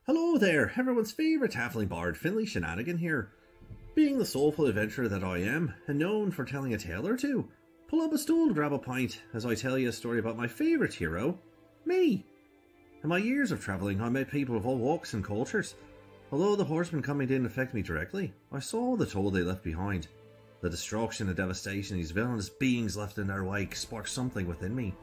Hello there, everyone's favourite halfling bard, Finley Shenanigan here. Being the soulful adventurer that I am, and known for telling a tale or two, pull up a stool to grab a pint as I tell you a story about my favourite hero, me. In my years of travelling, I met people of all walks and cultures. Although the horsemen coming didn't affect me directly, I saw the toll they left behind. The destruction and devastation these villainous beings left in their wake sparked something within me.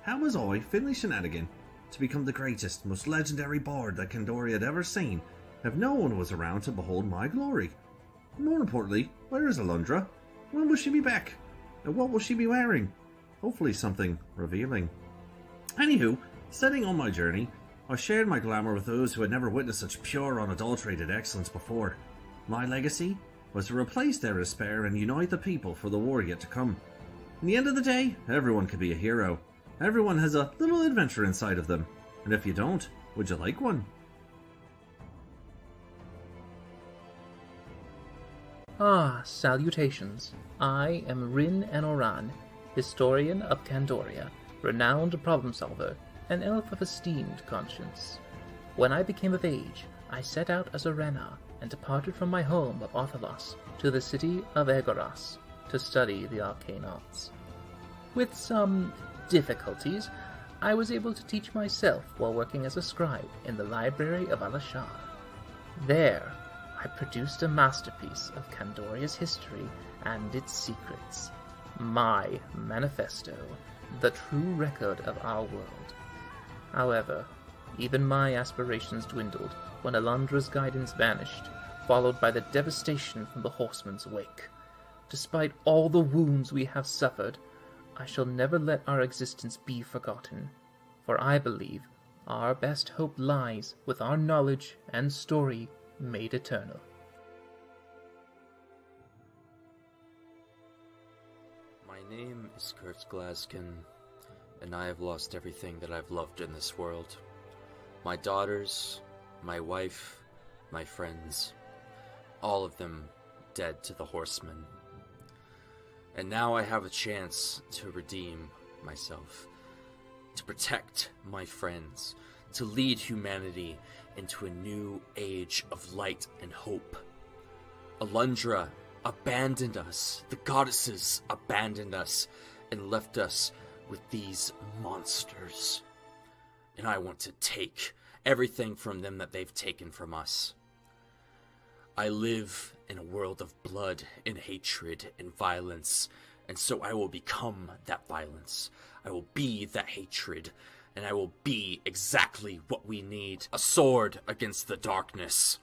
How was I, Finley Shenanigan, to become the greatest, most legendary bard that Candoria had ever seen, if no one was around to behold my glory? More importantly, where is Alundra? When will she be back? And what will she be wearing? Hopefully something revealing. Anywho, setting on my journey, I shared my glamour with those who had never witnessed such pure, unadulterated excellence before. My legacy was to replace their despair and unite the people for the war yet to come. In the end of the day, everyone could be a hero. Everyone has a little adventure inside of them, and if you don't, would you like one? Ah, salutations. I am Rin Anoran, historian of Candoria, renowned problem solver, an elf of esteemed conscience. When I became of age, I set out as a Rena and departed from my home of Othalos to the city of Egoras to study the arcane arts. With some difficulties, I was able to teach myself while working as a scribe in the library of Alashar. There, I produced a masterpiece of Candoria's history and its secrets, my manifesto, the true record of our world. However, even my aspirations dwindled when Alundra's guidance vanished, followed by the devastation from the horsemen's wake. Despite all the wounds we have suffered, I shall never let our existence be forgotten, for I believe our best hope lies with our knowledge and story made eternal. My name is Kurt Glaskin, and I have lost everything that I've loved in this world. My daughters, my wife, my friends, all of them dead to the horsemen. And now I have a chance to redeem myself, to protect my friends, to lead humanity into a new age of light and hope. Alundra abandoned us, the goddesses abandoned us, and left us with these monsters. And I want to take everything from them that they've taken from us. I live in a world of blood and hatred and violence, and so I will become that violence. I will be that hatred, and I will be exactly what we need. A sword against the darkness.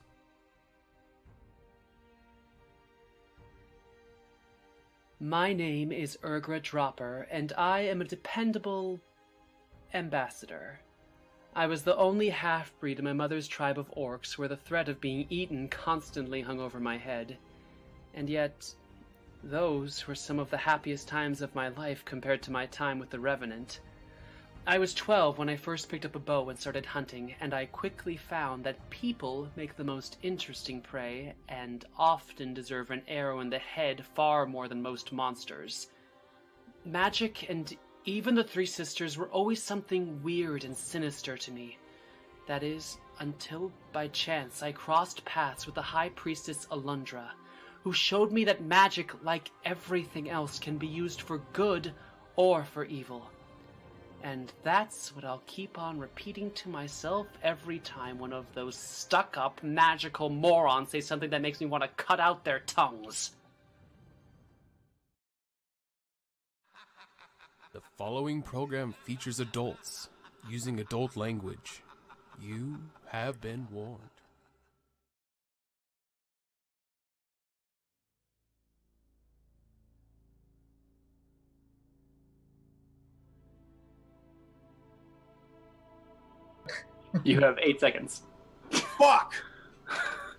My name is Urgra Dropper, and I am a dependable ambassador. I was the only half-breed in my mother's tribe of orcs where the threat of being eaten constantly hung over my head. And yet, those were some of the happiest times of my life compared to my time with the Revenant. I was 12 when I first picked up a bow and started hunting, and I quickly found that people make the most interesting prey and often deserve an arrow in the head far more than most monsters. Magic and even the Three Sisters were always something weird and sinister to me. That is, until by chance I crossed paths with the High Priestess Alundra, who showed me that magic, like everything else, can be used for good or for evil. And that's what I'll keep on repeating to myself every time one of those stuck-up magical morons say something that makes me want to cut out their tongues. The following program features adults using adult language. You have been warned. You have 8 seconds. Fuck!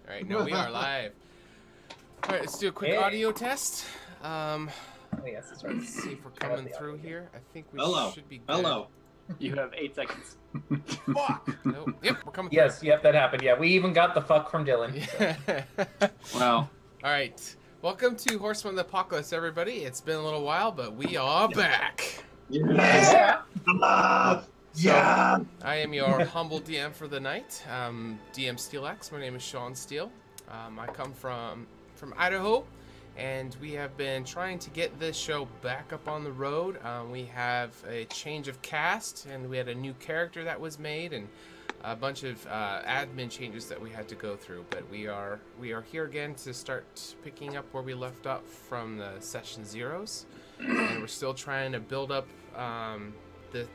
Alright, now we are live. Alright, let's do a quick audio test. Oh, yes, that's right. Let's see if we're coming through here. I think we should be good. Hello. You have 8 seconds. Fuck! Nope. Yep, we're coming through. Yes, yep, that happened. Yeah, we even got the fuck from Dylan. Wow. Alright, welcome to Horseman of the Apocalypse, everybody. It's been a little while, but we are back. Yeah. Yeah. I am your humble DM for the night, DM Steelaxe. My name is Sean Steele. I come from Idaho, and we have been trying to get this show back up on the road. We have a change of cast, and we had a new character that was made, and a bunch of admin changes that we had to go through. But we are here again to start picking up where we left up from the Session Zeros, and we're still trying to build up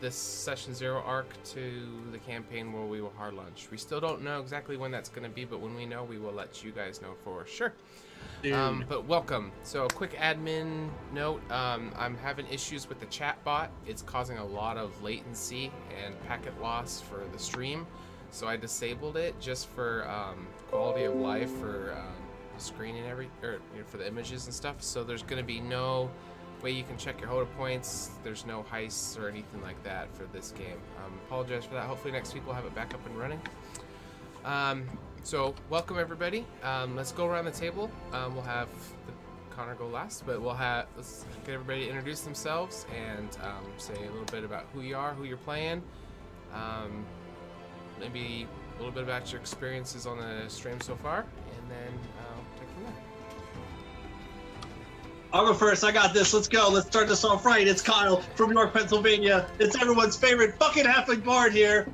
this Session Zero arc to the campaign where we will hard launch. We still don't know exactly when that's going to be, but when we know, we will let you guys know for sure. But welcome. So a quick admin note, I'm having issues with the chat bot. It's causing a lot of latency and packet loss for the stream, so I disabled it just for quality of life for the screen and for the images and stuff. So there's going to be no way you can check your HotA points. There's no heists or anything like that for this game. Apologize for that. Hopefully next week we'll have it back up and running. So welcome everybody. Let's go around the table. We'll have Connor go last, but let's get everybody to introduce themselves and say a little bit about who you are, who you're playing, maybe a little bit about your experiences on the stream so far, and then take from there. I'll go first. I got this. Let's go. Let's start this off right. It's Kyle from York, Pennsylvania. It's everyone's favorite fucking halfling bard here.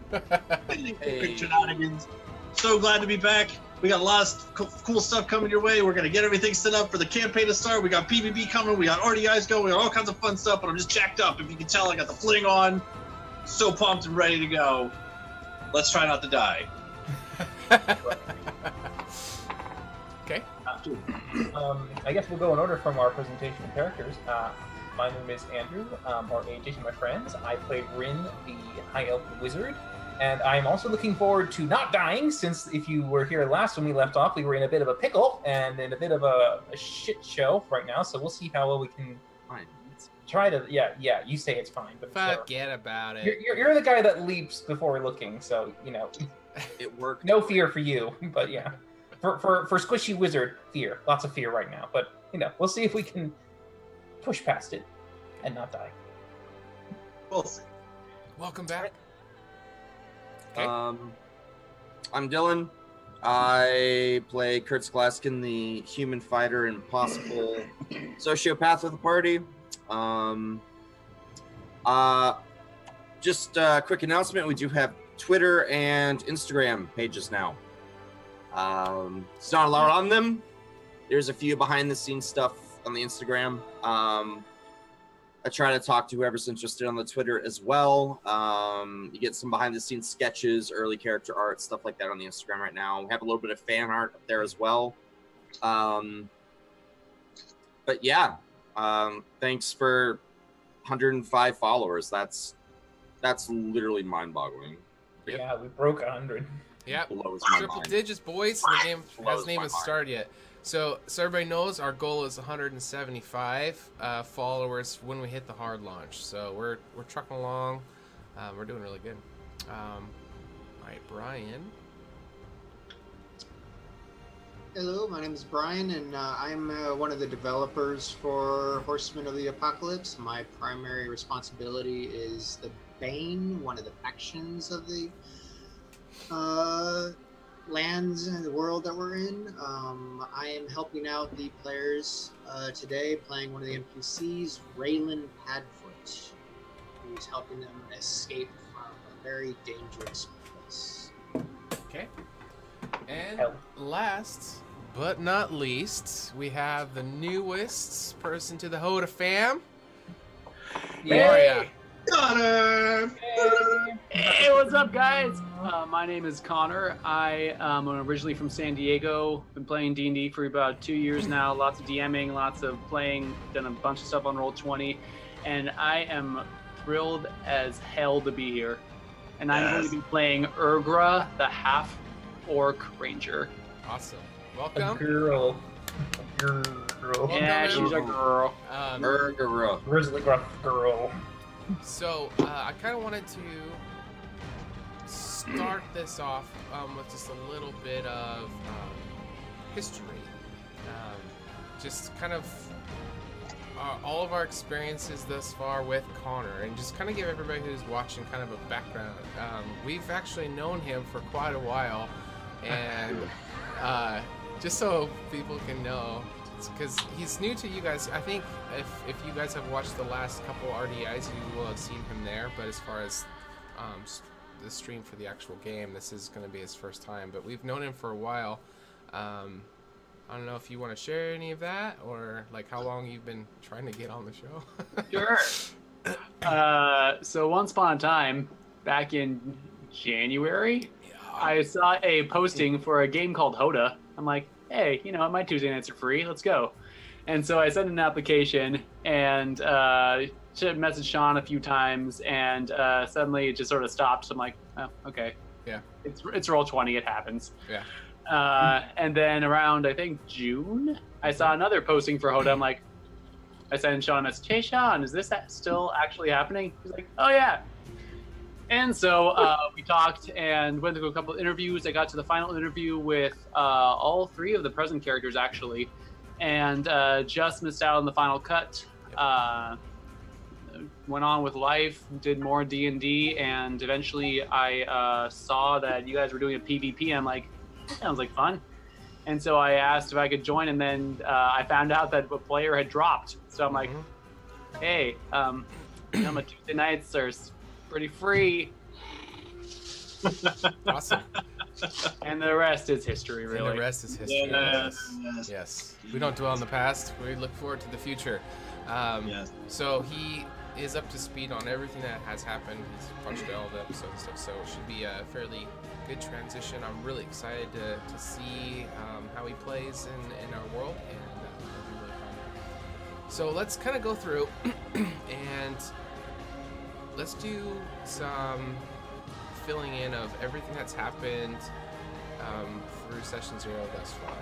Hey. Shenanigans. So glad to be back. We got a lot of cool stuff coming your way. We're going to get everything set up for the campaign to start. We got PvP coming. We got RDIs going. We got all kinds of fun stuff, but I'm just jacked up. If you can tell, I got the fling on. So pumped and ready to go. Let's try not to die. Okay. I guess we'll go in order from our presentation of characters. My name is Andrew, or AJ to my friends. I play Rin, the High Elf Wizard, and I'm also looking forward to not dying, since if you were here last when we left off, we were in a bit of a pickle and in a bit of a shit show right now, so we'll see how well we can Try to, yeah. You say it's fine, but Forget about it. You're the guy that leaps before looking, so It worked. no fear for you. But yeah, for Squishy Wizard, fear, lots of fear right now. But we'll see if we can push past it and not die. We'll see. Welcome back. Okay. I'm Dylan. I play Kurt Sklaskin, the human fighter and possible sociopath of the party. Just a quick announcement: we do have Twitter and Instagram pages now. It's not a lot on them. There's a few behind-the-scenes stuff on the Instagram. I try to talk to whoever's interested on the Twitter as well. You get some behind-the-scenes sketches, early character art, stuff like that on the Instagram right now. We have a little bit of fan art up there as well. But yeah, thanks for 105 followers. That's literally mind-boggling. Yeah, we broke 100. Yep. Blows my Triple mind. digits, boys. The game Blows hasn't my even mind. started yet. So everybody knows our goal is 175 followers when we hit the hard launch. So we're trucking along. We're doing really good. All right, Brian. Hello, my name is Brian, and I'm one of the developers for Horsemen of the Apocalypse. My primary responsibility is the Bane, one of the factions of the lands and the world that we're in. I am helping out the players today, playing one of the NPCs, Raylan Padfoot, who's helping them escape from a very dangerous place. Okay. And last but not least, we have the newest person to the HotA fam. Maria. Connor! Hey, what's up, guys? My name is Connor. I'm originally from San Diego. Been playing D&D for about 2 years now. Lots of DMing, lots of playing. Done a bunch of stuff on Roll20, and I am thrilled as hell to be here. And I'm going to be playing Urgra, the half-orc ranger. Awesome. A Welcome. girl. Yeah, she's a girl. Grizzly gruff girl. So I kind of wanted to start this off with just a little bit of history. Just kind of all of our experiences thus far with Connor, and just kind of give everybody who's watching kind of a background. We've actually known him for quite a while, and just so people can know, because he's new to you guys. I think if you guys have watched the last couple RDIs, you will have seen him there. But as far as the stream for the actual game, this is going to be his first time. But we've known him for a while. I don't know if you want to share any of that, or like how long you've been trying to get on the show. Sure. So once upon a time, back in January, I saw a posting for a game called HotA. I'm like, hey, my Tuesday nights are free. Let's go. And so I sent an application and messaged Sean a few times, and suddenly it just sort of stopped. So I'm like, oh, okay. Yeah. It's Roll20. It happens. Yeah. And then around, I think, June, I saw another posting for HotA. I'm like, I sent Sean a message, hey, Sean, is this still actually happening? He's like, oh, yeah. And so we talked and went through a couple of interviews. I got to the final interview with all three of the present characters, actually, and just missed out on the final cut. Went on with life, did more D&D, and eventually I saw that you guys were doing a PvP. I'm like, that sounds like fun. And so I asked if I could join, and then I found out that a player had dropped. So I'm like, hey, my Tuesday nights are pretty free. Awesome. And the rest is history, really. And the rest is history. Yes. We don't dwell on the past. We look forward to the future. So he is up to speed on everything that has happened. He's watched all the episodes and stuff, so it should be a fairly good transition. I'm really excited to see how he plays in our world, and it'll be really fun. So let's kind of go through and let's do some filling in of everything that's happened through Session 0 thus far.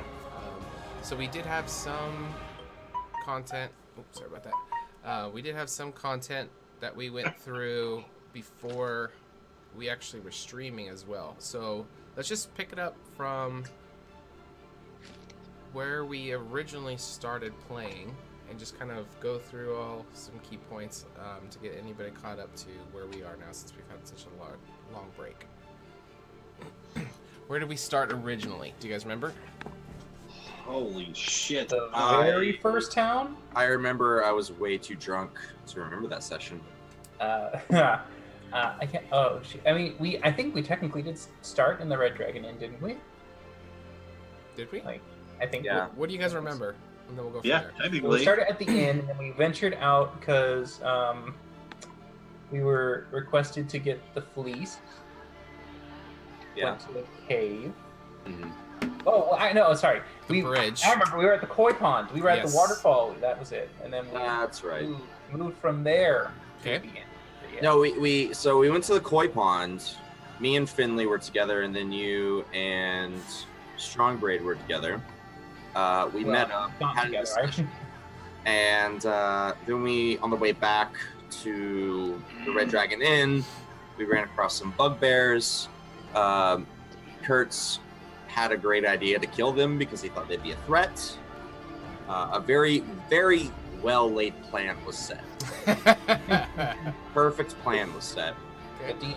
So we did have some content. Oops, sorry about that. We did have some content that we went through before we actually were streaming as well. So let's just pick it up from where we originally started playing and just kind of go through all some key points to get anybody caught up to where we are now, since we've had such a long break. Where did we start originally? Do you guys remember? Holy shit. The very first town? I remember I was way too drunk to remember that session. I can't. Oh, I mean, I think we technically did start in the Red Dragon Inn, didn't we? Did we? Like, I think. Yeah. What do you guys remember? And then we'll go from Yeah, there. technically. We started at the inn, and then we ventured out because we were requested to get the fleece. Yeah. Went to the cave. Mhm. Oh, well, I know. Sorry. The bridge. I remember we were at the koi pond. We were at Yes. the waterfall. That was it. And then we That's right. moved from there. Okay. To the inn. Yeah. No, we went to the koi pond. Me and Finley were together, and then you and Strongbraid were together. We met up, Not had a together, discussion, and then we, on the way back to the Red Dragon Inn, we ran across some bugbears. Kurtz had a great idea to kill them because he thought they'd be a threat. A very, very well laid plan was set. Perfect plan was set. The D&D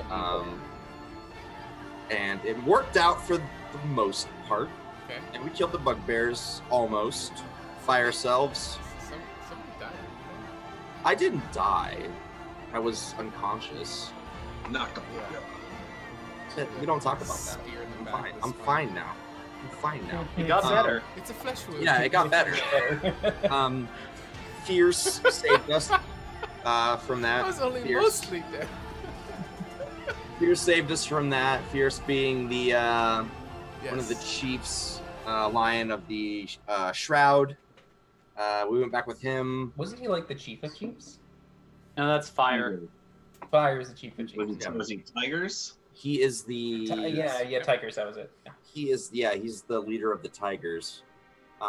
And it worked out for the most part. Okay. And we killed the bugbears almost. Fire ourselves. Somebody died. I didn't die. I was unconscious. Knocked off. Yeah. We don't talk about that. Spear in the I'm back fine. was I'm fine now. I'm fine now. It got better. It's a flesh wound. Yeah, it got better. Fierce saved us from that. I was only Fierce. mostly dead. Fierce saved us from that. Fierce being the Yes. one of the chiefs, lion of the shroud. We went back with him. Wasn't he like the chief of chiefs? No, that's fire. Fire is the chief of Was chiefs. he tigers? He is the Yeah, Tigers, that was it. Yeah. he's the leader of the tigers.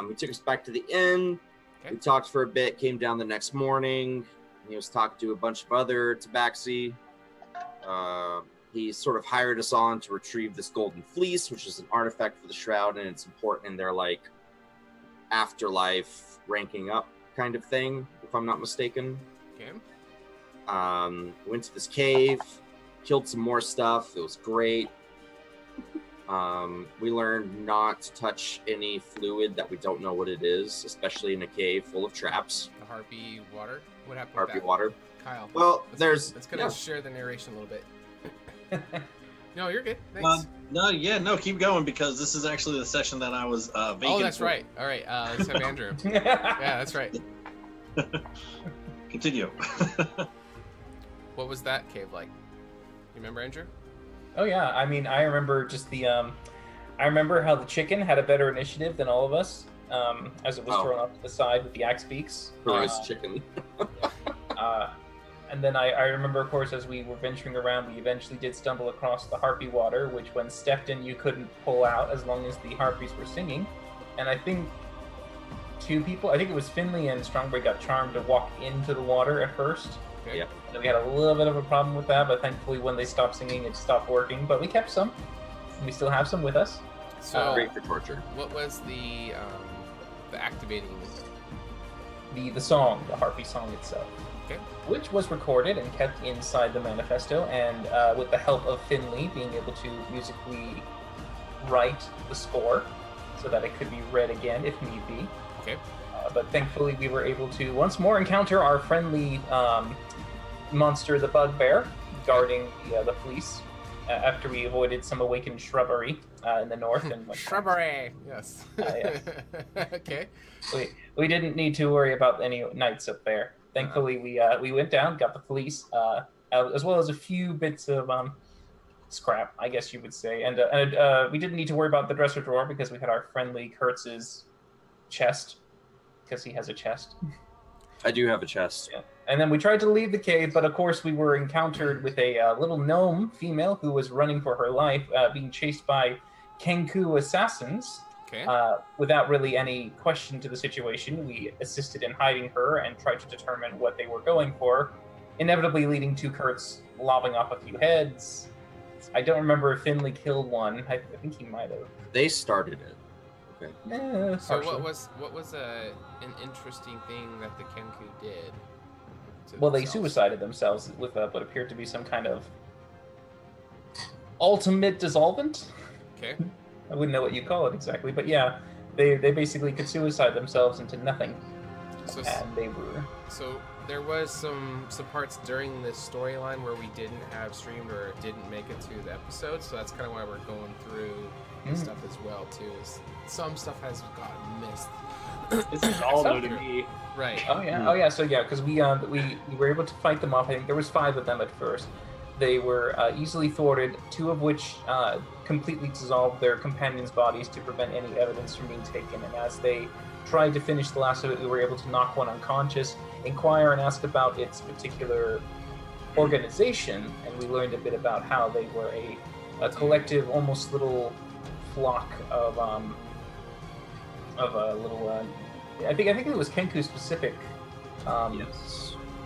He took us back to the inn. Okay. We talked for a bit. Came down the next morning. He was talking to a bunch of other tabaxi. He sort of hired us on to retrieve this golden fleece, which is an artifact for the shroud, and it's important in their like afterlife ranking up kind of thing, if I'm not mistaken. Okay. Went to this cave, killed some more stuff. It was great. We learned not to touch any fluid that we don't know what it is, especially in a cave full of traps. The harpy water. What happened Harpy with that? water. Kyle. Well, there's Let's kind of share the narration a little bit. No, you're good. Thanks. No, keep going because this is actually the session that I was vacant. Oh, that's for. right. All right, let's have Andrew. Yeah, that's right. Continue. What was that cave like? You remember, Andrew? Oh yeah, I mean, I remember just the I remember how the chicken had a better initiative than all of us, as it was thrown off to the side with the axe beaks. roast chicken. And then I remember, of course, as we were venturing around, we eventually did stumble across the harpy water, which when stepped in, you couldn't pull out as long as the harpies were singing. And I think two people, I think it was Finley and Strongboy, got charmed to walk into the water at first. Okay. Yep. And we had a little bit of a problem with that, but thankfully when they stopped singing, it stopped working. But we kept some. We still have some with us. So, Great for torture. what was the activating? The song, the harpy song itself. Okay. Which was recorded and kept inside the manifesto, and with the help of Finley being able to musically write the score so that it could be read again if need be. Okay. But thankfully we were able to once more encounter our friendly monster, the bugbear, guarding the fleece after we avoided some awakened shrubbery in the north. And Shrubbery. Yes. Yes. Okay. we didn't need to worry about any knights up there. Thankfully, we went down, got the fleece, as well as a few bits of scrap, I guess you would say. And we didn't need to worry about the dresser drawer because we had our friendly Kurtz's chest, because he has a chest. I do have a chest. Yeah. And then we tried to leave the cave, but of course we were encountered with a little gnome female who was running for her life, being chased by Kenku assassins. Okay. Without really any question to the situation, we assisted in hiding her and tried to determine what they were going for, inevitably leading to Kurtz lobbing off a few heads. I don't remember if Finley killed one. I think he might have. They started it. Okay. So what was an interesting thing that the Kenku did? Well, they suicided themselves with what appeared to be some kind of ultimate dissolvent. Okay. I wouldn't know what you call it exactly, but yeah, they basically could suicide themselves into nothing. And they were. So there was some parts during this storyline where we didn't have streamed or didn't make it to the episode, so that's kind of why we're going through stuff as well too. Some stuff has gotten missed. This is all new to me. Right. Oh yeah. So yeah, because we were able to fight them off. I think there was 5 of them at first. They were easily thwarted, 2 of which completely dissolved their companions' bodies to prevent any evidence from being taken. And as they tried to finish the last of it, we were able to knock one unconscious, inquire and ask about its particular organization, and we learned a bit about how they were a collective, almost little flock of a little. I think it was Kenku specific.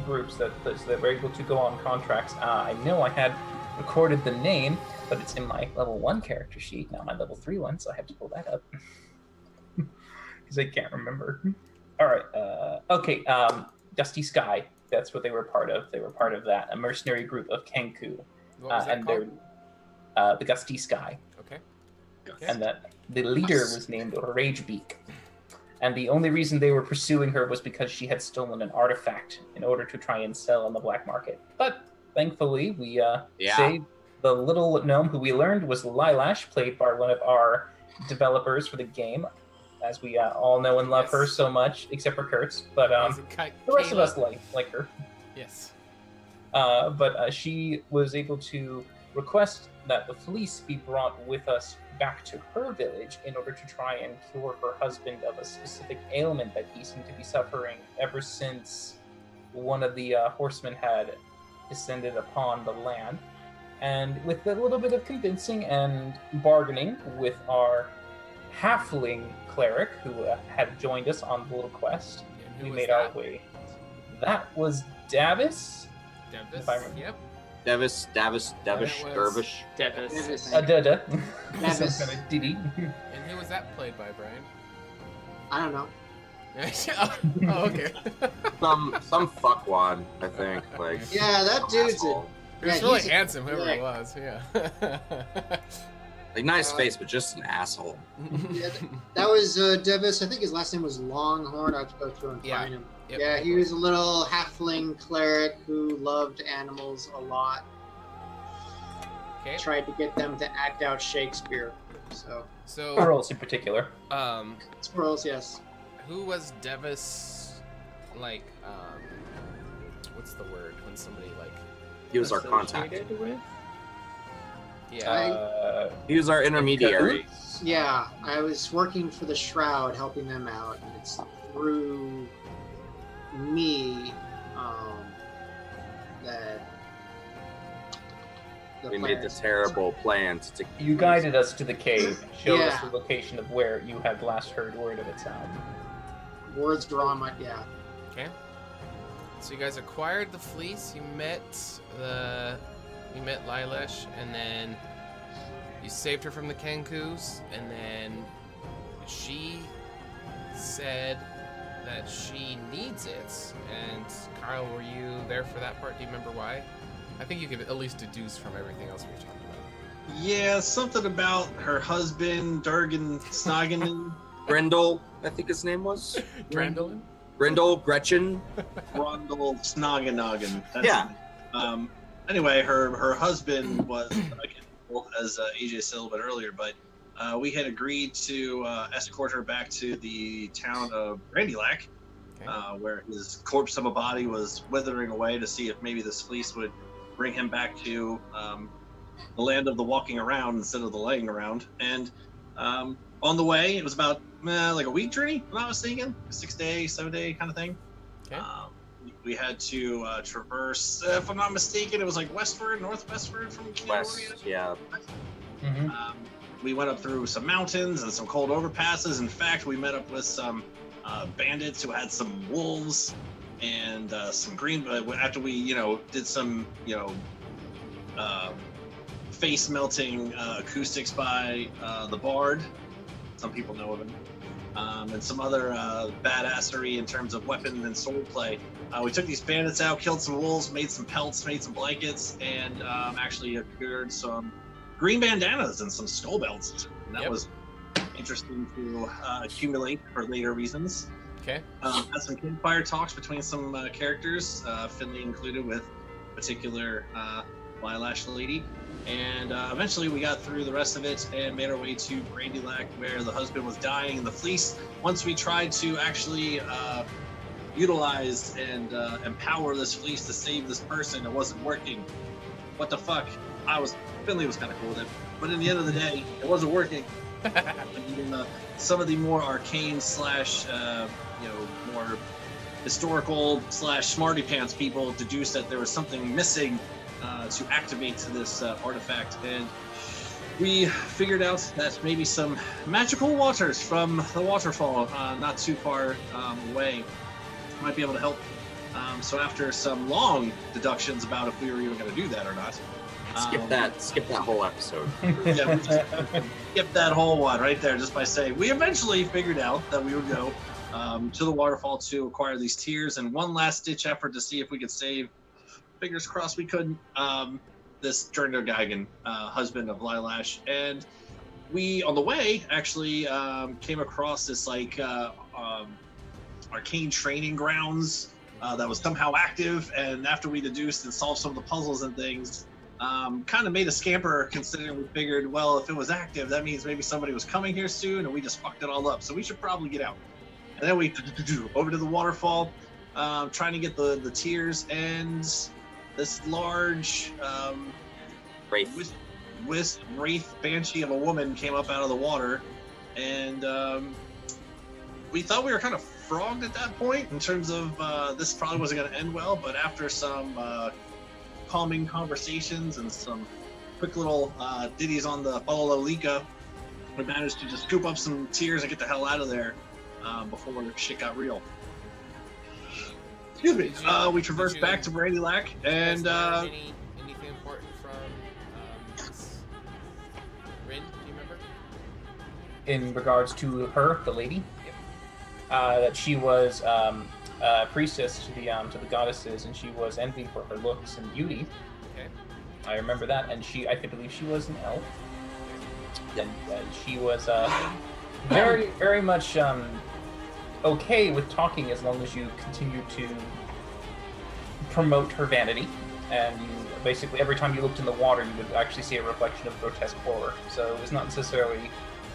Groups that were able to go on contracts. I know I had recorded the name, but it's in my level 1 character sheet, not my level 3 one, so I have to pull that up because I can't remember. All right, okay. Dusty Sky. That's what they were part of. They were part of that, a mercenary group of Kenku. What was that called? They're the Gusty Sky. Okay. And that the leader was named Ragebeak. And the only reason they were pursuing her was because she had stolen an artifact in order to try and sell on the black market. But thankfully, we saved the little gnome who we learned was Lilash, played by one of our developers for the game, as we all know and love her so much, except for Kurtz. But the rest of us like her. Yes. But she was able to request that the fleece be brought with us back to her village in order to try and cure her husband of a specific ailment that he seemed to be suffering ever since one of the horsemen had descended upon the land. And with a little bit of convincing and bargaining with our halfling cleric who had joined us on the little quest, we made our way. That was Davis. Davis, yep. Davis, Dervish. Davis. Dada. Davis. Diddy. And who was that played by, Brian? I don't know. Oh, okay. some fuckwad, I think. Like Yeah, that dude's asshole. He was really handsome, whoever it was. Yeah. Like nice face, but just an asshole. Yeah, that was Davis. I think his last name was Longhorn. I have to go through and find him. Yep. Yeah, he was a little halfling cleric who loved animals a lot. Okay. Tried to get them to act out Shakespeare. So Squirrels in particular. Squirrels, yes. Who was Davis? Like, what's the word when somebody like? He was our contact. With? Yeah. He was our intermediary. Yeah, I was working for the Shroud, helping them out, and it's through me that We made the terrible plan to. You guided us to the cave, showed us the location of where you had last heard word of its words were on my Okay. So you guys acquired the fleece. You met Lilash, and then you saved her from the Kenkus, and then she said that she needs it. And Kyle, were you there for that part? Do you remember why? I think you could at least deduce from everything else we were talking about. Yeah, something about her husband, Durgan Snoggin. Grendel, I think his name was. Grendel? Grendel, Gretchen. Grendel Snogganoggin. Yeah. Anyway, her husband was, as AJ said a little bit earlier, but we had agreed to escort her back to the town of Brandylac, where his corpse of a body was withering away, to see if maybe this fleece would bring him back to the land of the walking around instead of the laying around. And on the way, it was about like a week journey, if I'm not mistaken, 6-day, 7-day kind of thing. Okay. We had to traverse, if I'm not mistaken, it was like westward, northwestward from Candoria. West, yeah. we went up through some mountains and some cold overpasses. In fact, we met up with some bandits who had some wolves and some green. After we, did some, face melting acoustics by the Bard. Some people know of him. And some other badassery in terms of weapon and sword play. We took these bandits out, killed some wolves, made some pelts, made some blankets, and actually acquired some green bandanas and some skull belts. And that was interesting to accumulate for later reasons. Okay. Had some campfire talks between some characters, Finley included, with particular Lilash lady. And eventually we got through the rest of it and made our way to Brandy Lac, where the husband was dying in the fleece. Once we tried to actually utilize and empower this fleece to save this person, it wasn't working. What the fuck? Finley was kind of cool with it. But in the end of the day, it wasn't working. And, some of the more arcane slash, more historical slash smarty pants people deduced that there was something missing to activate this artifact, and we figured out that maybe some magical waters from the waterfall not too far away might be able to help. So after some long deductions about if we were even going to do that or not, skip that whole episode. Yeah, we just skip that whole one right there just by saying we eventually figured out that we would go to the waterfall to acquire these tears, and one last ditch effort to see if we could save, fingers crossed we couldn't, this Jurnder Geigen, husband of Lilash. And we, on the way, actually came across this arcane training grounds that was somehow active, and after we deduced and solved some of the puzzles and things, kind of made a scamper, considering we figured, well, if it was active, that means maybe somebody was coming here soon, and we just fucked it all up, so we should probably get out. And then we over to the waterfall, trying to get the tears, and this large wraith banshee of a woman came up out of the water, and we thought we were kind of frogged at that point in terms of this probably wasn't going to end well, but after some calming conversations and some quick little ditties on the Balalika, we managed to just scoop up some tears and get the hell out of there before shit got real. Excuse me. We traversed back to Brandy Lac, and anything important from Rin? Do you remember? In regards to her, the lady, that she was a priestess to the goddesses, and she was envied for her looks and beauty. Okay. I remember that, and I believe she was an elf, and she was very, very much okay with talking as long as you continue to promote her vanity, and you basically every time you looked in the water you would actually see a reflection of grotesque horror, so it was not necessarily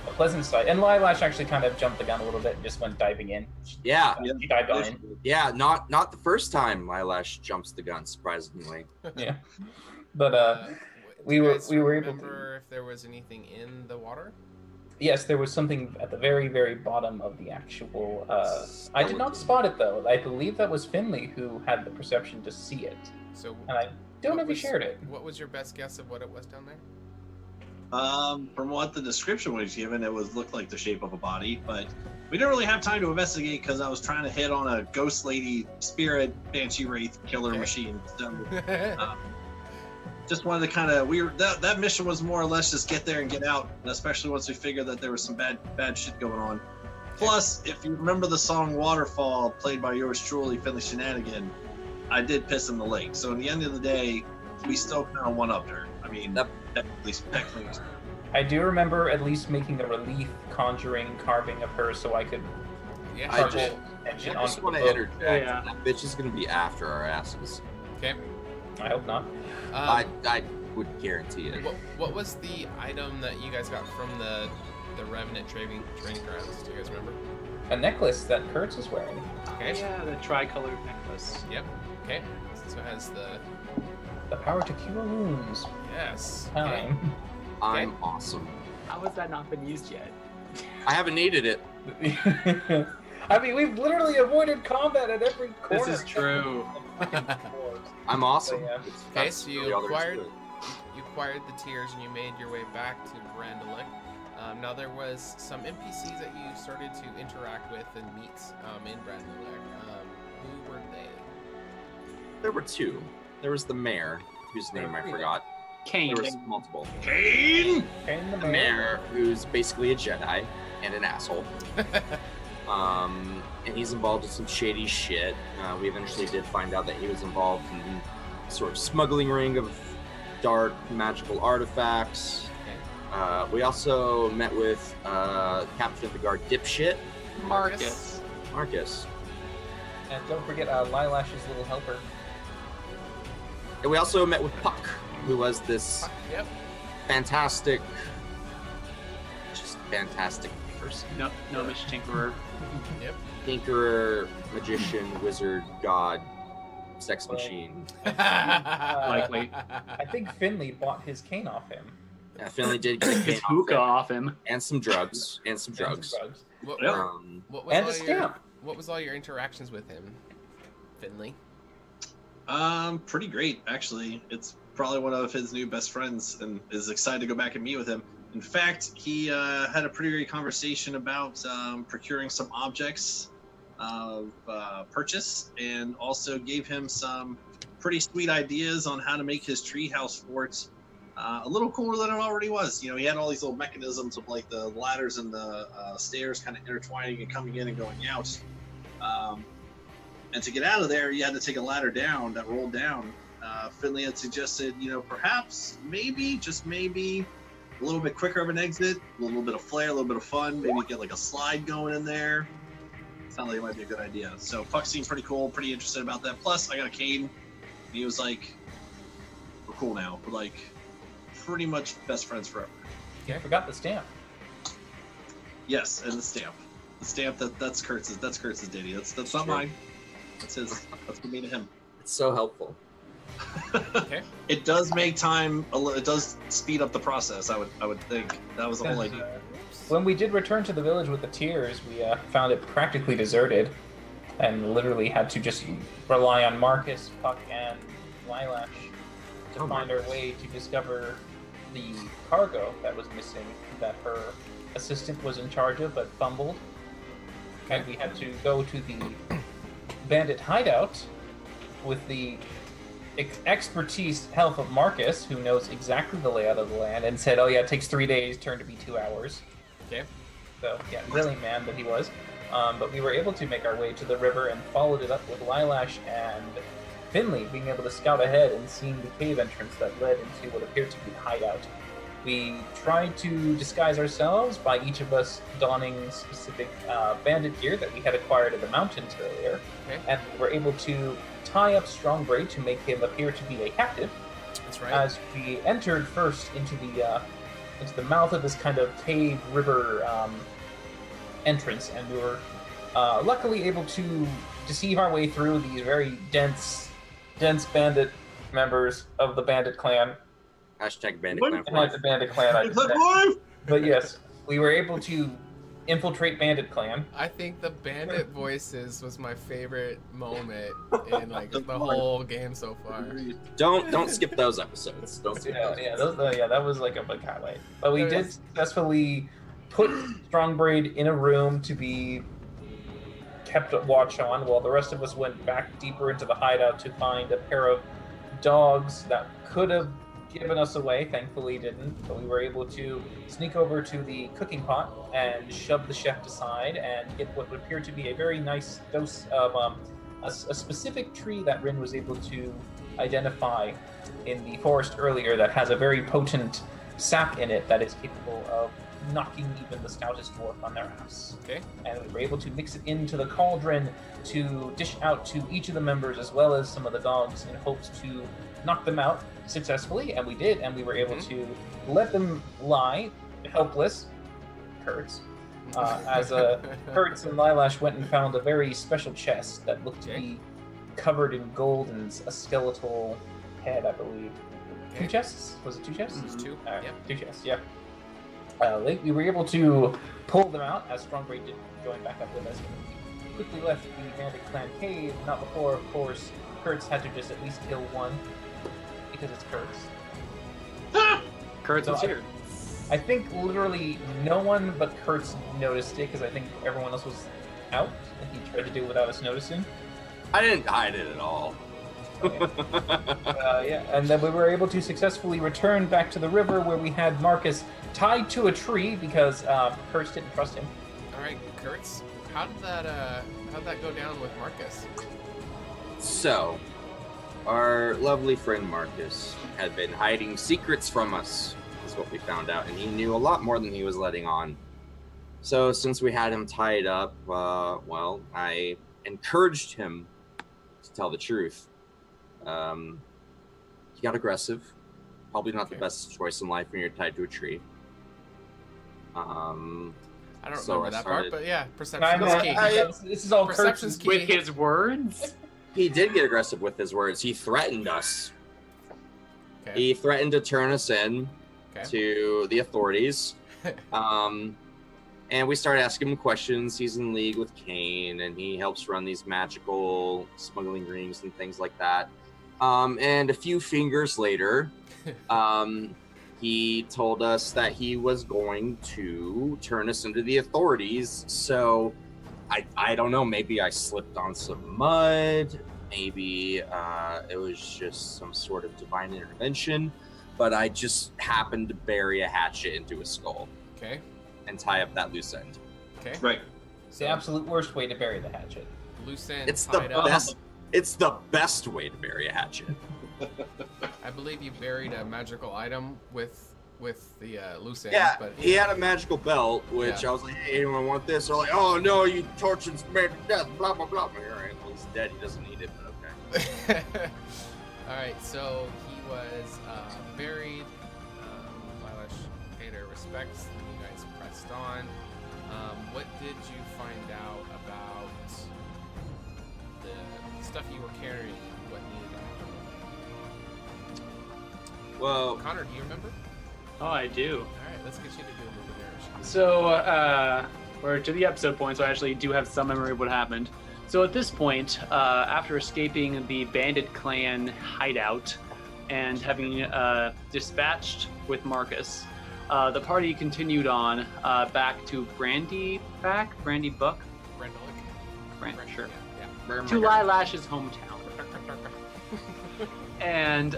a pleasant sight. And Lilash actually kind of jumped the gun a little bit and just went diving in. She dived in. Yeah, not the first time Lilash jumps the gun, surprisingly. Yeah, but we were able to remember if there was anything in the water. Yes, there was something at the very, very bottom of the actual... I did not spot it, though. I believe that was Finley who had the perception to see it. So, and I don't know if he shared it. What was your best guess of what it was down there? From what the description was given, it looked like the shape of a body, but we didn't really have time to investigate because I was trying to hit on a ghost lady spirit banshee wraith killer machine. So, just wanted to kind of that mission was more or less just get there and get out, especially once we figured that there was some bad shit going on. Plus, if you remember the song Waterfall played by yours truly, Finley Shenanigan, I did piss in the lake. So at the end of the day, we still kind of one-upped her. I mean, at least technically. I do remember at least making a relief conjuring carving of her so I could I just want to interject. That bitch is going to be after our asses. Okay. I hope not. I would guarantee it. What was the item that you guys got from the Revenant training grounds? Do you guys remember? A necklace that Kurtz is wearing. Okay. Yeah, the tricolored necklace. Yep. Okay. So it has the power to cure wounds. Yes. Okay. I'm awesome. How has that not been used yet? I haven't needed it. I mean, we've literally avoided combat at every corner. This is true. I'm awesome. Okay, so you acquired you acquired the tiers and you made your way back to Brandalik. Now there was some NPCs that you started to interact with and meet in Brandalik. Who were they? There were two. There was the mayor, whose name I forgot. Kane. There was multiple. Kane! Kane the The mayor, who's basically a Jedi and an asshole. And he's involved in some shady shit. We eventually did find out that he was involved in sort of smuggling ring of dark magical artifacts. We also met with Captain of the Guard dipshit Marcus. And don't forget Lilash's little helper. And we also met with Puck, who was this Yep. fantastic person. No, Mish Tinkerer. Yep. Tinkerer, magician, wizard, god, sex machine. Likely. I think Finley bought his cane off him. Yeah, Finley did get a His cane off hookah him. off him. And some drugs. What, Yep. what was And all a stamp. What was all your interactions with him, Finley? Pretty great, actually. It's probably one of his new best friends and is excited to go back and meet with him. In fact, he had a pretty great conversation about procuring some objects of purchase, and also gave him some pretty sweet ideas on how to make his treehouse fort a little cooler than it already was. You know, he had all these little mechanisms of like the ladders and the stairs kind of intertwining and coming in and going out. And to get out of there, you had to take a ladder down that rolled down. Finley had suggested, you know, perhaps, maybe, just maybe, a little bit quicker of an exit, a little bit of flair, a little bit of fun, maybe get like a slide going in there. Sounds like it might be a good idea. So Puck seemed pretty cool, pretty interested about that. Plus, I got a cane, and he was like, we're cool now. We're like pretty much best friends forever. You forgot the stamp. Yes, and the stamp. The stamp that's Kurtz's ditty. That's not mine. That's his. That's from me to him. It's so helpful. Okay. It does make time. It does speed up the process. I would think that was the whole idea. When we did return to the village with the tiers, we found it practically deserted, and literally had to just rely on Marcus, Puck, and Lilash to find our way to discover the cargo that was missing, that her assistant was in charge of but fumbled. And we had to go to the bandit hideout with the expertise help of Marcus, who knows exactly the layout of the land, and said, oh yeah, it takes 3 days, turned to be 2 hours. Okay. So yeah, really man that he was. But we were able to make our way to the river and followed it up with Lilash and Finley being able to scout ahead and seeing the cave entrance that led into what appeared to be the hideout. We tried to disguise ourselves by each of us donning specific bandit gear that we had acquired in the mountains earlier, and we were able to tie up Strongbraid to make him appear to be a captive. That's right. As we entered first into the mouth of this kind of cave river entrance, and we were luckily able to deceive our way through these very dense bandit members of the bandit clan. Hashtag bandit clan. The bandit clan. I said. But yes, we were able to infiltrate bandit clan. I think the bandit voices was my favorite moment in like the whole game so far. Don't skip those episodes. Don't skip those. Yeah, that was like a big highlight. But we did successfully put Strongbraid in a room to be kept watch on, while the rest of us went back deeper into the hideout to find a pair of dogs that could have given us away. Thankfully didn't, but we were able to sneak over to the cooking pot and shove the chef aside and get what would appear to be a very nice dose of a specific tree that Rin was able to identify in the forest earlier that has a very potent sap in it that is capable of knocking even the stoutest dwarf on their ass. Okay. And we were able to mix it into the cauldron to dish out to each of the members as well as some of the dogs in hopes to knock them out successfully, and we did, and we were able to let them lie helpless, Kurtz, as Kurtz and Lilash went and found a very special chest that looked to be covered in gold and a skeletal head, I believe. Okay. 2 chests? Was it 2 chests? It was 2. Yep. Yep. 2 chests, yeah. We were able to pull them out as Strongbraid did join back up with us. We quickly left the Bandit Clan cave, not before, of course, Kurtz had to just at least kill one, because it's Kurtz. Kurtz is here. I think literally no one but Kurtz noticed it, because I think everyone else was out, and he tried to do it without us noticing. I didn't hide it at all. Yeah, and then we were able to successfully return back to the river, where we had Marcus tied to a tree because Kurtz didn't trust him. All right, Kurtz, how'd that go down with Marcus? So, our lovely friend Marcus had been hiding secrets from us, is what we found out, and he knew a lot more than he was letting on. So, since we had him tied up, well, I encouraged him to tell the truth. He got aggressive. Probably not the best choice in life when you're tied to a tree. I don't remember that part, but yeah, perception is key. This is all Perception's key. With his words? He did get aggressive with his words. He threatened us. Okay. He threatened to turn us in to the authorities. And we started asking him questions. He's in league with Kane, and he helps run these magical smuggling rings and things like that. And a few fingers later, he told us that he was going to turn us into the authorities. So I don't know, maybe I slipped on some mud. Maybe it was just some sort of divine intervention. But I just happened to bury a hatchet into his skull. Okay. And tie up that loose end. Okay. Right. It's the absolute worst way to bury the hatchet. Loose end It's the tied up. best. It's the best way to bury a hatchet. I believe you buried a magical item with the loose end. Yeah, but he had a magical belt, which I was like, hey, anyone want this? They're like, oh no, you tortured man to death, blah blah blah. Alright, well, he's dead, he doesn't need it, but okay. Alright, so he was buried. Lilash paid her respects, and you guys pressed on. What did you find out about the stuff you were carrying? What needed to happen? Well, Connor, do you remember? Oh, I do. Alright, let's get you to do a little bit of narration. So, we're to the episode point, so I actually do have some memory of what happened. So at this point, after escaping the bandit clan hideout and having dispatched with Marcus, the party continued on back to Brandy Buck? Brandolic? Sure. Yeah. To Lilash's hometown. And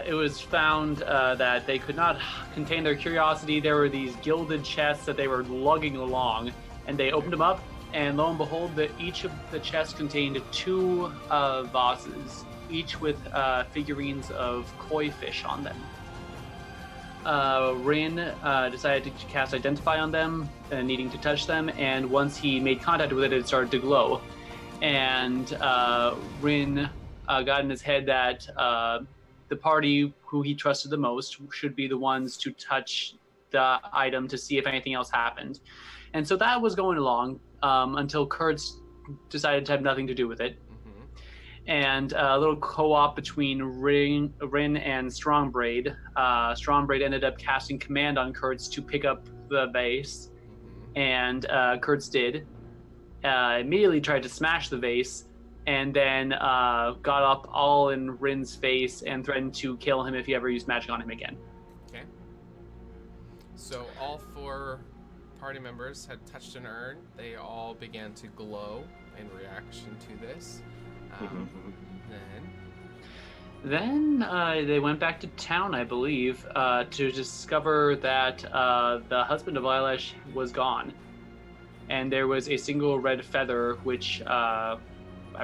it was found that they could not contain their curiosity. There were these gilded chests that they were lugging along, and they opened them up, and lo and behold, each of the chests contained 2 vases, each with figurines of koi fish on them. Rin decided to cast Identify on them, needing to touch them, and once he made contact with it, it started to glow. And Rin got in his head that the party who he trusted the most should be the ones to touch the item to see if anything else happened. And so that was going along until Kurtz decided to have nothing to do with it. And a little co-op between Rin and Strongbraid. Strongbraid ended up casting command on Kurtz to pick up the vase, and Kurtz did. Immediately tried to smash the vase, and then got up all in Rin's face and threatened to kill him if he ever used magic on him again. Okay. So all 4 party members had touched an urn. They all began to glow in reaction to this. Then they went back to town, I believe, to discover that the husband of Eyelash was gone. And there was a single red feather, which I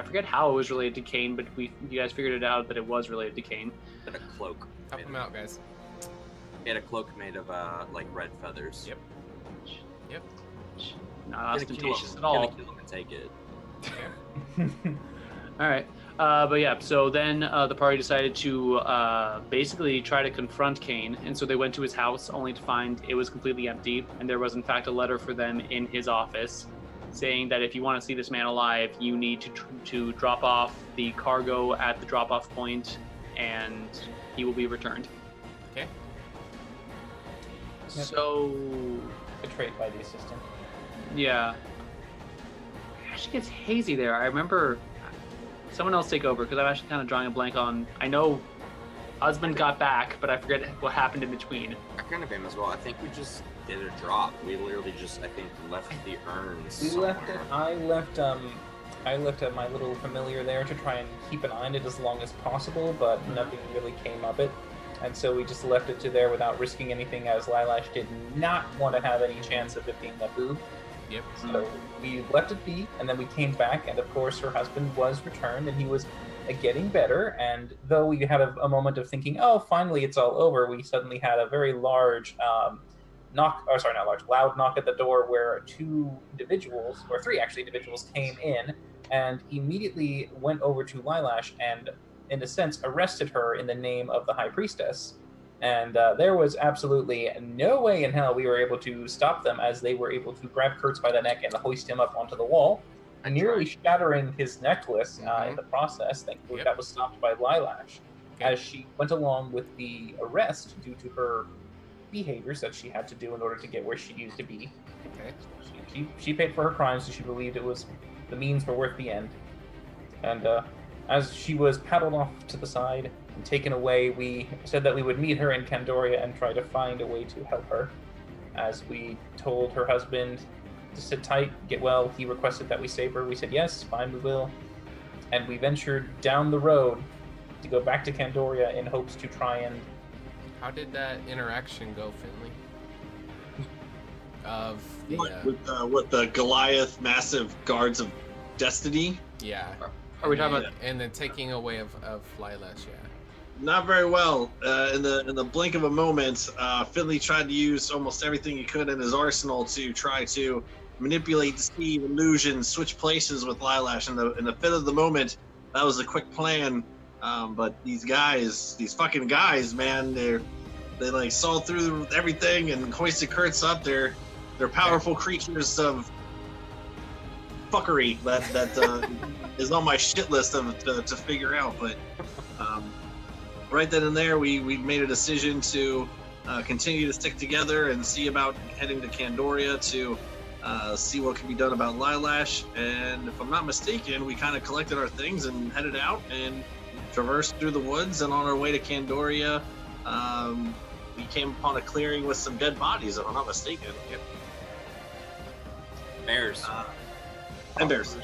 forget how it was related to Kane, but you guys figured it out that it was related to Kane. And a cloak. Help him out, guys. He had a cloak made of like red feathers. Yep. Not ostentatious at all. Kill him and take it. All right. But yeah, so then the party decided to basically try to confront Kane. And so they went to his house only to find it was completely empty. And there was, in fact, a letter for them in his office saying that if you want to see this man alive, you need to drop off the cargo at the drop-off point and he will be returned. Okay. So... Betrayed by the assistant. Yeah. It actually gets hazy there. I remember... Someone else take over, because I'm actually kind of drawing a blank on... I know husband got back, but I forget what happened in between. I kind of am as well. I think we just did a drop. We literally just, I think, left the urns. We somewhere. left it. I left my little familiar there to try and keep an eye on it as long as possible, but nothing really came of it. And so we just left it to there without risking anything, as Lilash did not want to have any chance of it being a boob. Yep. So we left it be, and then we came back, and of course her husband was returned, and he was getting better. And though we had a moment of thinking, oh, finally it's all over, we suddenly had a very large loud knock at the door, where three individuals came in and immediately went over to Lilash and, in a sense, arrested her in the name of the High Priestess. And there was absolutely no way in hell we were able to stop them, as they were able to grab Kurtz by the neck and hoist him up onto the wall, nearly shattering his necklace in the process. Thankfully, that was stopped by Lilash, as she went along with the arrest due to her behaviors that she had to do in order to get where she needed to be. Okay. She paid for her crimes, so she believed it was the means were worth the end. And as she was paddled off to the side and taken away, we said that we would meet her in Candoria and try to find a way to help her. As we told her husband to sit tight, get well, he requested that we save her. We said, yes, fine, we will. And we ventured down the road to go back to Candoria in hopes to try and... How did that interaction go, Finley? Of the, with the Goliath massive guards of destiny? Yeah. Are we talking about? And then taking away of Lilash, yeah. Not very well. In the blink of a moment, Finley tried to use almost everything he could in his arsenal to try to manipulate, deceive, illusion, switch places with Lilash. In the fit of the moment, that was a quick plan. But these fucking guys, man, they like saw through everything and hoisted Kurtz up. They're powerful creatures of fuckery that is on my shit list to figure out. But right then and there, we made a decision to continue to stick together and see about heading to Candoria to see what can be done about Lilash. And if I'm not mistaken, we kind of collected our things and headed out and traversed through the woods. And on our way to Candoria, we came upon a clearing with some dead bodies, if I'm not mistaken. Yep. Bears. And bears.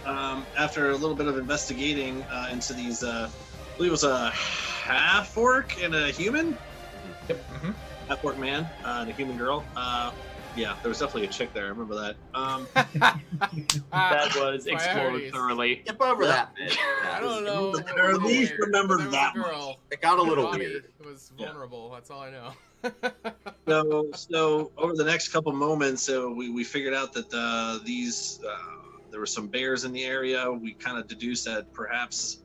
After a little bit of investigating into these, I believe it was a half-orc and a human? Yep. Mm-hmm. Half-orc man and a human girl. Yeah, there was definitely a chick there. I remember that. That was explored thoroughly. Skip over that bit. I don't know. Or at least remember that girl. much. It got a little Body weird. was vulnerable. That's all I know. So over the next couple moments, we figured out that there were some bears in the area. We kind of deduced that perhaps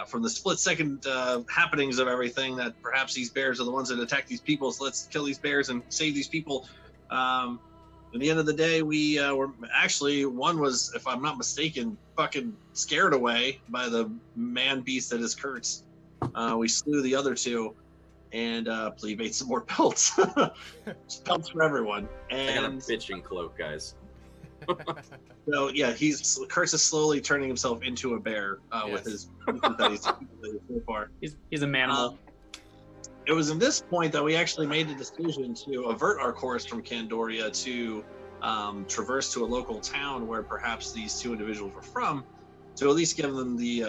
from the split-second happenings of everything, that perhaps these bears are the ones that attack these people. So let's kill these bears and save these people. At the end of the day, we were actually, one was, if I'm not mistaken, fucking scared away by the man beast that is Kurtz. We slew the other two, and we made some more pelts. Just pelts for everyone. And I got a bitching cloak, guys. So yeah, Kurtz is slowly turning himself into a bear with his that he's so far. He's a manimal. It was in this point that we actually made the decision to avert our course from Candoria to traverse to a local town where perhaps these two individuals were from, to at least give them the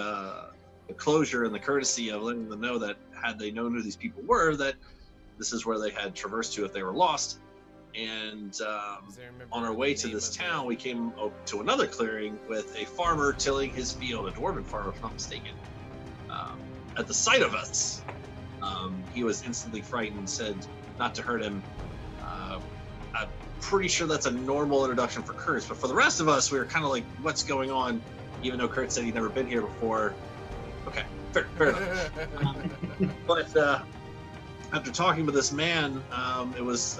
closure and the courtesy of letting them know that, had they known who these people were, that this is where they had traversed to if they were lost. And on our way to this town, we came to another clearing with a farmer tilling his field, a dwarven farmer, if I'm not mistaken. At the sight of us, he was instantly frightened and said not to hurt him. I'm pretty sure that's a normal introduction for Kurtz, but for the rest of us, we were kind of like, what's going on? Even though Kurtz said he'd never been here before. Okay, fair enough. But after talking with this man, it was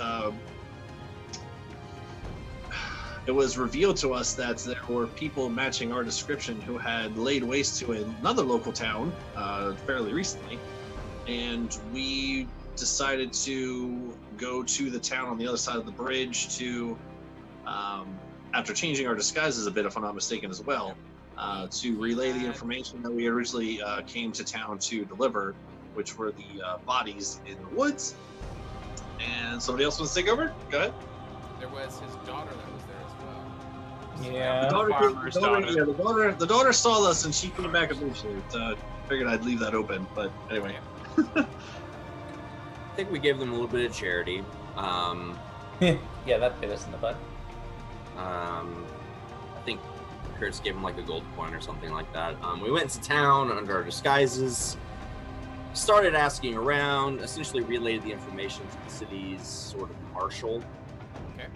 revealed to us that there were people matching our description who had laid waste to another local town fairly recently. And we decided to go to the town on the other side of the bridge to, after changing our disguises a bit, if I'm not mistaken as well, to relay the information that we originally came to town to deliver. which were the bodies in the woods. And somebody else wants to take over? Go ahead. There was his daughter that was there as well. Yeah. The daughter saw us and she came back eventually. So I figured I'd leave that open, but anyway. I think we gave them a little bit of charity. Yeah, that bit us in the butt. I think Kurtz gave him like a gold coin or something like that. We went to town under our disguises, started asking around, essentially relayed the information to the city's sort of marshal. Okay.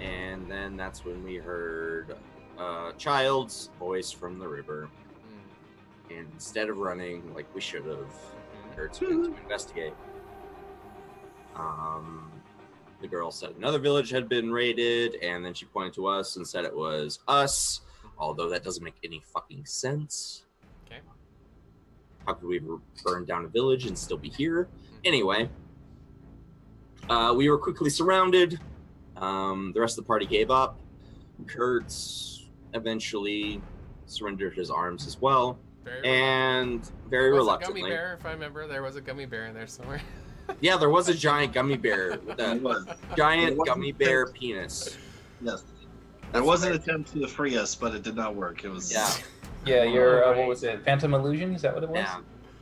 And then that's when we heard a child's voice from the river. And instead of running like we should have, Kurtz went to investigate. The girl said another village had been raided, and then she pointed to us and said it was us, although that doesn't make any fucking sense. Okay. How could we burn down a village and still be here? Anyway, we were quickly surrounded. The rest of the party gave up. Kurtz eventually surrendered his arms as well. Very reluctantly. Gummy bear, if I remember, there was a gummy bear in there somewhere. Yeah, there was a giant gummy bear with a giant gummy bear penis. Yes. There was an attempt to free us, but it did not work. It was... Yeah, your, what was it, Phantom Illusion? Is that what it was?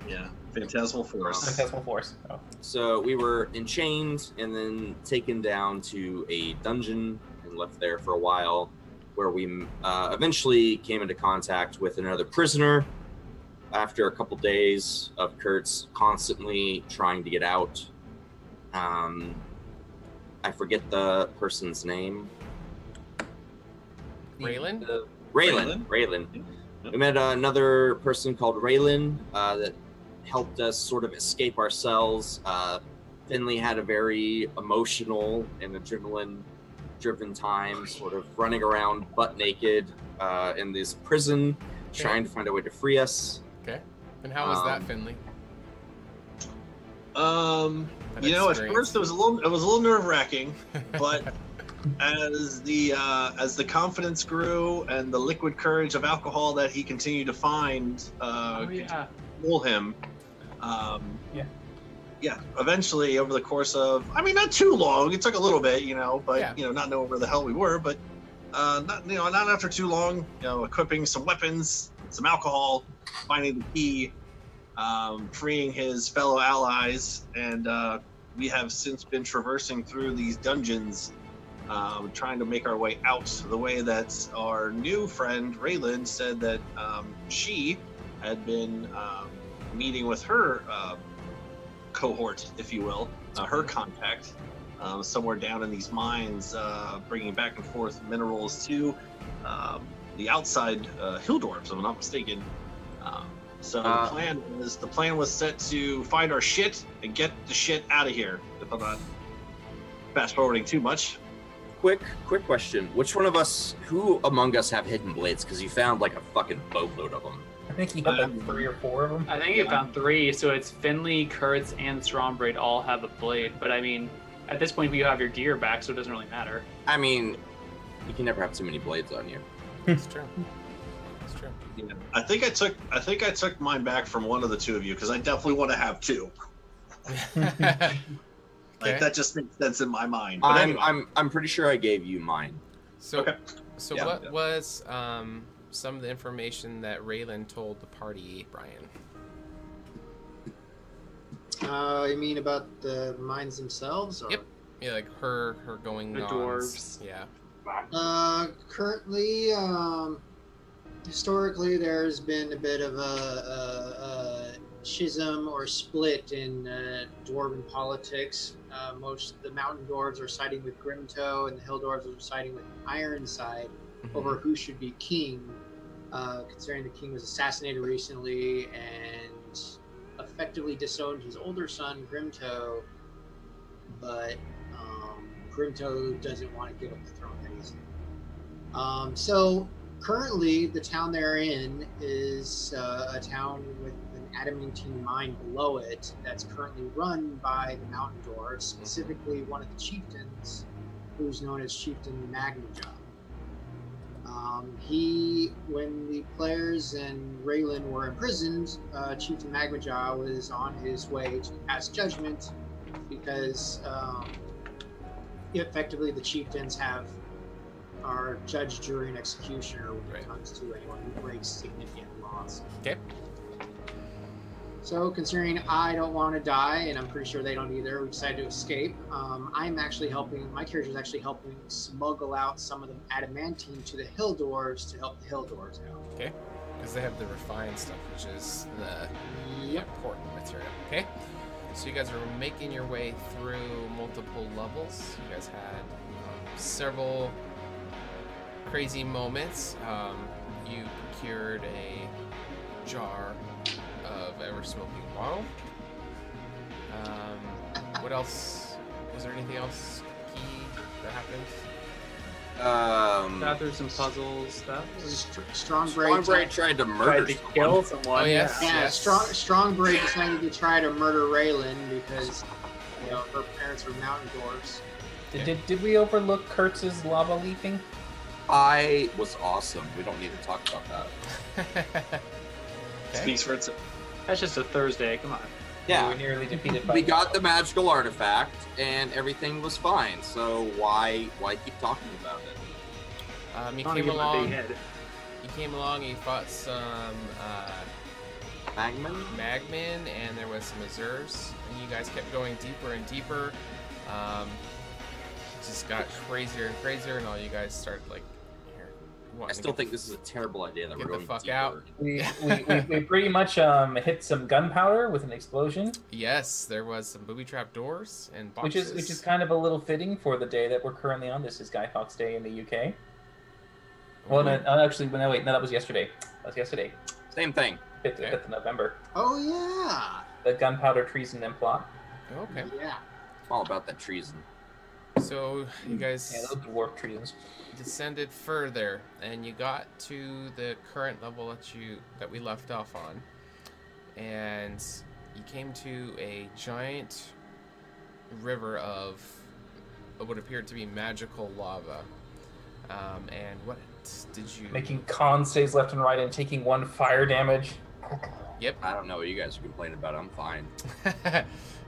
Yeah, Phantasmal Force. Phantasmal Force. Oh. So we were enchained and then taken down to a dungeon and left there for a while, where we eventually came into contact with another prisoner after a couple days of Kurtz constantly trying to get out. I forget the person's name. Raylan? Raylan. We met another person called Raylan that helped us sort of escape ourselves. Finley had a very emotional and adrenaline-driven time, sort of running around butt naked in this prison, trying to find a way to free us. Okay. And how was that, Finley? At first it was a little nerve-wracking, but as the confidence grew and the liquid courage of alcohol that he continued to find fuel him, eventually over the course of, not too long, it took a little bit, but not knowing where the hell we were, but not after too long, equipping some weapons, some alcohol, finding the key, freeing his fellow allies, and we have since been traversing through these dungeons, trying to make our way out the way that our new friend Raylan said that she had been meeting with her cohort, if you will, her contact, somewhere down in these mines, bringing back and forth minerals to the outside hill dwarves, if I'm not mistaken. So the plan was set to find our shit and get the shit out of here. If I'm not fast forwarding too much. Quick question: who among us have hidden blades? Because you found like a fucking boatload of them. I think you have like 3 or 4 of them. I think you found 3, so it's Finley, Kurtz, and Strombraid all have a blade. But at this point, you have your gear back, so it doesn't really matter. You can never have too many blades on you. It's true. Yeah. I think I took mine back from one of the two of you because I definitely want to have 2. That just makes sense in my mind. But I'm pretty sure I gave you mine. What was some of the information that Raylan told the party, Brian? You mean about the mines themselves? Or? Yep. Yeah, like her going the on. dwarves. Yeah. Currently, historically, there's been a bit of a schism or split in dwarven politics. The mountain dwarves are siding with Grimtoe, and the hill dwarves are siding with Ironside over who should be king, considering the king was assassinated recently and effectively disowned his older son, Grimtoe, but Grimtoe doesn't want to give up the throne that easily. So currently, the town they're in is a town with an adamantine mine below it that's currently run by the mountain dwarves, specifically one of the chieftains, who's known as Chieftain Magnajah. When the players and Raylan were imprisoned, Chieftain Magmajaw was on his way to pass judgment because effectively the chieftains are judge, jury, and executioner when it comes to anyone who breaks significant laws. Okay. So, considering I don't want to die, and I'm pretty sure they don't either, we decided to escape. I'm actually helping, my character is actually helping smuggle out some of the adamantine to the Hill Dwarves to help the Hill Dwarves out. Okay. Because they have the refined stuff, which is the important material. Okay. So you guys are making your way through multiple levels. You guys had several crazy moments. You procured a jar of ever-smoking bottle. What else? Was there anything else key that happened? Got through some puzzles. That was Strongbraid tried to murder someone. Kill someone. Oh yes. Yeah, yes. Strongbraid decided to try to murder Raylan because her parents were mountain dwarves. Did we overlook Kurtz's lava leaping? I was awesome. We don't need to talk about that. Speaks for itself. That's just a Thursday. Come on. Yeah. We were nearly defeated by We got the magical artifact, and everything was fine. So why keep talking about it? You Don't came give him a big along. head. You came along. You fought some Magman? Magmen, and there was some Azurs, and you guys kept going deeper and deeper. Just got crazier and crazier, and all you guys started like. I still think this is a terrible idea that we're going the fuck deeper. out. We pretty much hit some gunpowder with an explosion. Yes, there was some booby trap doors and boxes. Which is kind of a little fitting for the day that we're currently on. This is Guy Fawkes Day in the UK. Well, no, actually, no, wait, no, that was yesterday. That was yesterday. Same thing. 5th of November. Oh yeah. The gunpowder treason and plot. Okay. Yeah. All about that treason. So you guys those dwarf treasons. descended further, and you got to the current level that we left off on, and you came to a giant river of what appeared to be magical lava. And what did you... Making con saves left and right and taking 1 fire damage. Yep. I don't know what you guys are complaining about. I'm fine.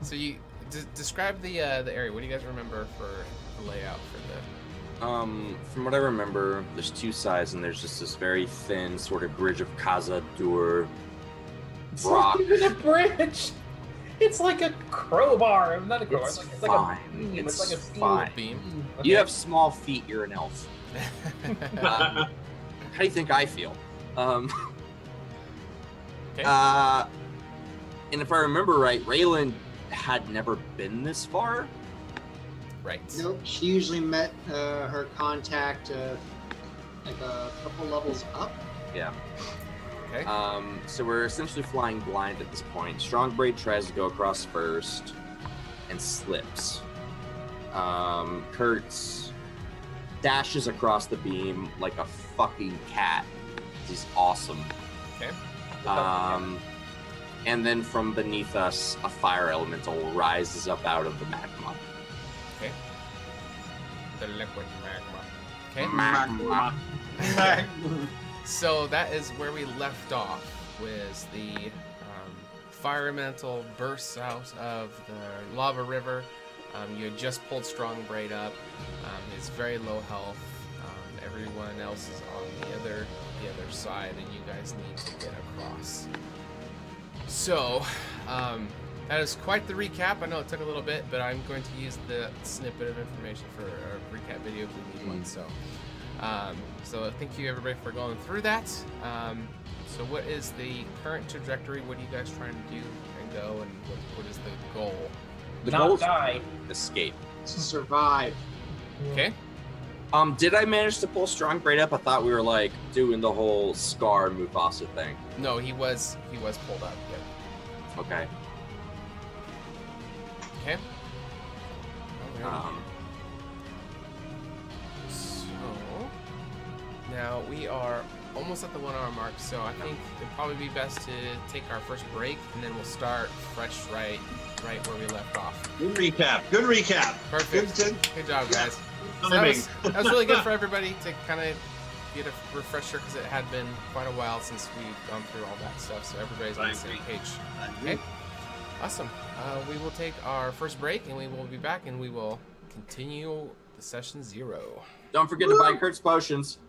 So you describe the area. What do you guys remember for the layout for the... From what I remember, there's 2 sides, and there's just this very thin sort of bridge of Casa Dur rock. It's not even a bridge. It's like a crowbar. Not a crowbar. It's It's fine. like a beam. It's like a fine. beam? Okay. You have small feet. You're an elf. How do you think I feel? Okay. And if I remember right, Raylan had never been this far. Right. Nope. She usually met her contact like a couple levels up. Yeah. Okay. So we're essentially flying blind at this point. Strongbraid tries to go across first and slips. Kurtz dashes across the beam like a fucking cat. He's awesome. Okay. And then from beneath us, a fire elemental rises up out of the magma. Okay. The liquid magma. Okay. Magma. So that is where we left off, was the fire elemental bursts out of the lava river. You had just pulled Strongbraid up. He's very low health. Everyone else is on the other side, and you guys need to get across. So, that is quite the recap. I know it took a little bit, but I'm going to use the snippet of information for a recap video if we need one. So thank you everybody for going through that. So what is the current trajectory? What are you guys trying to do and go, and what is the goal? The Not goal is die. escape. Survive. Okay. Did I manage to pull Strongbraid up? I thought we were like doing the whole Scar Mufasa thing. No, he was pulled up. Yep. Okay. Okay. Alright. So now we are almost at the 1 hour mark, so I think it'd probably be best to take our first break, and then we'll start fresh right where we left off. Good recap. Good recap. Perfect. Good. Good job, guys. So Timing. that was really good for everybody to kind of get a refresher because it had been quite a while since we've gone through all that stuff, so everybody's on the same page. Okay, awesome. We will take our first break, and we will be back, and we will continue the session 0. Don't forget to buy Kurt's potions.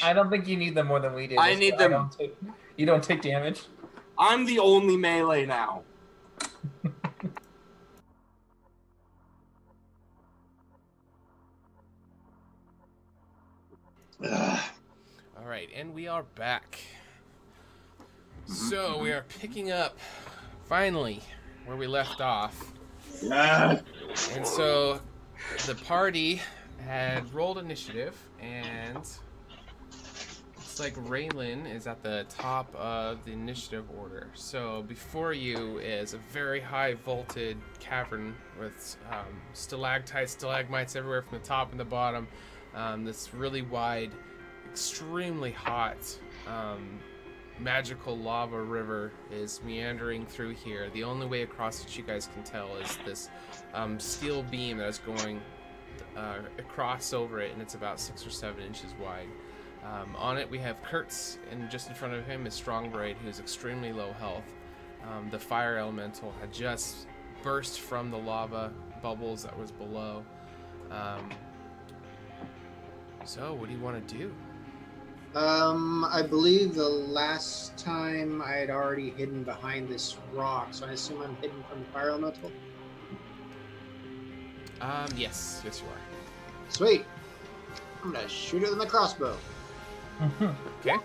I don't think you need them more than we do. I need them. You don't take damage. I'm the only melee now. All right, and we are back. So we are picking up, finally, where we left off. And so the party had rolled initiative, and it's like Raylan is at the top of the initiative order. So before you is a very high vaulted cavern with stalactites, stalagmites everywhere from the top and the bottom. This really wide, extremely hot, magical lava river is meandering through here. The only way across that you guys can tell is this steel beam that is going across over it, and it's about 6 or 7 inches wide. On it we have Kurtz, and just in front of him is Strongbraid, who's extremely low health. The fire elemental had just burst from the lava bubbles that was below. So, what do you want to do? I believe the last time I had already hidden behind this rock, so I assume I'm hidden from the fire elemental? Yes. Yes, you are. Sweet. I'm gonna shoot it with my crossbow. Okay.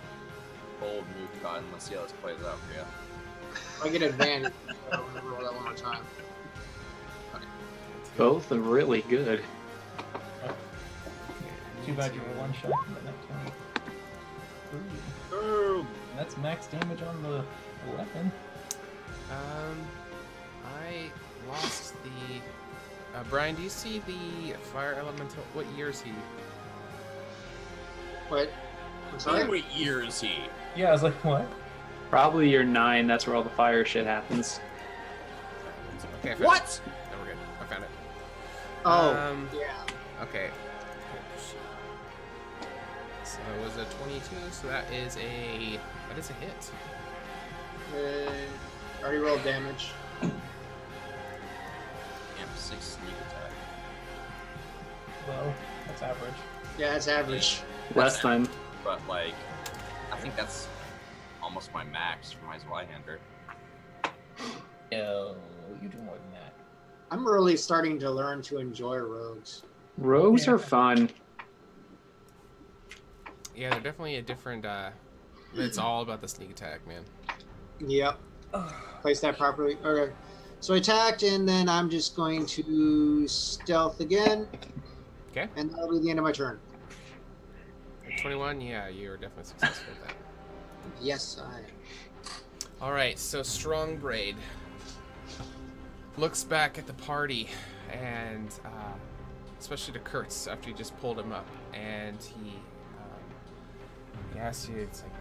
Bold move, Cotton. Let's see how this plays out for you. I get advantage. I'm gonna roll that one more time. Okay. Both are really good. Too bad you were one shot from the next one. Ooh. That's max damage on the weapon. I lost the... Brian, do you see the fire elemental? What year is he? What? I'm sorry? What year is he? Yeah, I was like, what? Probably year 9, that's where all the fire shit happens. Okay, what? No, we're good. I found it. Oh, yeah. Okay. So it was a 22, so that is a hit. Already rolled damage. Yeah, 6 sneak attack. Well, that's average. Yeah, that's average. Last time. But like, I think that's almost my max for my Zweihander. No, you do more than that. I'm really starting to learn to enjoy rogues. Rogues are fun. Yeah, they're definitely a different, it's all about the sneak attack, man. Yep. Place that properly. Okay. So I attacked, and then I'm just going to stealth again. Okay. And that'll be the end of my turn. At 21, yeah, you're definitely successful with that. Yes, I am. Alright, so Strongbraid looks back at the party, and especially to Kurtz after you just pulled him up, and he asks you, it's like,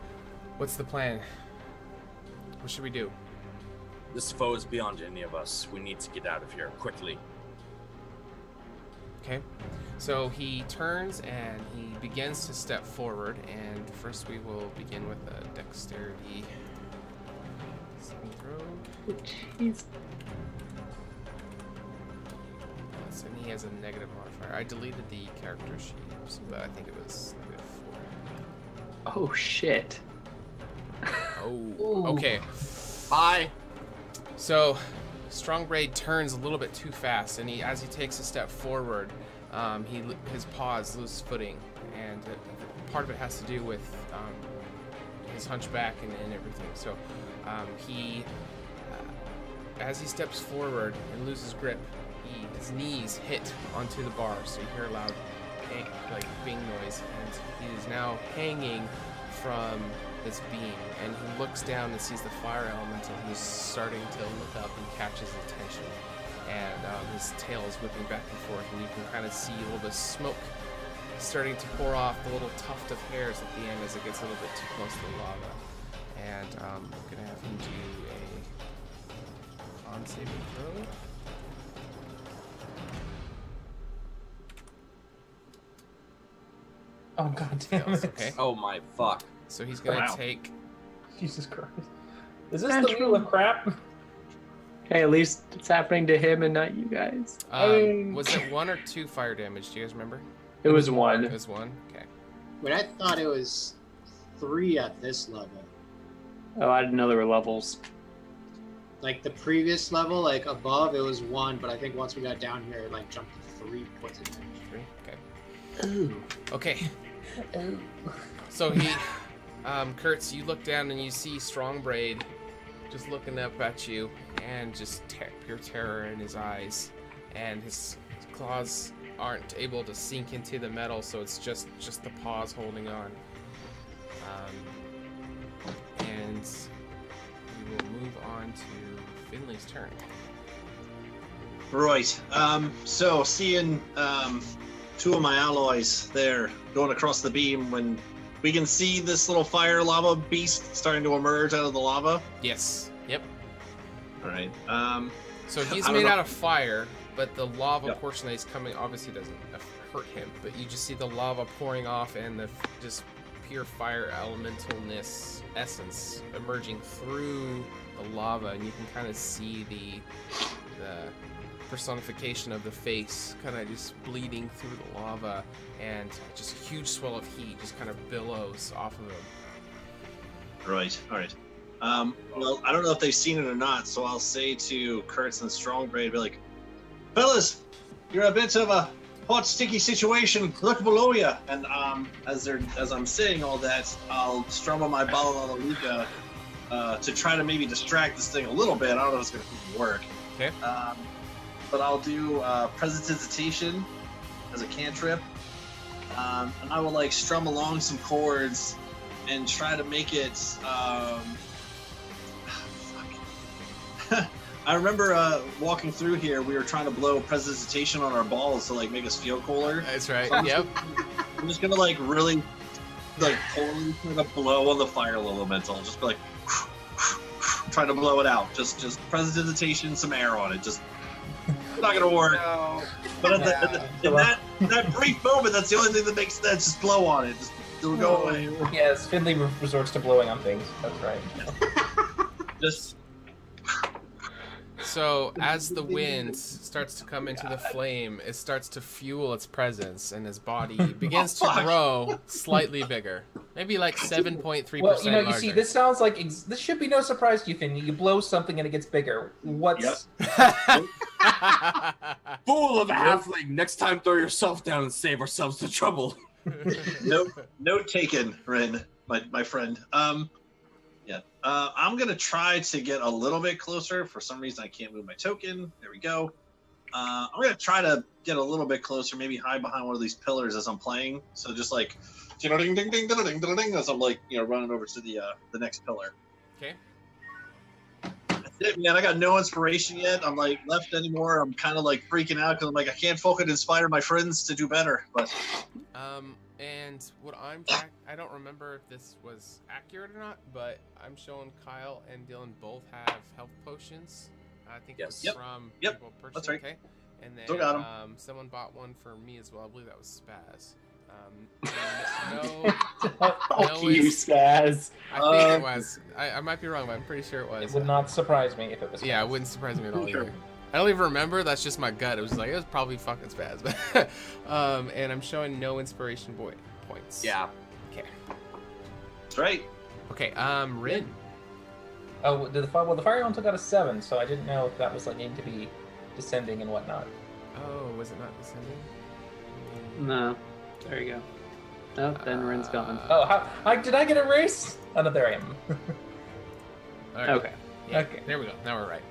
what's the plan? What should we do? This foe is beyond any of us. We need to get out of here quickly. Okay, so he turns and he begins to step forward, and first we will begin with a dexterity saving throw. Jeez. Yes, and he has a negative modifier. I deleted the character sheet, but I think it was -4. Oh, shit. Oh, okay. Bye. So, Strongbraid turns a little bit too fast, and as he takes a step forward, his paws lose footing, and part of it has to do with his hunchback and everything. So, as he steps forward and loses grip, his knees hit onto the bar, so you hear a loud bing noise, and he is now hanging from this beam, and he looks down and sees the fire elemental who's starting to look up and catches his attention, and his tail is whipping back and forth, and you can kind of see a little bit of smoke starting to pour off the little tuft of hairs at the end as it gets a little bit too close to the lava. And I'm gonna have him do a con saving throw. Oh god damn it! Okay. Oh my fuck. So he's gonna Wow. take. Jesus Christ! Is this the wheel of crap? Okay, at least it's happening to him and not you guys. Was it 1 or 2 fire damage? Do you guys remember? It was 1. It was 1. Okay. Wait, I thought it was 3 at this level. Oh, I didn't know there were levels. Like the previous level, like above, it was 1, but I think once we got down here, it like jumped to 3 points of damage. 3. Okay. Ooh. Okay. So he, Kurtz, you look down and you see Strongbraid just looking up at you, and just pure terror in his eyes, and his claws aren't able to sink into the metal, so it's just the paws holding on. And we will move on to Finley's turn. Right. So seeing 2 of my allies there going across the beam, when we can see this little fire lava beast starting to emerge out of the lava. Yes. Yep. All right. So he's I don't made know. out of fire, but the lava Yep. portion that he's coming obviously doesn't hurt him. But you just see the lava pouring off and the just pure fire elementalness essence emerging through the lava, and you can kind of see the personification of the face kind of just bleeding through the lava, and just a huge swell of heat just kind of billows off of him. Right. All right. Well, I don't know if they've seen it or not, so I'll say to Kurtz and Strongbraid, be like, fellas, you're a bit of a hot, sticky situation. Look below you. And as I'm saying all that, I'll strum on my Balalaluka to try to maybe distract this thing a little bit. I don't know if it's going to work. Okay. But I'll do Prestidigitation as a cantrip. And I will like strum along some chords and try to make it. I remember walking through here, we were trying to blow Prestidigitation on our balls to like make us feel cooler. That's right. So Yep. I'm just gonna like really like totally kind of blow on the fire elemental. Just be like trying to blow it out. Just Prestidigitation, some air on it. Just it's not gonna work. No. But in that brief moment, that's the only thing that makes sense. Just blow on it. Just it'll go away. Yes, Finley resorts to blowing on things. That's right. Just So as the wind starts to come into the flame, it starts to fuel its presence, and his body begins to grow slightly bigger, maybe like 7.3% Well, you know, you larger. see, this sounds like this should be no surprise to you, Finley. You blow something and it gets bigger. What's Fool of a halfling! Next time, throw yourself down and save ourselves the trouble. note taken, Ren, my friend. Yeah. I'm gonna try to get a little bit closer. For some reason, I can't move my token. There we go. I'm gonna try to get a little bit closer, maybe hide behind one of these pillars as I'm playing. So just like, ding ding ding ding ding ding ding, as I'm like, running over to the next pillar. Okay. That's it, man. I got no inspiration yet. I'm like left anymore. I'm kind of like freaking out because I'm like I can't fucking inspire my friends to do better. But And what I don't remember if this was accurate or not, but I'm showing Kyle and Dylan both have health potions. I think Yes. it was from Yep. people purchasing. That's right. Okay. And then Still got 'em. Someone bought one for me as well. I believe that was Spaz. No, Fuck you, Spaz. I think it was. I might be wrong, but I'm pretty sure it was. It would not surprise me if it was. Yeah, it wouldn't surprise me at all either. I don't even remember. That's just my gut. It was like it was probably fucking Spaz. And I'm showing no inspiration points. Yeah. Okay. that's right. Okay. Rin. Oh, the fire elemental got a 7, so I didn't know if that was like needing to be descending and whatnot. Oh, was it not descending? No. There you go. Oh, then Ren's gone. Oh, how did I get erased? Oh no, there I am. All right. Okay. Yeah, Okay. There we go. Now we're right.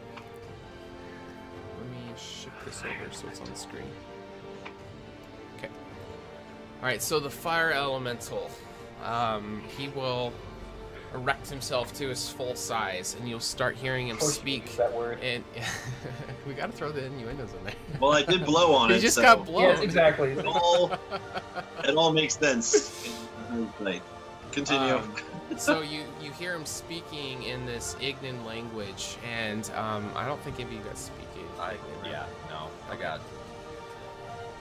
Let me shift this over so it's on the screen. Okay. All right. So the fire elemental, he will erect himself to his full size, and you'll start hearing him Of course you speak. use that word. And we got to throw the innuendos in there. Well, I did blow on He it. just so got blown. Yes, exactly. It all makes sense. Right. Continue. So you hear him speaking in this Ignan language, and I don't think any of you guys speak it. I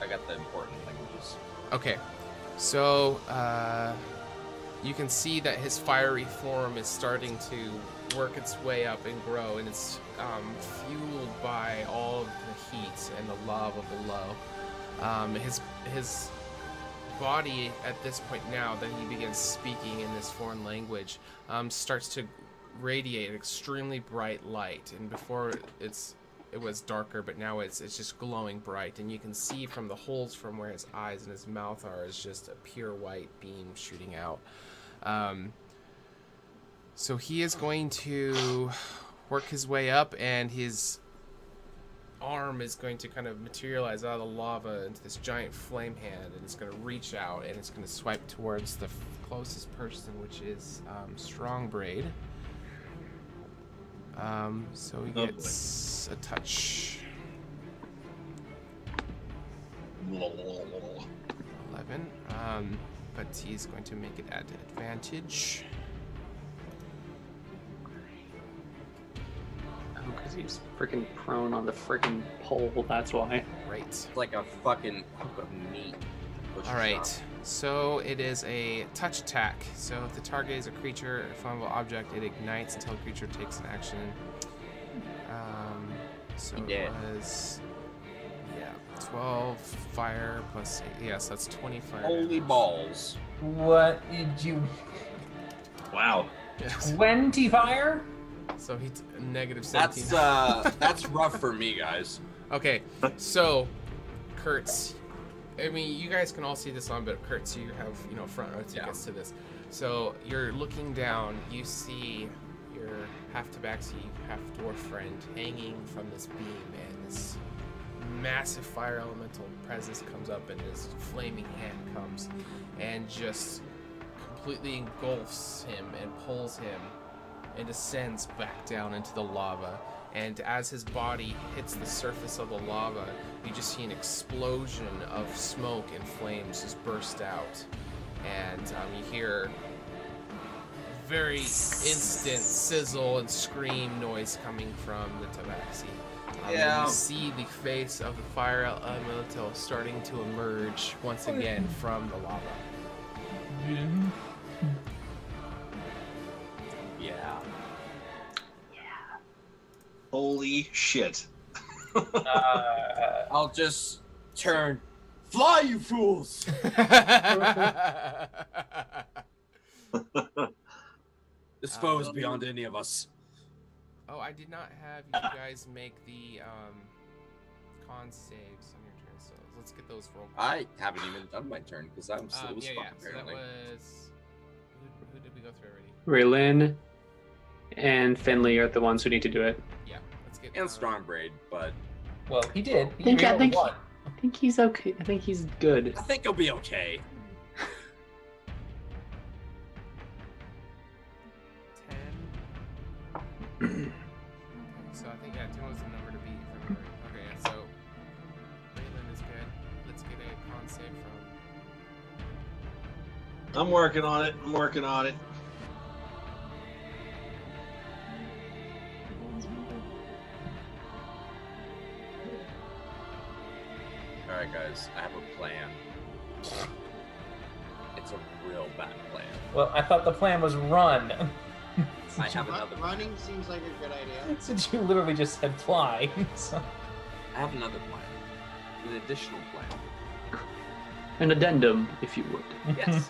got the important languages. Okay. So, you can see that his fiery form is starting to work its way up and grow, and it's fueled by all of the heat and the lava below. His body at this point, now that he begins speaking in this foreign language, starts to radiate extremely bright light, and before it was darker, but now it's just glowing bright, and you can see from the holes from where his eyes and his mouth are is just a pure white beam shooting out. So he is going to work his way up, and his arm is going to kind of materialize out of the lava into this giant flame hand, and it's going to reach out and it's going to swipe towards the closest person, which is Strongbraid. So he gets a touch. 11. But he's going to make it at advantage. Oh, because he's freaking prone on the freaking pole, that's why. Right. It's like a fucking hunk of meat. Alright, so it is a touch attack. So if the target is a creature or flammable object, it ignites until the creature takes an action. So it was, 12 fire plus 8. Yes, that's 20 fire. Holy balls. What did you... Wow. Yes. 20 fire? So he's negative 17. That's rough for me, guys. Okay, so Kurtz, I mean, you guys can all see this on, but Kurtz, you have, front row to gets to this. So you're looking down, you see your half tabaxi, half dwarf friend hanging from this beam, and this massive fire elemental presence comes up, and his flaming hand comes and just completely engulfs him and pulls him and descends back down into the lava. And as his body hits the surface of the lava, you just see an explosion of smoke and flames just burst out. And you hear very instant sizzle and scream noise coming from the tabaxi. You see the face of the fire elemental starting to emerge once again from the lava. Yeah. Holy shit. I'll just turn. Fly, you fools! This foe is beyond any of us. Oh, I did not have you guys make the con saves on your turn, so let's get those rolled. I haven't even done my turn because I'm slow as fuck, apparently. So that was... Who did we go through already? Raylin and Finley are the ones who need to do it. Yeah, let's get... And Strongbraid, but... Well, he did. I think he's okay. I think he's good. I think he'll be okay. 10. So I think 10 was the number to beat. If I remember. Okay, yeah, so Raylan is good. Let's get a con save from. I'm working on it. Alright, guys, I have a plan. It's a real bad plan. Well, I thought the plan was run. I have another plan. Running seems like a good idea. Since you literally just said fly. So. I have another plan. An additional plan. An addendum, if you would. Yes.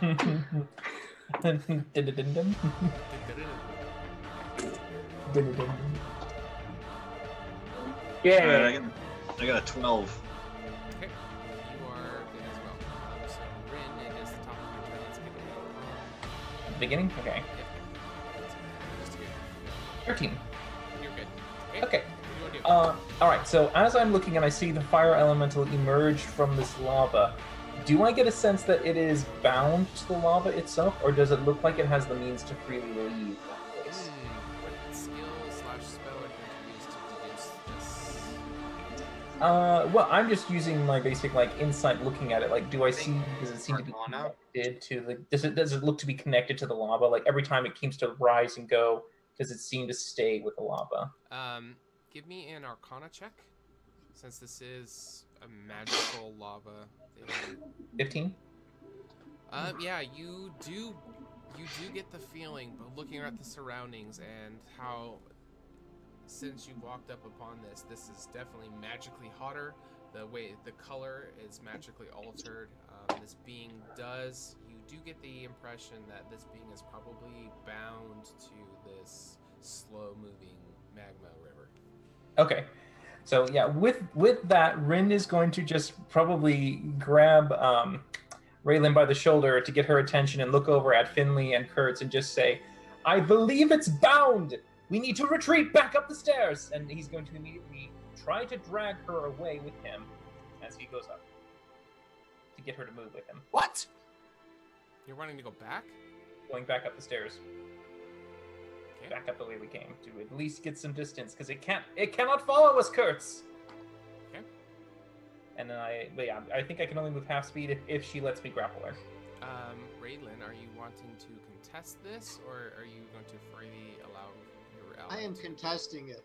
Did-a-dum-dum. Yeah. Alright, I got a 12. Okay, you are good as well. So Rin, it is the top of your turn. Let's get it. Beginning? Okay. Just good. 13. You're good. Okay. What do you want to do? Alright, so as I'm looking and I see the fire elemental emerge from this lava, do I get a sense that it is bound to the lava itself, or does it look like it has the means to freely leave that place? What skill/spell are you use to deduce this? Well, I'm just using my basic, insight looking at it. Do I see, does it seem to be Arcana? connected to the, does it look to be connected to the lava? Every time it seems to rise and go, does it seem to stay with the lava? Give me an Arcana check, since this is a magical lava thing. 15? Yeah, you do get the feeling, but looking at the surroundings and how, since you walked up upon this is definitely magically hotter. The way the color is magically altered. This being you do get the impression that this being is probably bound to this slow-moving magma river. Okay. So yeah, with that, Rin is going to just probably grab Raylan by the shoulder to get her attention and look over at Finley and Kurtz and just say, "I believe it's bound! We need to retreat back up the stairs!" And he's going to immediately try to drag her away with him as he goes up to get her to move with him. What? You're wanting to go back? Going back up the stairs. Okay. Back up the way we came to at least get some distance, because it cannot follow us, Kurtz. Okay. And then I think I can only move half speed if she lets me grapple her. Raylan, are you wanting to contest this, or are you going to freely allow your ally? I am contesting it.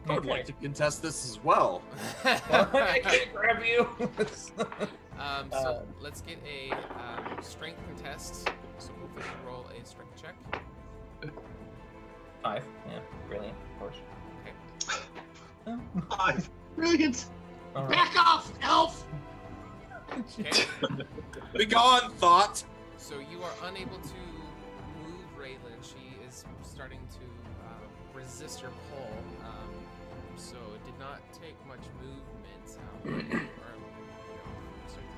I would like to contest this as well. I can't grab you. So let's get a strength contest. So we'll first roll a strength check. 5. Yeah, brilliant, of course. Okay. 5. Brilliant. All right. Back off, elf! Okay. Be gone, thought. So you are unable to move Raylan. She is starting to resist your pull. So it did not take much movement.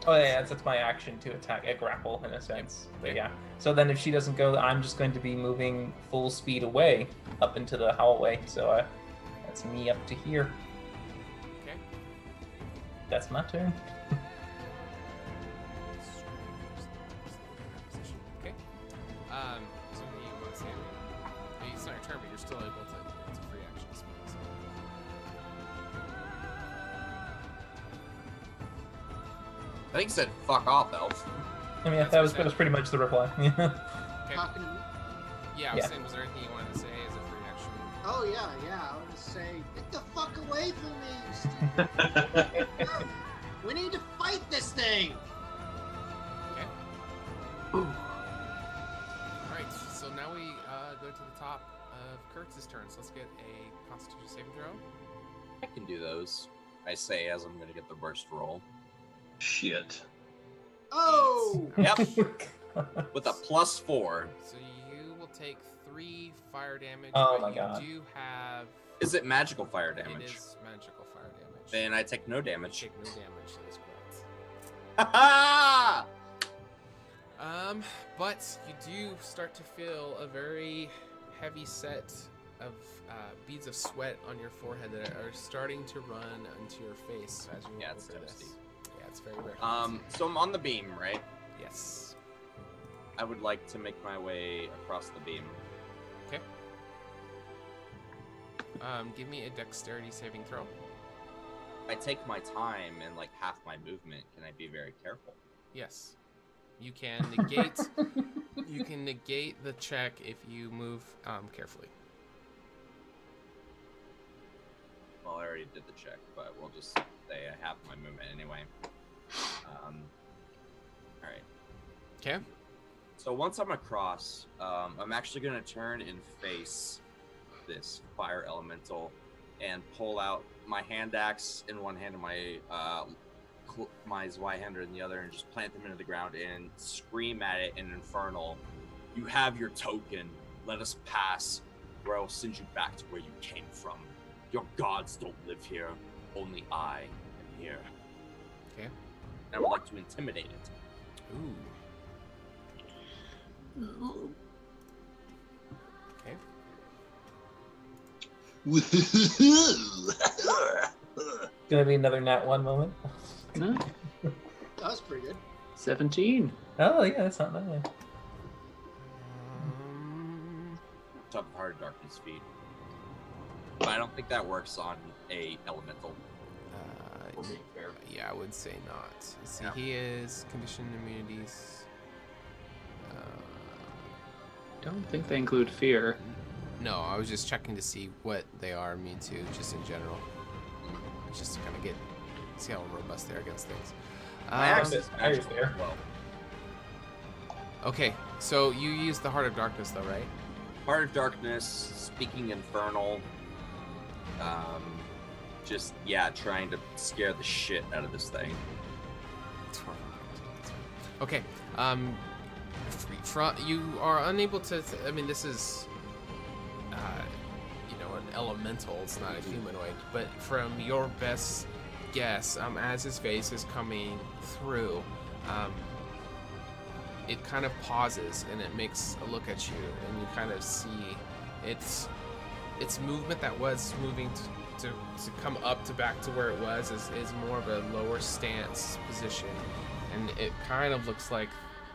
Oh yeah, that's my action to attack a grapple in a sense. But yeah. So then if she doesn't go, I'm just going to be moving full speed away up into the hallway. So that's me up to here. Okay. That's my turn. Okay. So you want to say it's not your turn, but you're still able to. It's a free action spell. So. I think he said "fuck off, elf." I mean, that was pretty much the reply. Okay. Talking to me? Yeah, I was saying, was there anything you wanted to say as a free action? Oh yeah. I want to say, get the fuck away from me, you stupid. We need to fight this thing. Okay. Alright, so now we go to the top of Kurtz's turn. So let's get a Constitution saving throw. I can do those. I say as I'm going to get the burst roll. Shit. Oh! Yep. With a +4. So you will take 3 fire damage. Oh but my god. You do have. Is it magical fire damage? It is magical fire damage. Then I take no damage. Take no damage. That is correct. Ha But you do start to feel a very heavy set of beads of sweat on your forehead that are starting to run into your face as you roll through this. Yeah, it's very rare. So I'm on the beam, right? Yes. I would like to make my way across the beam. Okay. Give me a dexterity saving throw. I take my time and like half my movement. Can I be very careful? Yes. You can negate. You can negate the check if you move carefully. Well, I already did the check, but we'll just say I have my movement anyway. All right. Okay. So once I'm across, I'm actually going to turn and face this fire elemental and pull out my hand axe in one hand and my Zweihander in the other, and just plant them into the ground and scream at it in infernal. You have your token. Let us pass, or I will send you back to where you came from. Your gods don't live here. Only I am here. Okay. And I would like to intimidate it. Ooh. Okay. Gonna be another nat 1 moment. No, That was pretty good. 17. Oh yeah, that's not bad. Top of Hard Darkness feed. But I don't think that works on a elemental. Yeah, I would say not. Let's see, Yeah. he is conditioned immunities. Don't think they include fear. No, I was just checking to see what they are immune to, just in general. Just to kind of see how robust they are against things. My axe is I was magical there. as well. Okay, so you use the Heart of Darkness, though, right? Heart of Darkness, speaking Infernal. Just, yeah, trying to scare the shit out of this thing. Okay, you are unable to, I mean, this is, you know, an elemental, it's not a humanoid, but from your best guess, as his face is coming through, it kind of pauses and it makes a look at you, and you kind of see its movement that was moving to come up to back to where it was is more of a lower stance position, and it kind of looks like,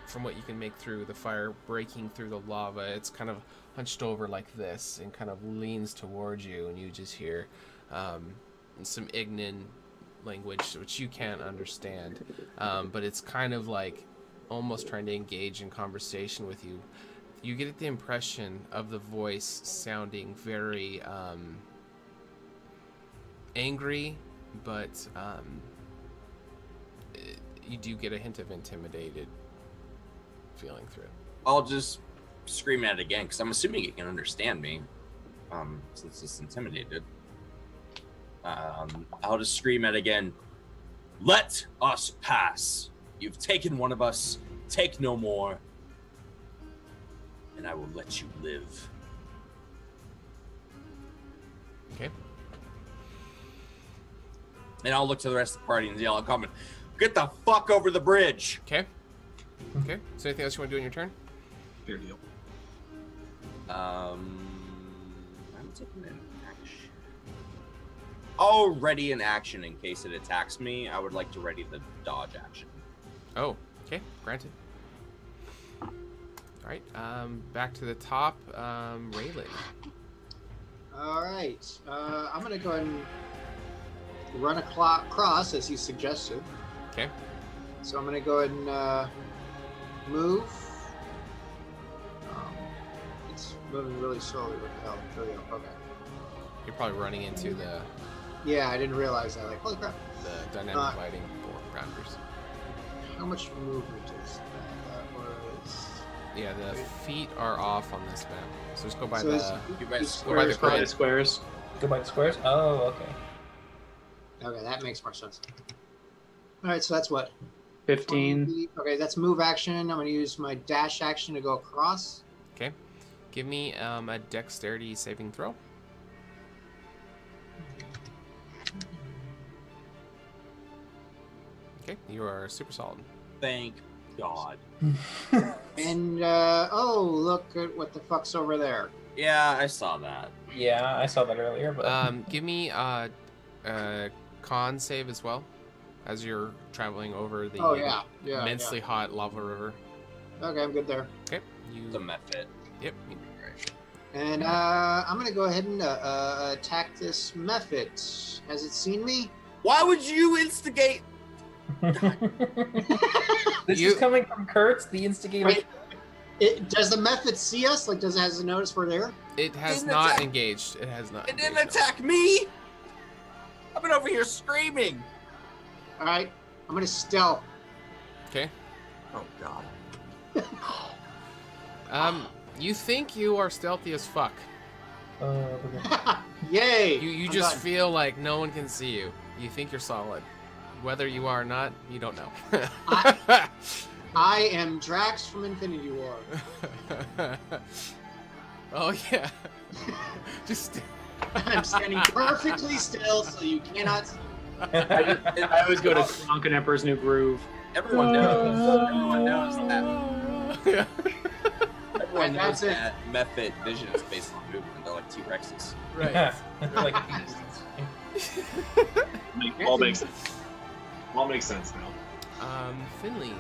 from what you can make through the fire breaking through the lava, it's kind of hunched over like this and kind of leans towards you, and you just hear some Ignan language which you can't understand, but it's kind of like almost trying to engage in conversation with you. You get the impression of the voice sounding very angry, but you do get a hint of intimidated feeling through it. I'll just scream at it again, because I'm assuming it can understand me, since it's intimidated. I'll just scream at it again. Let us pass. You've taken one of us. Take no more. And I will let you live. Okay. And I'll look to the rest of the party and yell at Common, get the fuck over the bridge. Okay. Okay. So anything else you want to do in your turn? Fair deal. I'm taking an action. Oh, ready an action in case it attacks me. I would like to ready the dodge action. Oh, okay. Granted. All right. Back to the top. Raylan. All right. I'm going to go ahead and run across, as you suggested. Okay. So I'm going to go ahead and move. It's moving really slowly. What the hell? There we go. Okay. You're probably running into the Yeah, I didn't realize that. Like, holy crap. the dynamic lighting grounders. How much movement is that? That was... Yeah, the feet are off on this map. So just go by So the it's go by the squares, By the grid. squares. Go by the squares? Oh, okay. Okay, that makes more sense. All right, so that's what? 15. Okay, that's move action. I'm going to use my dash action to go across. Okay. Give me a dexterity saving throw. Okay, you are super solid. Thank God. And, oh, look at what the fuck's over there. Yeah, I saw that. Yeah, I saw that earlier, but... Give me a con save as well, as you're traveling over the immensely hot lava river. Okay, I'm good there. Okay, you. The method. Yep. And I'm going to go ahead and attack this method. Has it seen me? Why would you instigate? This is coming from Kurtz, the instigator. Wait, does the method see us? Like, has it noticed we're there? It has not engaged. It has not. It didn't attack me. I've been over here screaming. All right, I'm going to stealth. Okay. Oh God. You think you are stealthy as fuck. Yay! You I'm just done. feel like no one can see you. You think you're solid. Whether you are or not, you don't know. I am Drax from Infinity War. Oh yeah. Just. I'm standing perfectly still, so you cannot see. I always go to Kronk and Emperor's New Groove. Everyone knows. Everyone knows that. Everyone knows That's it. that method vision is based on movement. They're like T-Rexes. Right. They're like All makes sense. All makes sense now. Finley.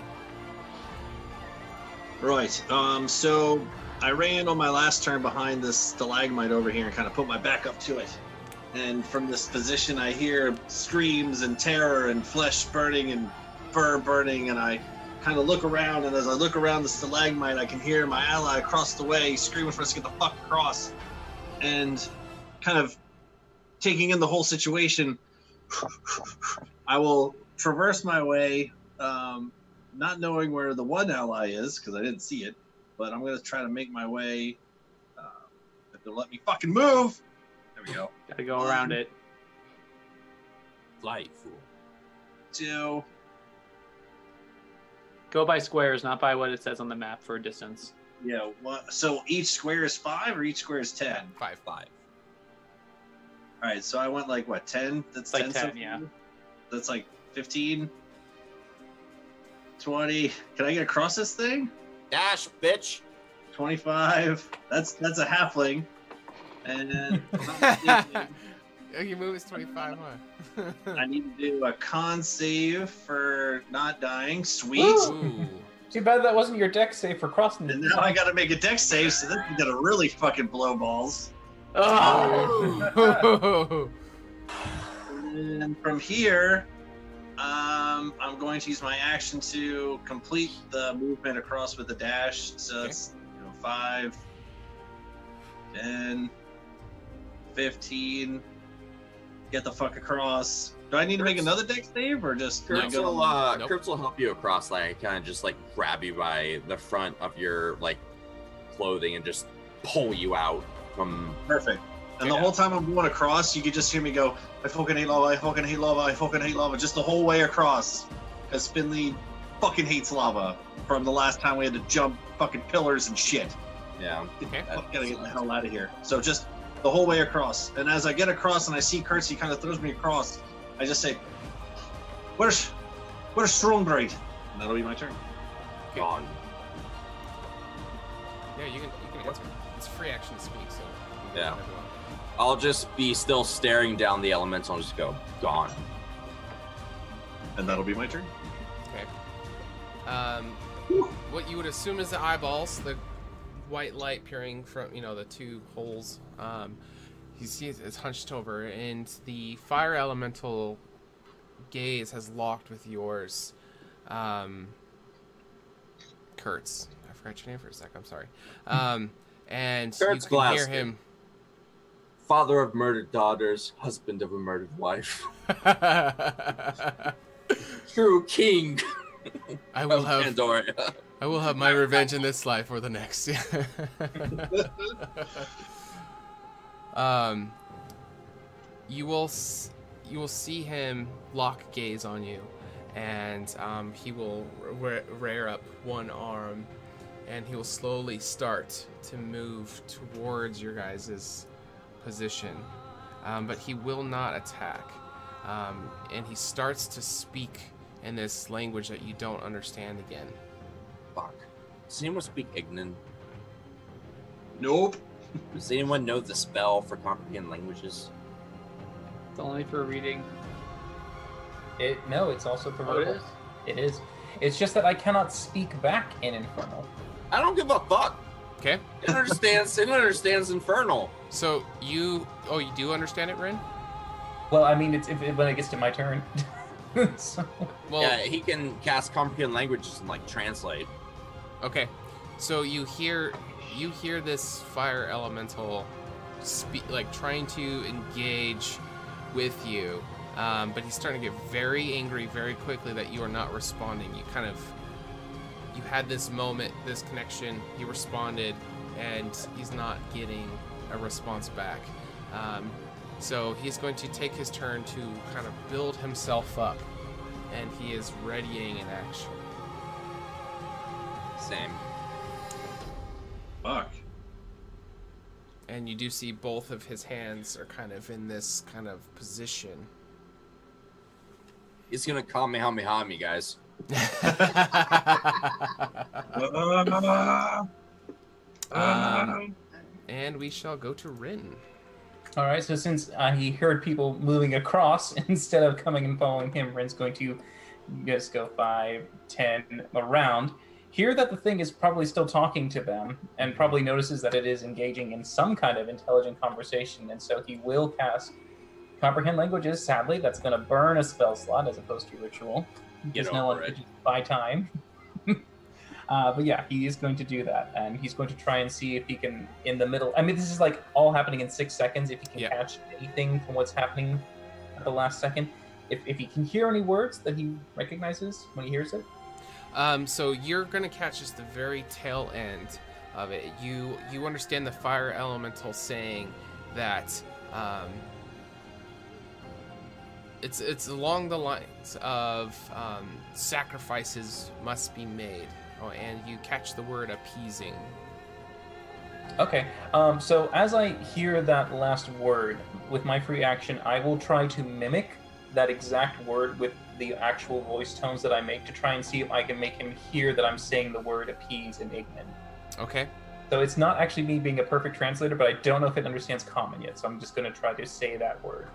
Right. So I ran on my last turn behind this stalagmite over here and kind of put my back up to it. And from this position, I hear screams and terror and flesh burning and fur burning. And I kind of look around. And as I look around the stalagmite, I can hear my ally across the way screaming for us to get the fuck across. And kind of taking in the whole situation, I will traverse my way not knowing where the one ally is, because I didn't see it, but I'm going to try to make my way. If they'll let me fucking move. There we go. Gotta go around it. Fly, fool. 2. Go by squares, not by what it says on the map for distance. Yeah. What? So each square is 5, or each square is 10? 5. All right. So I went like what? 10. That's Like 10. 10, something? yeah. That's like 15. 20. Can I get across this thing? Dash, bitch. 25. That's a halfling. And Your move is 25, huh? I need to do a con save for not dying. Sweet. Ooh. Too bad that wasn't your deck save for crossing. And now I got to make a dex save, so this is gonna really fucking blow balls. Oh. And from here, I'm going to use my action to complete the movement across with the dash. So it's 5, 10, 15. Get the fuck across. Do I need to make another dex save or just? Kurtz will help you across. Like kind of just like grab you by the front of your like clothing and just pull you out from. Perfect. And the whole time I'm going across, you could just hear me go, I fucking hate lava, I fucking hate lava, I fucking hate lava, just the whole way across. Because Finley fucking hates lava from the last time we had to jump fucking pillars and shit. Yeah. Okay. Gotta get the hell out of here. So just the whole way across. And as I get across and I see Kurtz, he kind of throws me across, I just say, Where's Strongbright? And that'll be my turn. Gone. Yeah, you can answer. It's a free action to speak, so. Yeah. I'll just be still staring down the elemental and just go, gone. And that'll be my turn. Okay. What you would assume is the eyeballs, the white light peering from, the two holes. You see it's hunched over, and the fire elemental gaze has locked with yours. Kurtz. I forgot your name for a sec, I'm sorry. And Kurtz you can hear Glasgow. him. Father of murdered daughters, husband of a murdered wife. True king. I will have Pandoria. I will have my revenge in this life or the next. You will see him lock gaze on you, and he will rear up one arm, and he will slowly start to move towards your guys' position, but he will not attack. And he starts to speak in this language that you don't understand again. Fuck. Does anyone speak Ignan? Nope. Does anyone know the spell for comprehend languages? It's only for reading. No, it's also for Oh, it verbal. is? It is. It's just that I cannot speak back in Infernal. I don't give a fuck. Okay. It understands Infernal. So you do understand it, Rin? Well, I mean, it's when it gets to my turn. So, Well, Yeah, he can cast comprehend languages and like translate. okay. So you hear this fire elemental trying to engage with you, but he's starting to get very angry very quickly that you are not responding. You had this moment, this connection, you responded, and he's not getting a response back. So he's going to take his turn to kind of build himself up, and he is readying an action. Same. Fuck. And you do see both of his hands are kind of in this kind of position. He's gonna Kamehameha me, guys. And we shall go to Rin. all right. So since he heard people moving across instead of coming and following him, Rin's going to just go 5, 10 around. Hear that the thing is probably still talking to them, and probably notices that it is engaging in some kind of intelligent conversation, and so he will cast Comprehend Languages. Sadly, that's going to burn a spell slot as opposed to Ritual. Get no over one it. could buy time. But yeah, he is going to do that, and he's going to try and see if he can, in the middle. I mean, this is like all happening in 6 seconds. If he can catch anything from what's happening at the last second, if he can hear any words that he recognizes when he hears it. So you're gonna catch just the very tail end of it. You understand the fire elemental saying that it's along the lines of sacrifices must be made. Oh, and you catch the word appeasing. Okay, so as I hear that last word, with my free action, I will try to mimic that exact word with the actual voice tones that I make to try and see if I can make him hear that I'm saying the word appease in Ignan. Okay. So it's not actually me being a perfect translator, but I don't know if it understands common yet, so I'm just going to try to say that word.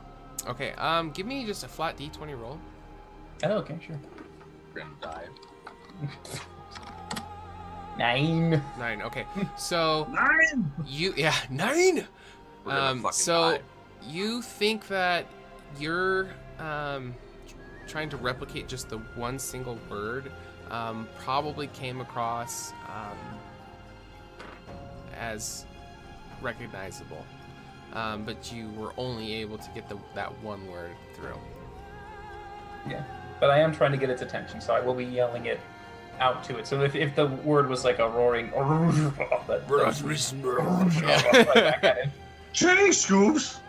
Okay, give me just a flat d20 roll. Oh, okay, sure. We're gonna die. 9. 9, okay. So 9! Yeah, 9! We're gonna fucking So die. you think that you're trying to replicate just the one single word probably came across as recognizable, but you were only able to get that one word through. Yeah, but I am trying to get its attention, so I will be yelling it out to it. So if the word was like a roaring... Change scoops!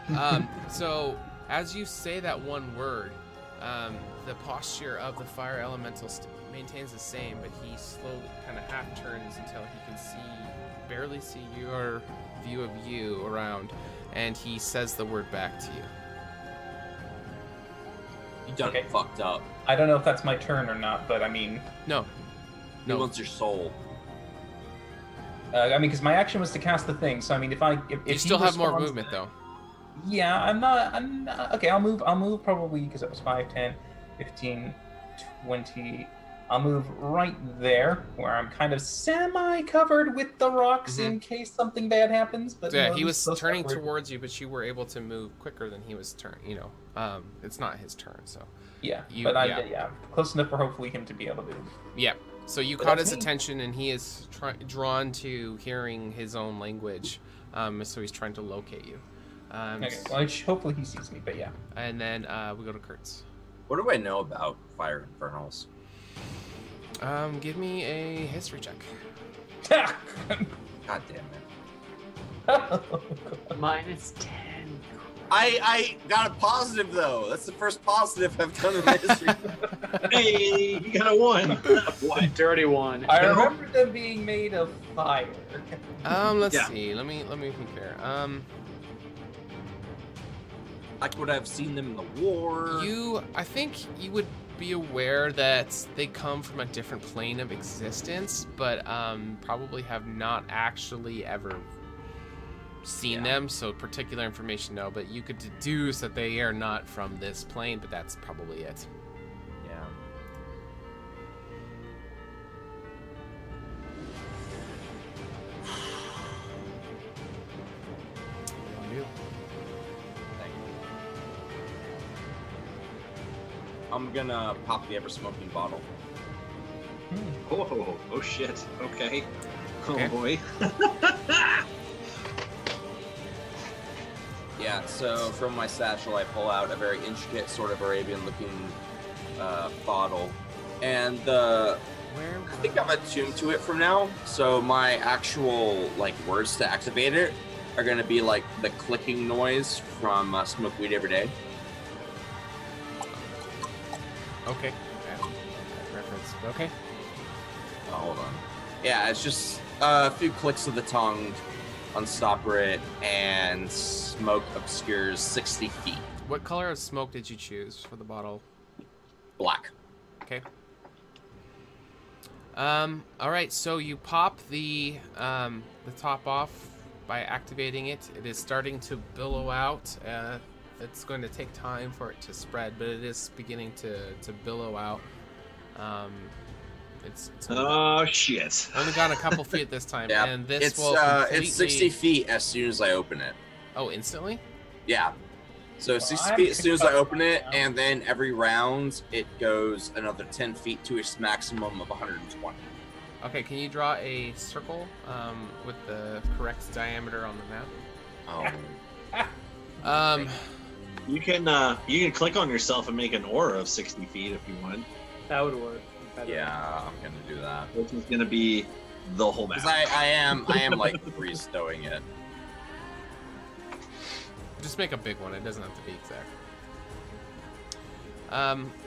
So as you say that one word, the posture of the fire elemental maintains the same, but he slowly kind of half turns until he can barely see your view of you around, and he says the word back to you. You done fucked up. I don't know if that's my turn or not, but I mean... No. He wants your soul. I mean, because my action was to cast the thing, so I mean, if you still have more movement, though. Yeah, I'm not... Okay, I'll move probably, because it was 5, 10, 15, 20... I'll move right there, where I'm kind of semi-covered with the rocks in case something bad happens. But yeah, he was turning towards you, but you were able to move quicker than he was turning. It's not his turn, so. Yeah, but close enough for hopefully him to be able to. Yeah, so you caught his attention, and he is drawn to hearing his own language, so he's trying to locate you. Okay, well, hopefully he sees me, but yeah. And then we go to Kurtz. What do I know about fire infernals? Give me a history check. God damn it. -10. I got a positive though. That's the first positive I've done in my history. Hey, you got a 1. What? Dirty one. I remember them being made of fire. Let's see. Let me think there. I would have seen them in the war. I think you would be aware that they come from a different plane of existence, but probably have not actually ever seen them, so particular information no, but you could deduce that they are not from this plane, but that's probably it. Yeah. I'm gonna pop the ever-smoking bottle. Oh shit. Okay. Okay. Oh boy. Yeah, so from my satchel I pull out a very intricate, sort of Arabian-looking bottle. And I think I'm attuned to it from now, so my actual words to activate it are gonna be like the clicking noise from Smoke Weed Every Day. Okay. Reference. Okay. Oh, hold on. Yeah, it's just a few clicks of the tongue, unstopper it, and smoke obscures 60 feet. What color of smoke did you choose for the bottle? Black. Okay. All right. So you pop the top off by activating it. It is starting to billow out. It's going to take time for it to spread, but it is beginning to billow out. It's oh shit! Only gone a couple feet this time, yeah, and this it's will completely... it's 60 feet as soon as I open it. Oh, instantly? Yeah. So 60 feet as soon as I open it, and then every round it goes another 10 feet to its maximum of 120. Okay, can you draw a circle with the correct diameter on the map? You can click on yourself and make an aura of 60 feet if you want. That would work. Yeah, I'm gonna do that. Which is gonna be the whole map. Because I am like restowing it. Just make a big one. It doesn't have to be exact.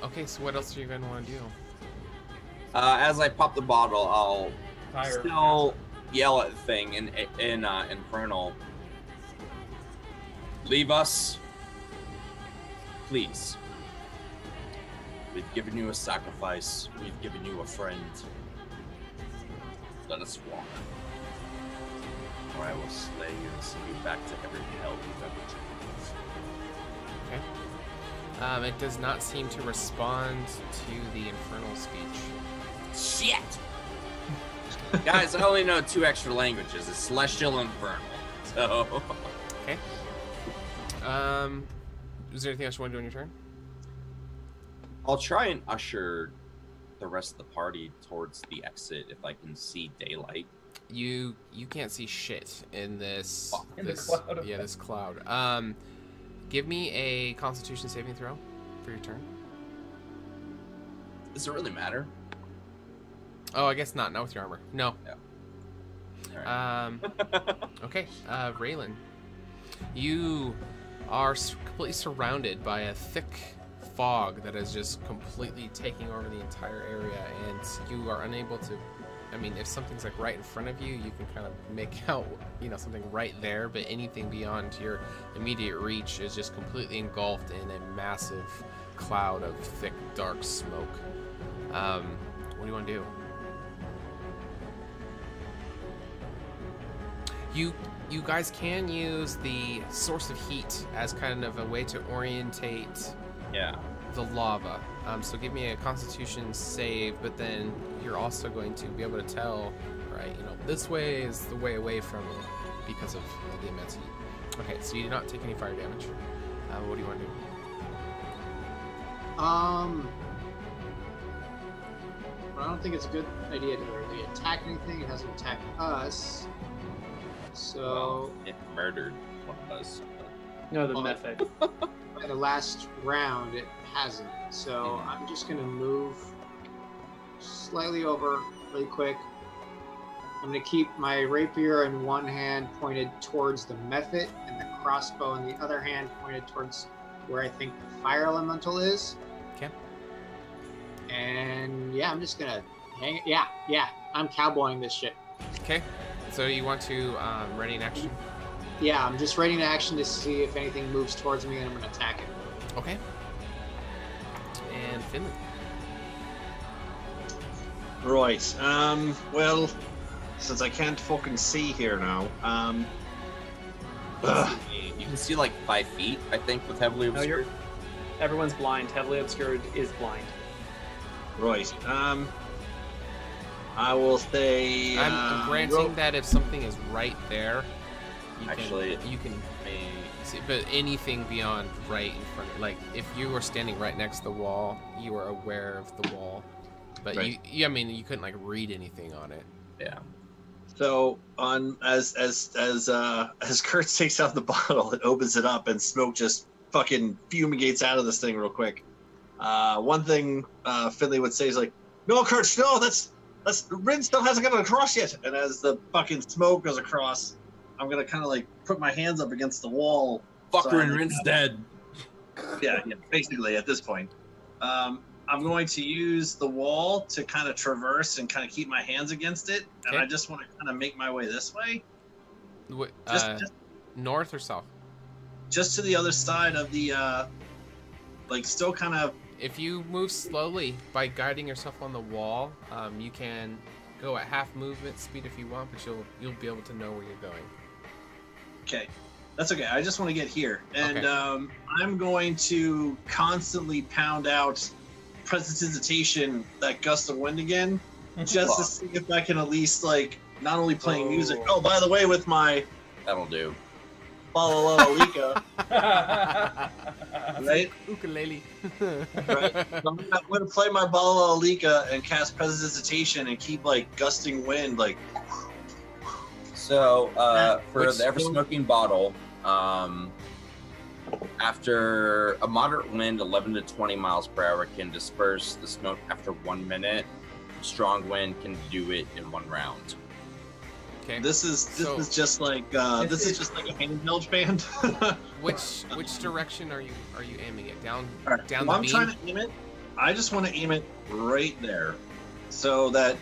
Okay, so what else are you gonna want to do? As I pop the bottle, I'll Fire. still yell at the thing in Infernal. Leave us, please. We've given you a sacrifice. We've given you a friend. Let us walk, or I will slay you and send you back to every hell you've ever chosen. Okay. It does not seem to respond to the infernal speech. Shit! Guys, I only know 2 extra languages. It's Celestial and Infernal. So. Okay. Is there anything else you want to do on your turn? I'll try and usher the rest of the party towards the exit if I can see daylight. You can't see shit in this this cloud. Yeah, this cloud. Give me a Constitution saving throw for your turn. Does it really matter? Oh, I guess not. Not with your armor. No. Yeah. All right. Okay. Raylan, you are completely surrounded by a thick fog that is just completely taking over the entire area, and you are unable to. I mean, if something's like right in front of you, you can kind of make out, something right there, but anything beyond your immediate reach is just completely engulfed in a massive cloud of thick, dark smoke. What do you want to do? You guys can use the source of heat as kind of a way to orientate the lava. So give me a Constitution save, but then you're also going to be able to tell, right, this way is the way away from it because of the immense heat. Okay, so you do not take any fire damage. What do you want to do? Well, I don't think it's a good idea to really attack anything. It hasn't attacked us. So... Well, it murdered one of us. No, the method. By the last round, it hasn't. So I'm just going to move slightly over really quick. I'm going to keep my rapier in one hand pointed towards the method and the crossbow in the other hand pointed towards where I think the fire elemental is. Okay. And yeah, I'm just going to hang it. Yeah, I'm cowboying this shit. Okay. So you want to ready in action? Yeah, I'm just ready in action to see if anything moves towards me and I'm going to attack it. Okay. And Finley. Right. Well, since I can't fucking see here now, you can see like 5 feet, I think, with heavily obscured. Everyone's blind. Heavily obscured is blind. Right. I will say. I'm granting that if something is right there, you can see, but anything beyond right in front of, like if you were standing right next to the wall, you are aware of the wall, but right. I mean, you couldn't like read anything on it. Yeah. So as Kurt takes out the bottle and opens it up, and smoke just fucking fumigates out of this thing real quick. One thing Finley would say is like, "No, Kurt, no, that's Rin still hasn't gotten across yet." And as the fucking smoke goes across, I'm gonna kind of like put my hands up against the wall. Fucker, and Rin's dead. Yeah, basically at this point. I'm going to use the wall to kind of traverse and kind of keep my hands against it, and I just want to kind of make my way this way. Just north or south? Just to the other side of the, like still kind of. If you move slowly by guiding yourself on the wall, you can go at half movement speed if you want, but you'll be able to know where you're going. Okay, that's okay. I just want to get here, and I'm going to constantly pound out Prestidigitation, that gust of wind again, just to see if I can at least like not only playing music. Oh, by the way, with my that'll do. Balalalika. Right? Ukulele. Right. So I'm going to play my Balalalika and cast Prestidigitation and keep like gusting wind, like. So for the ever smoking bottle, After a moderate wind, 11 to 20 miles per hour can disperse the smoke after 1 minute. Strong wind can do it in 1 round. Okay. This is just like a handheld band. Which direction are you aiming it? Down Right. down Well, the beam? trying to aim it. I just want to aim it right there, so that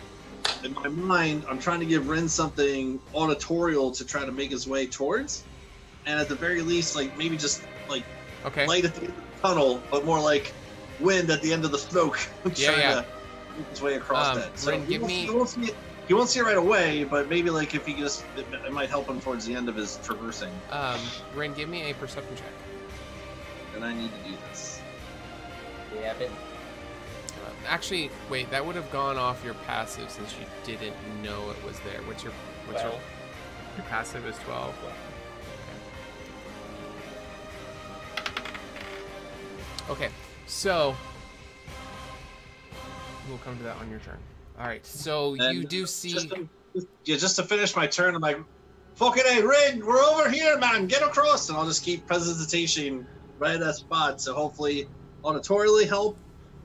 in my mind, I'm trying to give Rin something auditorial to try to make his way towards, and at the very least, like maybe just like Okay. light at the end of the tunnel, but more like wind at the end of the smoke. Yeah. To make his way across that. So Rin, he won't see it right away, but maybe like if he just, it might help him towards the end of his traversing. Rin, give me a perception check. And I need to do this. Yeah, but Actually, wait, that would have gone off your passive since you didn't know it was there. What's your passive is 12. Okay, so we'll come to that on your turn. All right, so And you do see. Just to finish my turn, I'm like, fucking hey, Rin, we're over here, man. Get across, and I'll just keep presentation right at that spot. So hopefully, auditorially help.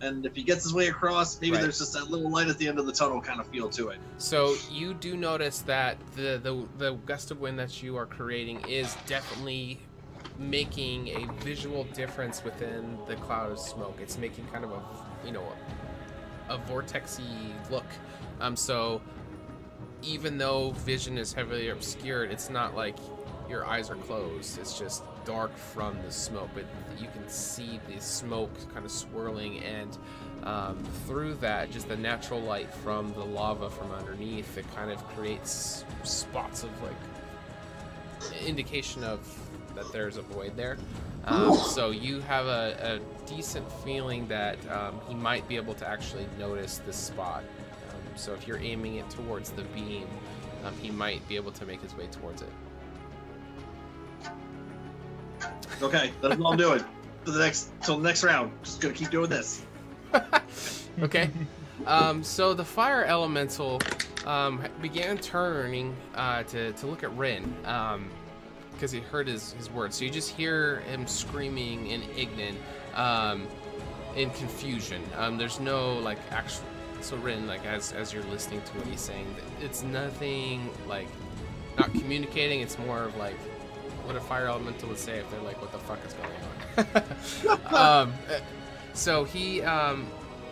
And if he gets his way across, maybe Right. there's just that little light at the end of the tunnel kind of feel to it. So you do notice that the gust of wind that you are creating is definitely making a visual difference within the cloud of smoke. It's making kind of a vortexy look. So even though vision is heavily obscured, it's not like your eyes are closed. It's just dark from the smoke, but you can see the smoke kind of swirling, and through that, just the natural light from the lava from underneath, it kind of creates spots of like indication of that there's a void there. So you have a decent feeling that he might be able to actually notice this spot. So if you're aiming it towards the beam, he might be able to make his way towards it. Okay, that's all I'm doing. Till the next round. Just gonna keep doing this. Okay. So the fire elemental began turning to look at Rin because he heard his words. So you just hear him screaming in Ignan, in confusion. There's no like actual. So Rin, like as you're listening to what he's saying, it's nothing like not communicating. It's more of like what a fire elemental would say if they're like, what the fuck is going on? So he,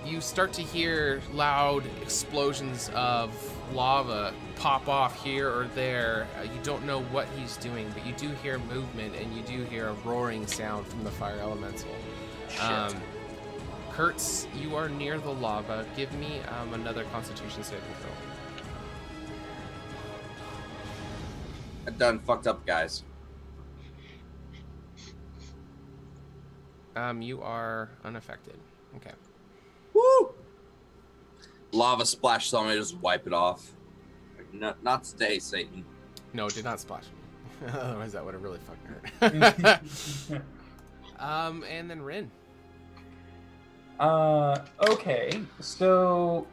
you start to hear loud explosions of lava pop off here or there. You don't know what he's doing, but you do hear movement, and you do hear a roaring sound from the fire elemental. Kurtz, you are near the lava. Give me another Constitution saving throw. I done fucked up, guys. You are unaffected. Okay. Woo! Lava splashed on me, just wipe it off. Like, not today, Satan. No, it did not splash. Otherwise, that would have really fucking hurt. And then Rin. Okay, so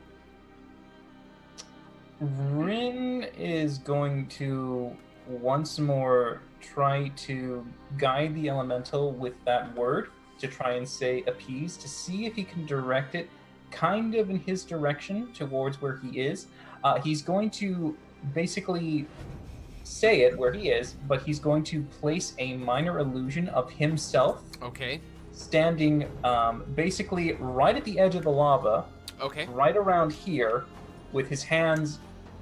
Rin is going to once more try to guide the elemental with that word to try and say appease, to see if he can direct it kind of in his direction towards where he is. He's going to basically say it where he is, but he's going to place a minor illusion of himself. Okay. Standing basically right at the edge of the lava. Okay. Right around here, with his hands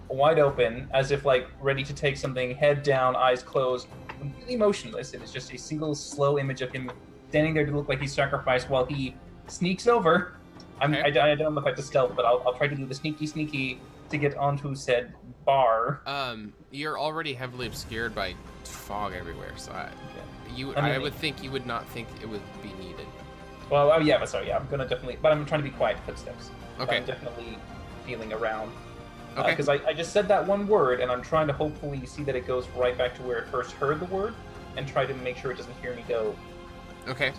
wide open, as if like ready to take something, head down, eyes closed, completely motionless. It is just a single slow image of him standing there to look like he's sacrificed while he sneaks over. I don't know if I have to stealth, but I'll try to do the sneaky to get onto said bar. You're already heavily obscured by fog everywhere, so I would think you would not think it would be needed. Well, I'm gonna definitely, but I'm trying to be quiet footsteps. Okay. I'm definitely feeling around. Okay. Because I just said that one word, and I'm trying to hopefully see that it goes right back to where it first heard the word, and try to make sure it doesn't hear me go. Okay.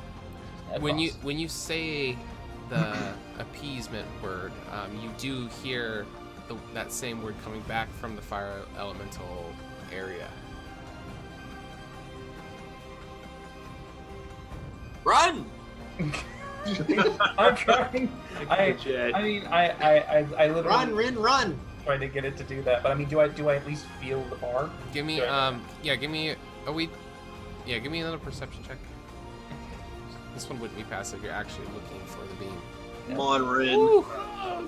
When you say the appeasement word, you do hear that same word coming back from the fire elemental area. Run! I'm trying. I mean, I literally Run, Rin, run! tried to get it to do that, but I mean, do I at least feel the bar? Give me, give me another perception check. This one wouldn't be passive. You're actually looking for the beam. Come on, Rin.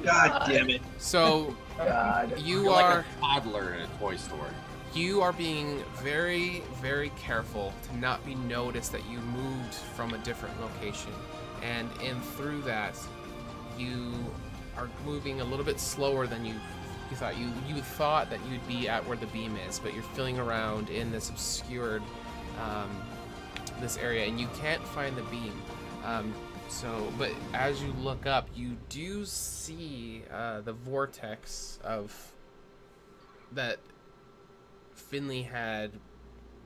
God damn it. So, you You're are like a toddler in a toy store. You are being very, very careful to not be noticed that you moved from a different location. And through that, you are moving a little bit slower than you thought. You thought that you'd be at where the beam is, but you're feeling around in this obscured this area, and you can't find the beam. But as you look up, you do see the vortex of that Finley had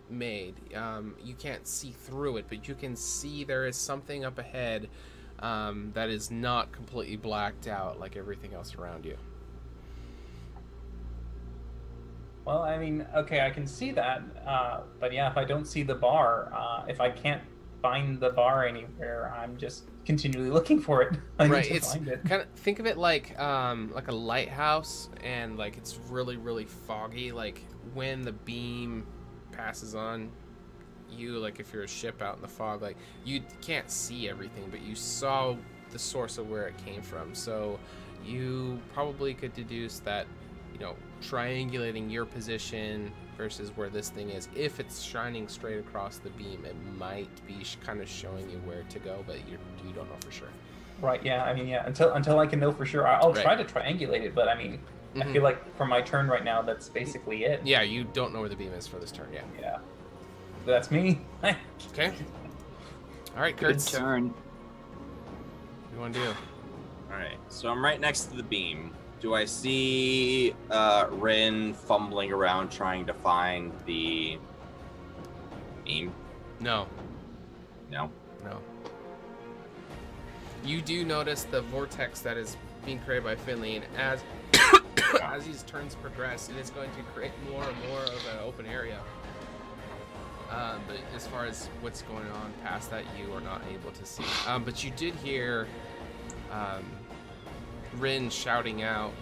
made. You can't see through it, but you can see there is something up ahead that is not completely blacked out like everything else around you. Well, I mean, okay, I can see that, but yeah, if I don't see the bar, if I can't find the bar anywhere, I'm just continually looking for it. I need to find it. Kind of think of it like a lighthouse, and like it's really, really foggy. Like when the beam passes on you, like if you're a ship out in the fog, like you can't see everything, but you saw the source of where it came from. So you probably could deduce that, you know, triangulating your position versus where this thing is, if it's shining straight across the beam, it might be kind of showing you where to go, but you don't know for sure. Right, yeah, I mean, yeah, until I can know for sure, I'll try to triangulate it, but I mean, I feel like for my turn right now, that's basically it. Yeah, you don't know where the beam is for this turn, yeah. Yeah. That's me. Okay. All right, Good Kurtz. turn. What do you want to do? All right, so I'm right next to the beam. Do I see Rin fumbling around trying to find the beam? No. No? No. You do notice the vortex that is being created by Finley, and as these turns progress, it is going to create more and more of an open area. But as far as what's going on past that, you are not able to see. But you did hear Rin shouting out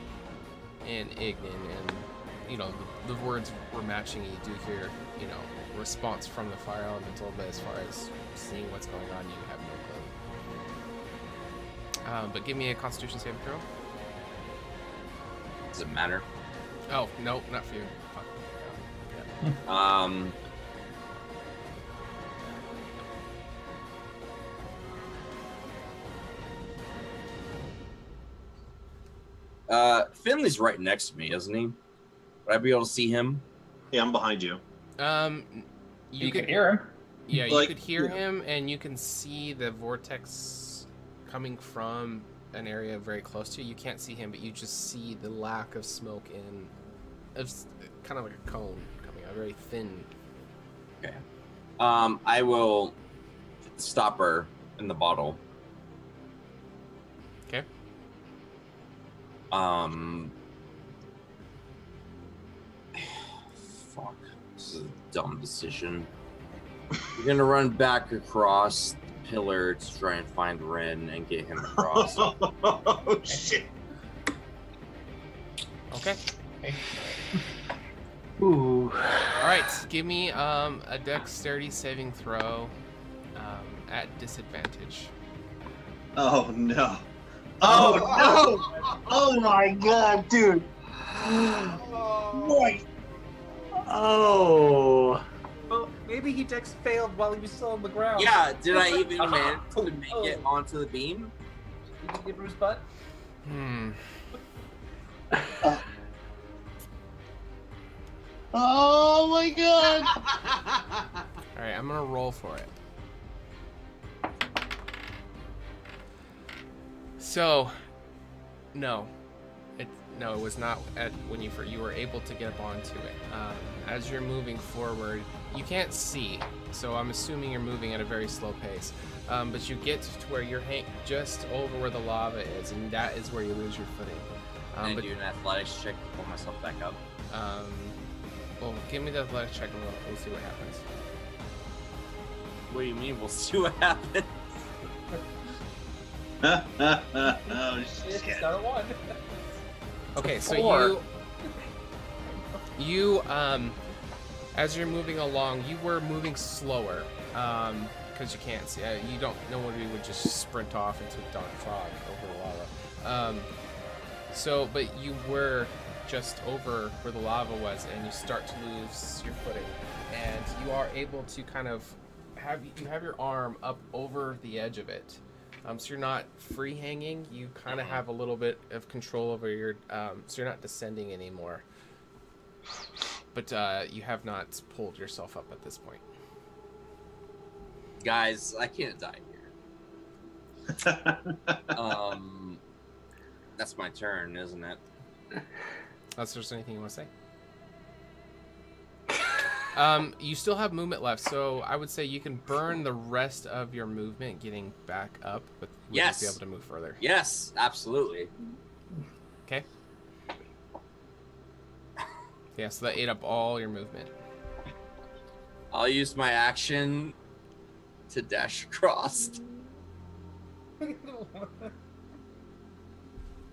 in Ignan, and you know the words were matching. You do hear, you know, response from the fire elemental, but as far as seeing what's going on, you have no clue. But give me a Constitution saving throw. Does it matter? Oh no, not for you. Fuck. Yeah. Finley's right next to me, isn't he? Would I be able to see him? Yeah, I'm behind you. You could hear him. Yeah, you Like, could hear him, and you can see the vortex coming from an area very close to you. You can't see him, but you just see the lack of smoke it's kind of like a cone coming out, very thin. Okay. I will put the stopper in the bottle. Okay. Fuck. This is a dumb decision. We're gonna run back across the pillar to try and find Rin and get him across. Oh shit! Okay. Ooh. All right. Give me a dexterity saving throw at disadvantage. Oh no! Oh no! Oh my god, dude! Right. Oh. Well, maybe he dex failed while he was still on the ground. Yeah, did I even manage to make it onto the beam? Did you give him his butt? Oh my god! All right, I'm gonna roll for it. So, no, it was not at when you were able to get up onto it. As you're moving forward, you can't see, so I'm assuming you're moving at a very slow pace. But you get to where you're just over where the lava is, and that is where you lose your footing. Can I do an athletics check to pull myself back up? Well, give me the athletics check and we'll see what happens. What do you mean? We'll see what happens. Oh It's shit. not a 1. Okay, so 4. you as you're moving along, you were moving slower, because you can't see. You don't know when we would just sprint off into dark fog over the lava. But you were just over where the lava was, and you start to lose your footing, and you are able to kind of have your arm up over the edge of it. So you're not free hanging. You kind of have a little bit of control over your. So you're not descending anymore. But you have not pulled yourself up at this point. Guys, I can't die here. That's my turn, isn't it? Unless there's anything you want to say. You still have movement left, so I would say you can burn the rest of your movement getting back up, but you won't be able to move further. Yes, absolutely. Okay. Yeah, so that ate up all your movement. I'll use my action to dash across. I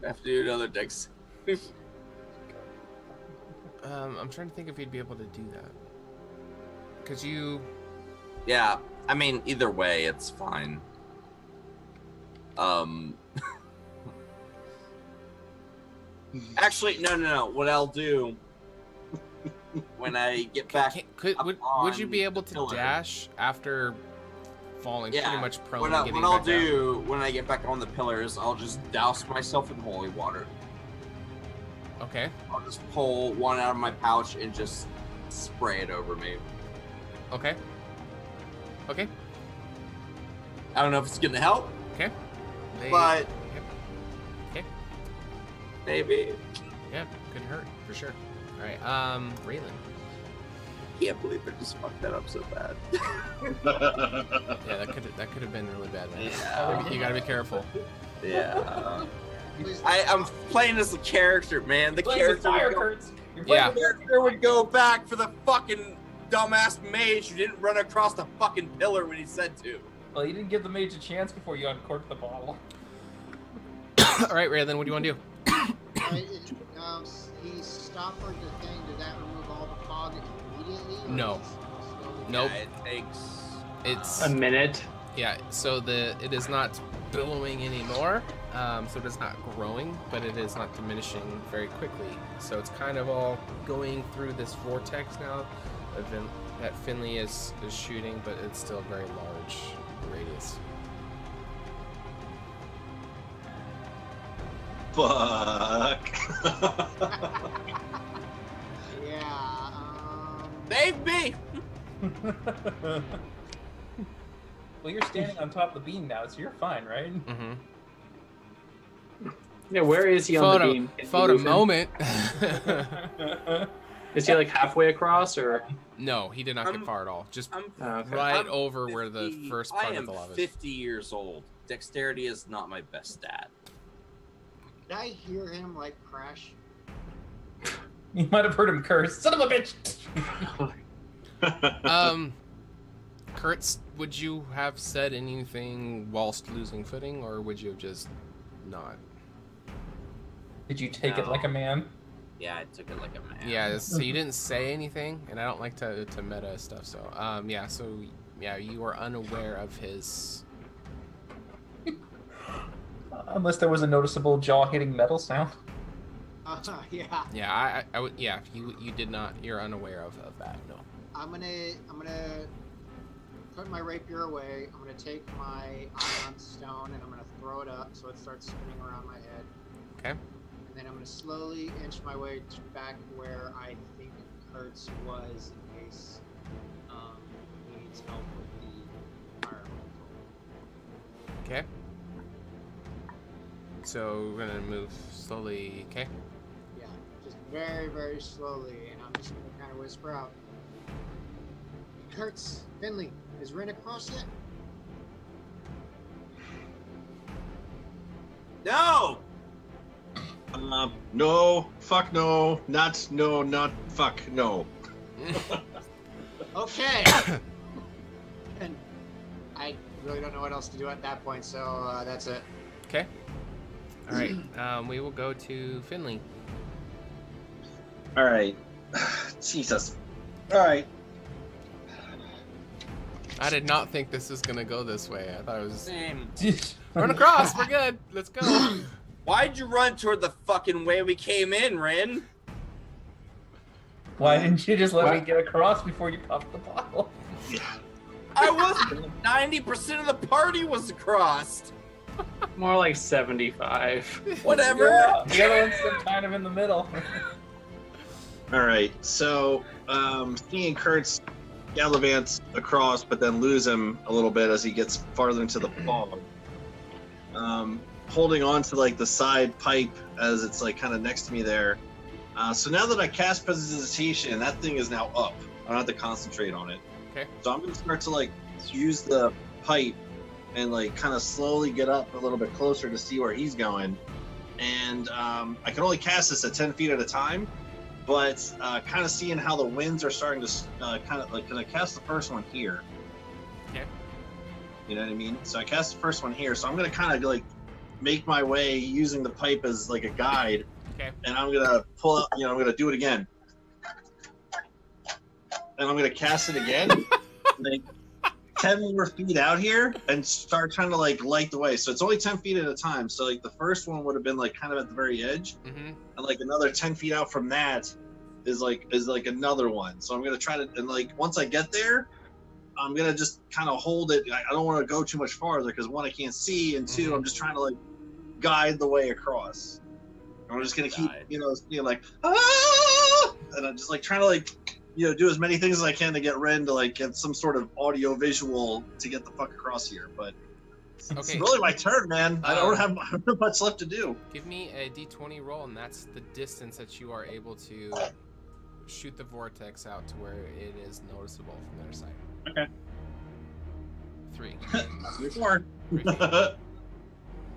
have to do another dex. I'm trying to think if you'd be able to do that. Because you... Yeah, I mean, either way, it's fine. Actually, no. What I'll do when I get back, would you be able to dash after falling pretty much prone? What I'll do when I get back on the pillars, I'll just douse myself in holy water. Okay. I'll just pull one out of my pouch and just spray it over me. Okay. Okay. I don't know if it's gonna help. Okay. But okay. Maybe. Yeah, could hurt for sure. All right. Raylan. Can't believe I just fucked that up so bad. Yeah, that could have been really bad, man. Yeah. You gotta be careful. Yeah. I'm playing as the character, man. The character would go back for the fucking dumbass mage who didn't run across the fucking pillar when he said to. Well, you didn't give the mage a chance before you uncorked the bottle. All right, Raylan, what do you want to do? He stopped for the thing. Did that remove all the fog immediately? No. Nope. Yeah, it's a minute. Yeah, so it is not billowing anymore. So it is not growing, but it is not diminishing very quickly. So it's kind of all going through this vortex now that Finley is shooting, but it's still a very large radius. Fuck. Yeah. Save me! Well, you're standing on top of the beam now, so you're fine, right? Mm-hmm. Yeah, where is he on the beam? For a moment. Is he like halfway across, or? No, he did not get far at all. Just right over where the first part of the lava is. I am 50 years old. Dexterity is not my best stat. Did I hear him like crash? You might have heard him curse. Son of a bitch! Kurtz, would you have said anything whilst losing footing, or would you have just not? Did you take it like a man? Yeah, I took it like a man. Yeah, so you didn't say anything, and I don't like to meta stuff, so, you were unaware of his... Unless there was a noticeable jaw-hitting metal sound. Yeah. Yeah, I would, yeah, you did not, you're unaware of that, no. I'm gonna put my rapier away. I'm gonna take my ion stone and I'm gonna throw it up so it starts spinning around my head. Okay. And then I'm gonna slowly inch my way back where I think Kurtz was in case he needs help with the fire control. Okay. So we're gonna move slowly, okay? Yeah, just very, very slowly, and I'm just gonna kind of whisper out. Kurtz, Finley, is Rin across yet? No! No, fuck no, not fuck no. Okay. And I really don't know what else to do at that point, so that's it. Okay. All right. We will go to Finley. All right. Jesus. All right. I did not think this was gonna go this way. I thought it was Same. run across. We're good. Let's go. Why'd you run toward the fucking way we came in, Rin? Why didn't you just let me get across before you popped the bottle? I was 90% of the party was across. More like 75. Whatever. Yeah, the other one's still kind of in the middle. All right. So, seeing Kurtz gallivants across, but then lose him a little bit as he gets farther into the fog. Holding on to like the side pipe as it's like kind of next to me there. So now that I cast Prestidigitation, that thing is now up. I don't have to concentrate on it. Okay. So I'm gonna start to like use the pipe and like kind of slowly get up a little bit closer to see where he's going. And I can only cast this at 10 feet at a time, but kind of seeing how the winds are starting to kind of like, can I cast the first one here? Okay. You know what I mean? So I cast the first one here. So I'm gonna kind of like make my way using the pipe as like a guide. Okay. And I'm gonna pull up. I'm gonna do it again. And I'm gonna cast it again. Like 10 more feet out here and start trying to like light the way. So it's only 10 feet at a time. So like the first one would have been like kind of at the very edge, and like another 10 feet out from that is like another one. So I'm gonna try to, and like once I get there, I'm gonna just kind of hold it. I don't want to go too much farther because one, I can't see, and two, I'm just trying to like guide the way across. And I'm just gonna keep like and I'm just like trying to like do as many things as I can to get Ren to like get some sort of audio visual to get the fuck across here. But it's really my turn, man. I don't have much left to do. Give me a d20 roll, and that's the distance that you are able to shoot the vortex out to where it is noticeable from the other side. Okay. 3. 4. 3 feet.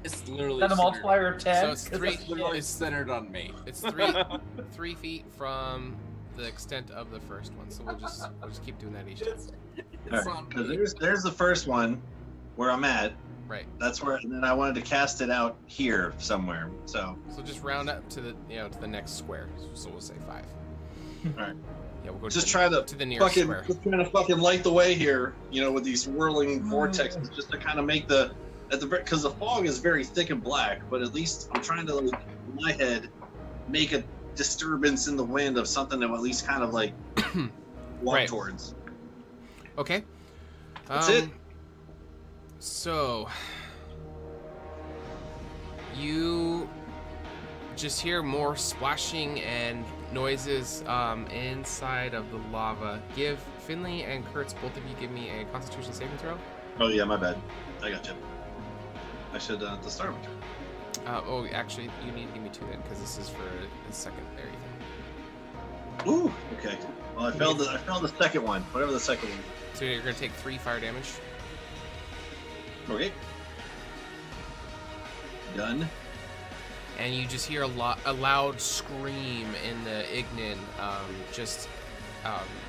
It's literally And a multiplier of 10. So it's 3. It's literally centered on me. It's 3 feet from the extent of the first one. So we'll just keep doing that each time. All right. So there's the first one where I'm at. Right. That's where, and then I wanted to cast it out here somewhere. So just round up to the to the next square. So we'll say 5. All right. Yeah, we'll go just try to the nearest square. Just trying to fucking light the way here, with these whirling vortexes, just to kind of make because the fog is very thick and black, but at least I'm trying to, like, in my head, make a disturbance in the wind of something that will at least kind of like walk towards. Okay. That's it. So you just hear more splashing and noises inside of the lava. Give Finley and Kurtz, both of you, give me a Constitution saving throw. Oh yeah, my bad. I got you. I should at the start of my turn. Actually, you need to give me 2 then, because this is for the secondary thing. Ooh, okay. Well, I failed the second one. Whatever the second one. So you're gonna take 3 fire damage. Okay. Done. And you just hear a loud scream in the Ignin.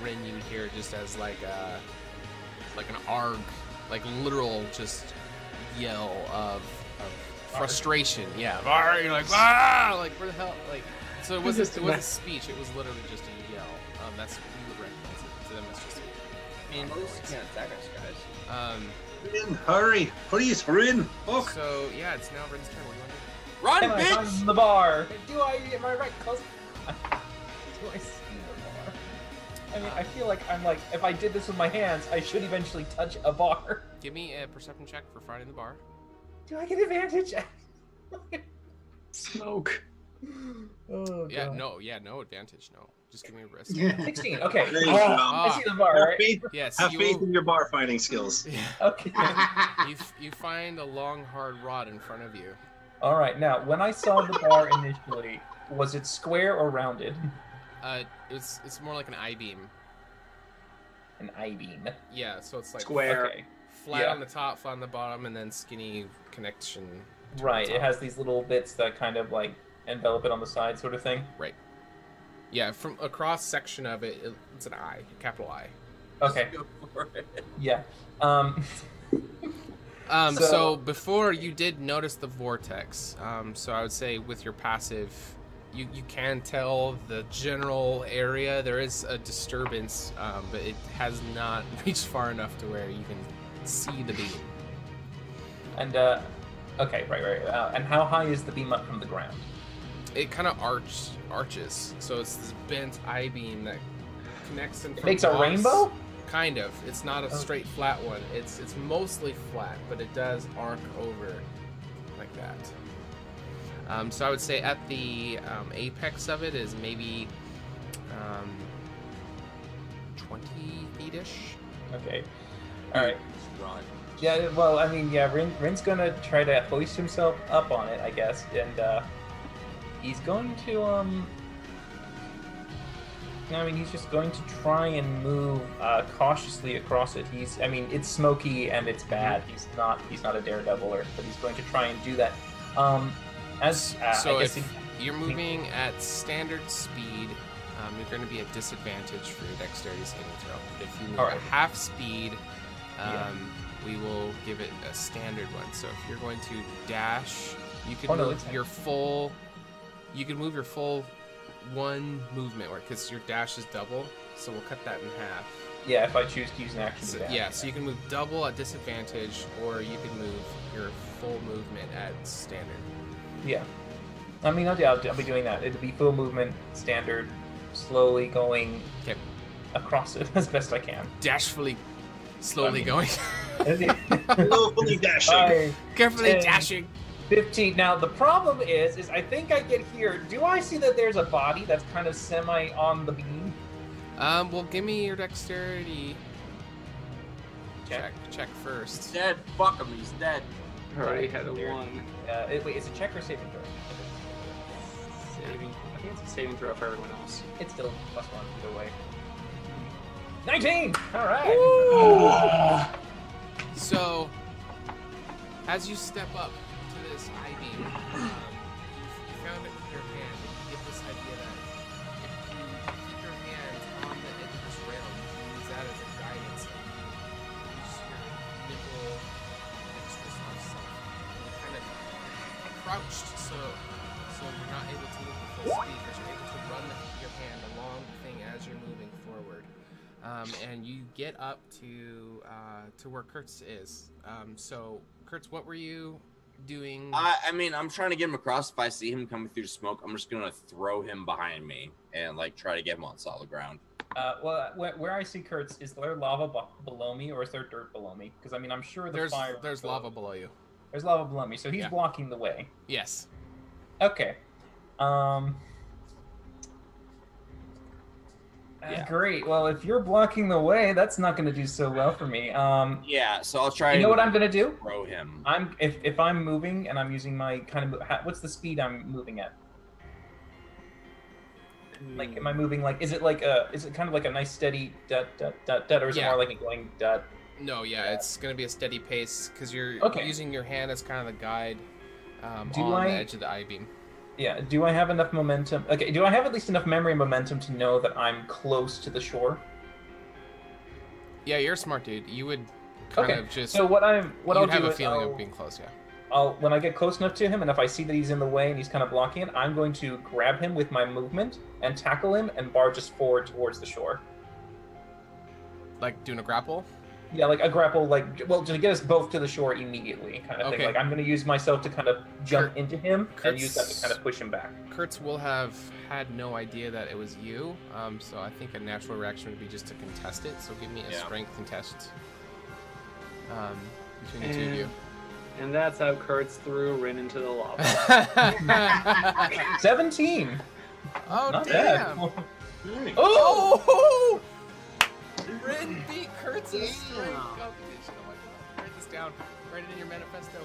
Rin, you would hear just as like an arg, like literal just yell of frustration. Yeah, you're like like where the hell, like. So it wasn't speech. It was literally just a yell. That's you would recognize it. To them, it's just. Most can't attack us, guys. Rin, hurry, please, Rin. Oh. So yeah, it's now Rin's turn. What do you want to do? Run, Am I bitch! on the bar? Am I right close? Do I see the bar? I mean, I feel like I'm like, if I did this with my hands, I should eventually touch a bar. Give me a perception check for finding the bar. Do I get advantage? Smoke. Oh, Yeah, God. no advantage. No, just give me a risk. 16. Okay. There you go. I see the bar, right? Yes. Have faith in your bar finding skills. Yeah. Okay. You find a long, hard rod in front of you. All right. Now, when I saw the bar initially, was it square or rounded? It's more like an I-beam. An I-beam. Yeah, so it's like Square. Okay. flat on the top, flat on the bottom, and then skinny connection. Right. It has these little bits that kind of like envelop it on the side, sort of thing. Right. Yeah, from a cross section of it, it's an I, capital I. Okay. Yeah. So before you did notice the vortex. So I would say with your passive, you can tell the general area. There is a disturbance, but it has not reached far enough to where you can see the beam. And okay, right. And how high is the beam up from the ground? It kind of arches, so it's this bent I-beam that connects them. It makes a rainbow? Kind of. It's not a straight flat one. It's mostly flat, but it does arc over like that. So I would say at the apex of it is maybe 20 feet-ish. Okay. All right. Yeah, well, I mean, yeah, Rin's gonna try to hoist himself up on it, I guess, and he's going to, I mean, he's just going to try and move cautiously across it. I mean, it's smoky and it's bad. He's not a daredeviler, but he's going to try and do that. If you're moving at standard speed, you're going to be at disadvantage for your dexterity saving throw. If you move at half speed, we will give it a standard one. So if you're going to dash, you can move your full. You can move your full one movement, because your dash is double. So we'll cut that in half. Yeah, if I choose to use an action. So you can move double at disadvantage, or you can move your full movement at standard. Yeah. I mean, I'll be doing that. It'll be full movement, standard, slowly going across it as best I can. Dashfully, slowly going. Slowly dashing. Carefully dashing. 15. Now, the problem is I think I get here. Do I see that there's a body that's kind of semi on the beam? Well, give me your dexterity. Check first. He's dead. Fuck him. He's dead. Already had a 1. Wait, is it check or saving throw? Saving. I think it's a saving throw for everyone else. It's still +1 either way. 19. All right. So, as you step up to this I-beam, you found it with your hand. You get this idea that if you keep your hand on the edge of this rail, you can use that as a guidance, and you use your nimble, dexterous self. You're kind of crouched, so you're not able to move at full speed, but you're able to run your hand along the thing as you're moving forward. And you get up to where Kurtz is. So, Kurtz, what were you doing? I mean, I'm trying to get him across. If I see him coming through smoke, I'm just gonna throw him behind me and try to get him on solid ground. Well, where I see Kurtz, is there lava below me, or is there dirt below me? Because I mean, I'm sure there's lava below you. There's lava below me, so he's blocking the way. Yes. Okay. Great. Well, if you're blocking the way, that's not going to do so well for me. Yeah. So I'll try. You know what I'm going to do? Throw him. If I'm moving and I'm using my kind of what's the speed I'm moving at? Like, am I moving is it kind of like a nice steady dot dot dot dot, or is it more like a going dot? No, it's going to be a steady pace because you're using your hand as kind of the guide on the edge of the I-beam. Yeah, do I have enough momentum? Okay, do I have at least enough memory and momentum to know that I'm close to the shore? Yeah, you're a smart dude. You would kind of just... So what I'll do have a feeling of being close, when I get close enough to him, and if I see that he's in the way and he's kind of blocking it, I'm going to grab him with my movement and tackle him and barge us forward towards the shore. Like doing a grapple? Yeah, like a grapple, to get us both to the shore immediately, kind of thing. Like, I'm going to use myself to kind of jump into him and use that to kind of push him back. Kurtz will have had no idea that it was you, so I think a natural reaction would be just to contest it. So give me a strength contest between the two of you. And that's how Kurtz threw Rin into the lava. 17! Oh, not damn! Bad. Oh! Rin beat Kurtz's strength competition. Oh my god. Write this down. Write it in your manifesto.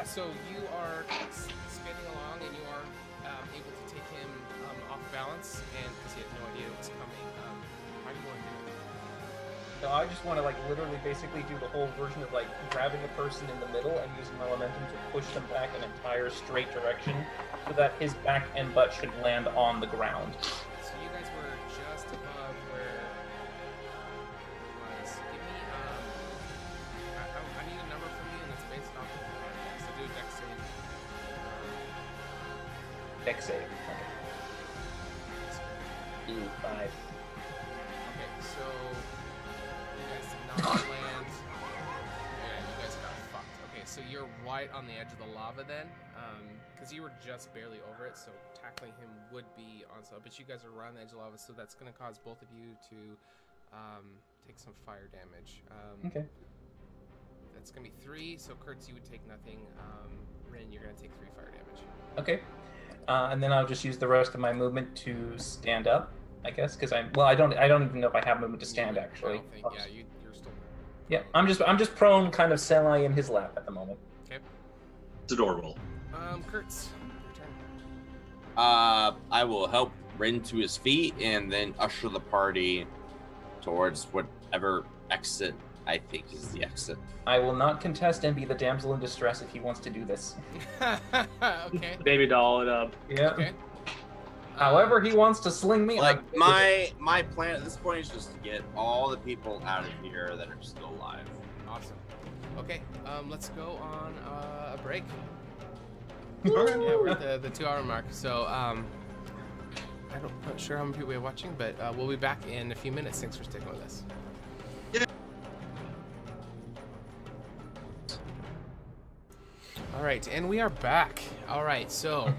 So you are spinning along and you are able to take him off balance, and because he had no idea it was coming. How do you want to do it? So I just want to literally basically do the whole version of grabbing a person in the middle and using my momentum to push them back an entire straight direction so that his back and butt should land on the ground. So you guys were just above where it was. Dex save. Okay. Ooh, 5. Okay, so you guys did not land. Yeah, you guys got fucked. Okay, so you're right on the edge of the lava then, because you were just barely over it. So tackling him would be onslaught, but you guys are right on the edge of lava, so that's going to cause both of you to take some fire damage. Okay. That's going to be 3. So Kurtz, you would take nothing. Rin, you're going to take 3 fire damage. Okay. And then I'll just use the rest of my movement to stand up, I guess, because I don't even know if I have movement to stand actually. I don't think, yeah, you're still. Yeah, I'm just prone, kind of semi in his lap at the moment. Okay. It's adorable. Kurtz, your turn. I will help Rin to his feet and then usher the party towards whatever exit I think is the exit. I will not contest and be the damsel in distress if he wants to do this. Okay. Baby doll it up. Yeah. Okay. However he wants to sling me. Like my plan at this point is just to get all the people out of here that are still alive. Awesome. Okay. Let's go on a break. Okay. Yeah, we're at the 2-hour mark. So I'm not sure how many people are watching, but we'll be back in a few minutes. Thanks for sticking with us. All right, and we are back. All right, so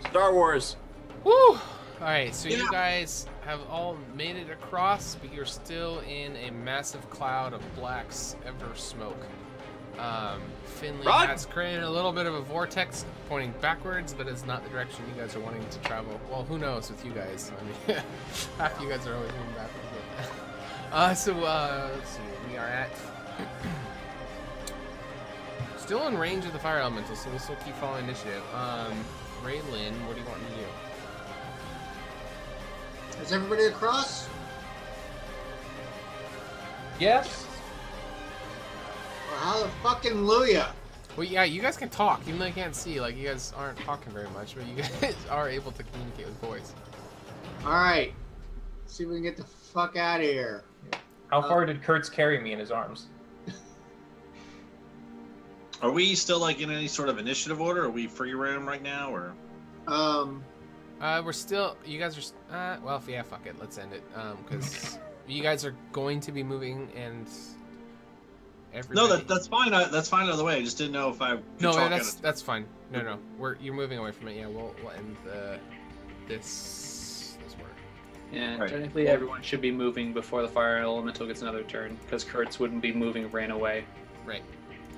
Star Wars. woo! All right, so you guys have all made it across, but you're still in a massive cloud of black ever smoke. Finley Run! has created a little bit of a vortex pointing backwards, but it's not the direction you guys are wanting to travel. Well, who knows with you guys? I mean, half you guys are always moving backwards. But, let's see. We are at still in range of the fire elemental, so we'll still keep following initiative. Raylin, what do you want me to do? Is everybody across? Yes. Well, hallelujah. Well, yeah, you guys can talk, even though you can't see. Like, you guys aren't talking very much, but you guys are able to communicate with voice. All right. Let's see if we can get the fuck out of here. How far did Kurtz carry me in his arms? Are we still like in any sort of initiative order? Are we free roam right now, or? We're still. You guys are. Well, yeah, fuck it. Let's end it. Because you guys are going to be moving, and everybody. No, that's fine. That's fine either way. I just didn't know if I. No, that's fine. No. You're moving away from it. Yeah, we'll end this work. Yeah, Right. technically everyone should be moving before the fire elemental gets another turn, because Kurtz wouldn't be moving ran away. Right.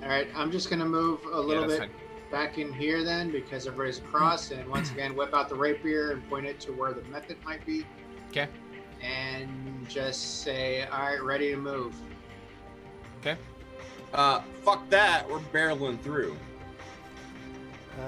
All right, I'm just gonna move a little that's bit fine. back in here then, because everybody's across, and once again whip out the rapier and point it to where the method might be. Okay. And just say, all right, ready to move. Okay. Fuck that. We're barreling through. All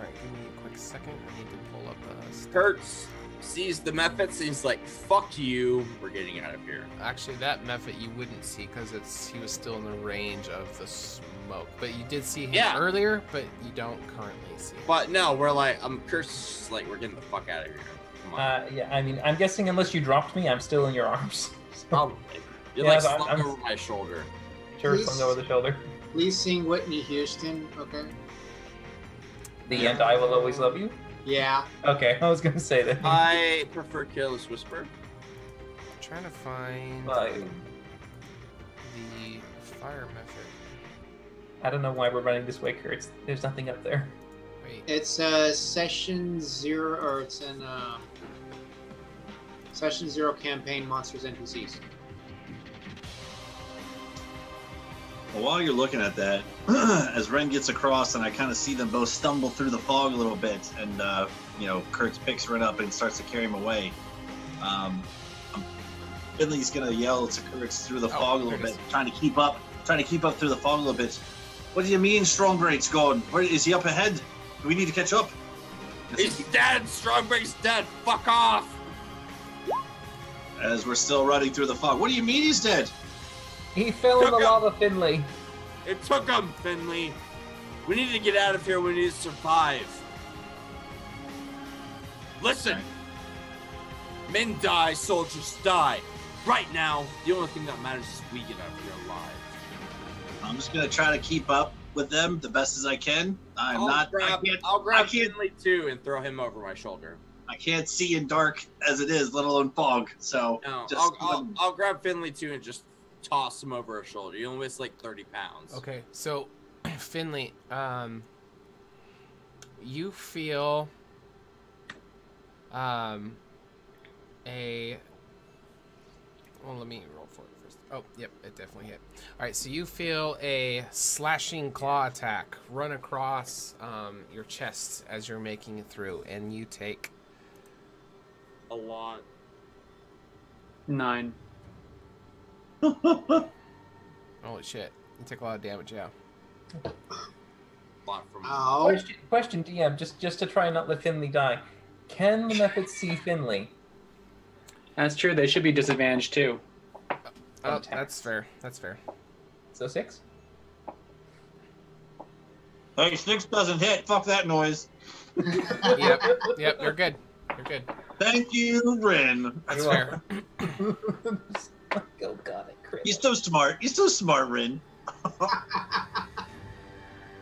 right. Give me a quick second. I need to pull up stuff. Kurtz sees the methods and he's like, fuck you. We're getting out of here. Actually, that method you wouldn't see because he was still in the range of the smoke. But you did see him earlier, but you don't currently see him. But no, we're like, Kurtz is just like, we're getting the fuck out of here. Come on. Yeah, I mean, I'm guessing unless you dropped me, I'm still in your arms. Probably. You're Yeah, like but slung over my shoulder. Sure, Please. slung over the shoulder. Please sing Whitney Houston, okay? The end, I will always love you. Yeah. Okay, I was gonna say that. I prefer Careless Whisper. I'm trying to find But the fire method. I don't know why we're running this way, Kurt. There's nothing up there. Wait. It's session 0, or it's in session 0 campaign monsters NPCs. Well, while you're looking at that, as Ren gets across, and I kind of see them both stumble through the fog a little bit, and Kurtz picks Ren up and starts to carry him away. Finley's gonna yell to Kurtz through the fog a little bit, trying to keep up through the fog a little bit. What do you mean, Strongbreak's gone? Where is he up ahead? Do we need to catch up? He's dead! Strongbreak's dead! Fuck off! As we're still running through the fog. What do you mean he's dead? He fell in the lava, Finley. It took him, Finley. We need to get out of here. We need to survive. Listen. Men die, soldiers die. Right now, the only thing that matters is we get out of here alive. I'm just gonna try to keep up with them the best as I can. I'll grab Finley too and throw him over my shoulder. I can't see in dark as it is, let alone fog. So no, just I'll grab Finley too and just toss him over her shoulder. You only weighs like 30 pounds. Okay, so Finley, you feel well, let me roll for it first. Oh, yep, it definitely hit. All right, so you feel a slashing claw attack run across your chest as you're making it through, and you take a lot. 9. Holy shit! You take a lot of damage, yeah. Ow. Question, DM, just to try and not let Finley die. Can the Mephits see Finley? That's true. They should be disadvantaged too. Oh, that's fair. That's fair. So 6? Hey, 6 doesn't hit. Fuck that noise. Yep, you're good. You're good. Thank you, Rin. That's fair. Oh god, I crit. He's so smart. He's so smart, Rin.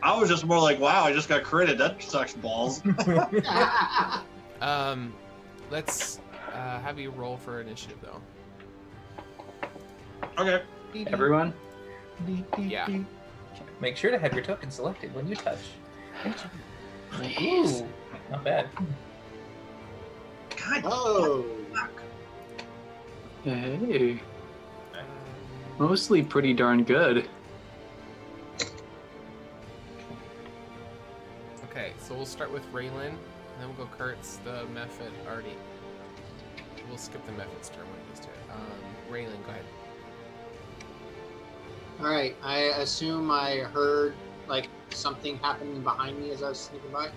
I was just more like, wow, I just got critted. That sucks balls. Let's have you roll for initiative, though. Okay. Everyone? Yeah. Make sure to have your token selected when you touch. Please. Ooh, not bad. God. Oh. Hey. Mostly pretty darn good. Okay, so we'll start with Raylan, and then we'll go Kurtz, the Mephit already. We'll skip the Mephit's turn when he gets to it. Raylan, go ahead. Alright, I assume I heard like something happening behind me as I was sneaking by.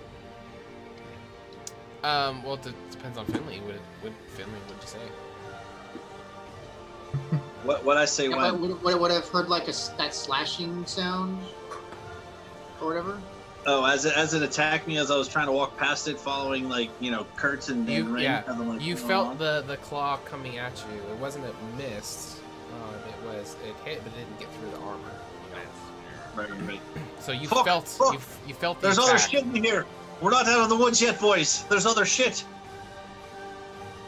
Well, it depends on Finley. What Finley would you say? What I say Yeah, when? would I've heard like that slashing sound or whatever? Oh, as it attacked me as I was trying to walk past it, following like Kurtz and Rin. Yeah, like, you felt the claw coming at you. It wasn't a miss. It hit, but it didn't get through the armor. Right. So you Fuck, felt fuck. you felt the There's attack. other shit in here. We're not out of the woods yet, boys. There's other shit.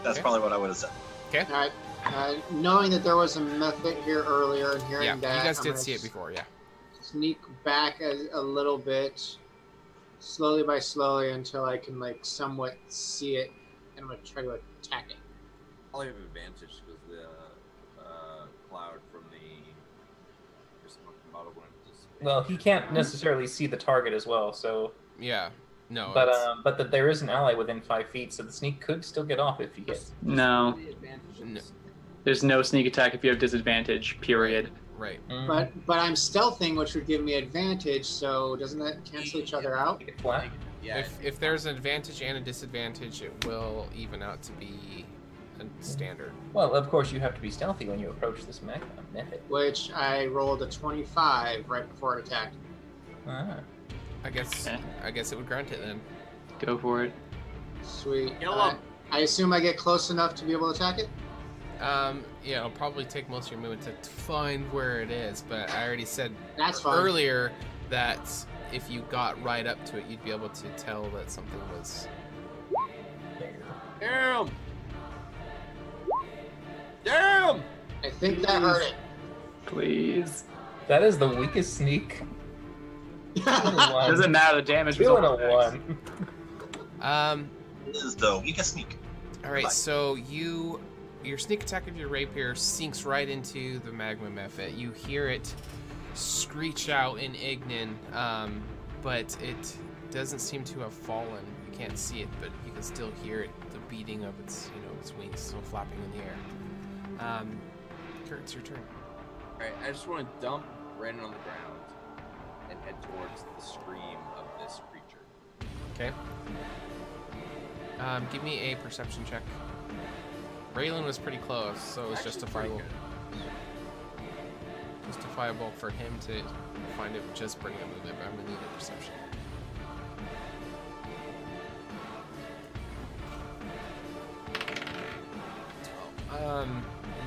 That's Okay. probably what I would have said. Okay. Alright. Knowing that there was a method here earlier and hearing Yeah, that, you guys I'm did gonna see it before. Yeah. sneak back a little bit, slowly by slowly, until I can like somewhat see it, and I'm gonna try to attack it. I'll have advantage because the cloud from the model went to space. Well, he can't necessarily see the target as well, so. Yeah. No. But there is an ally within 5 feet, so the sneak could still get off if he gets. No. There's no sneak attack if you have disadvantage, period. Right. But I'm stealthing, which would give me advantage. So doesn't that cancel each other out? Flat. Yeah. If there's an advantage and a disadvantage, it will even out to be a standard. Well, of course, you have to be stealthy when you approach this method. Which I rolled a 25 right before it attacked. Ah. I guess it would grant it then. Go for it. Sweet. Kill him. I assume I get close enough to be able to attack it? Yeah, it'll probably take most of your movement to find where it is, but I already said That's fine. earlier that if you got right up to it, you'd be able to tell that something was... Damn! Damn! I think that hurt it. Please. That is the weakest sneak. Doesn't matter, the damage was Feeling a almost 1. It is though. You can sneak. Alright, Bye. so your sneak attack of your rapier sinks right into the magma mephit. You hear it screech out in Ignan, but it doesn't seem to have fallen. You can't see it, but you can still hear it, the beating of its wings still flapping in the air. Kurt, it's your turn. Alright, I just want to dump Brandon on the ground and head towards the scream of this creature. Okay. Give me a perception check. Raylan was pretty close, so it was justifiable. Justifiable for him to find it just bringing up movement, but I'm gonna need a perception.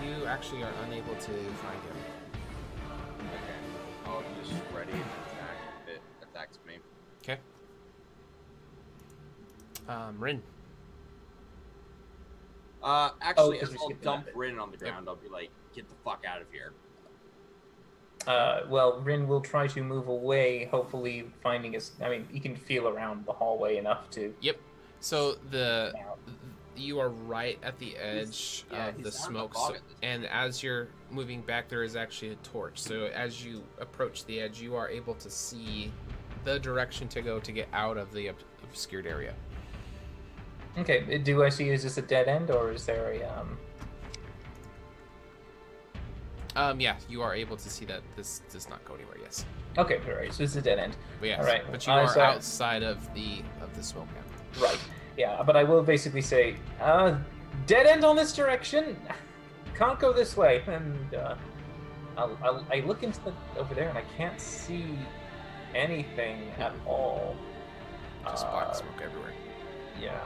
You actually are unable to find him. Okay. I'll just ready to attack if Rin. Actually, because we I'll skipped dump that. Rin on the ground. I'll be like, get the fuck out of here. Well, Rin will try to move away, hopefully finding his... I mean, he can feel around the hallway enough to... Yep. So you are right at the edge of the smoke, and as you're moving back, there is actually a torch. So as you approach the edge, you are able to see the direction to go to get out of the obscured area. Okay, do I see, is this a dead end, or is there a... Yeah, you are able to see that this does not go anywhere, yes. Okay, alright, so this is a dead end. But yes, Alright, but you are outside of the smoke now. Right, yeah, but I will basically say, dead end on this direction, can't go this way, and I look into over there and I can't see anything at all. Just black smoke everywhere. Yeah.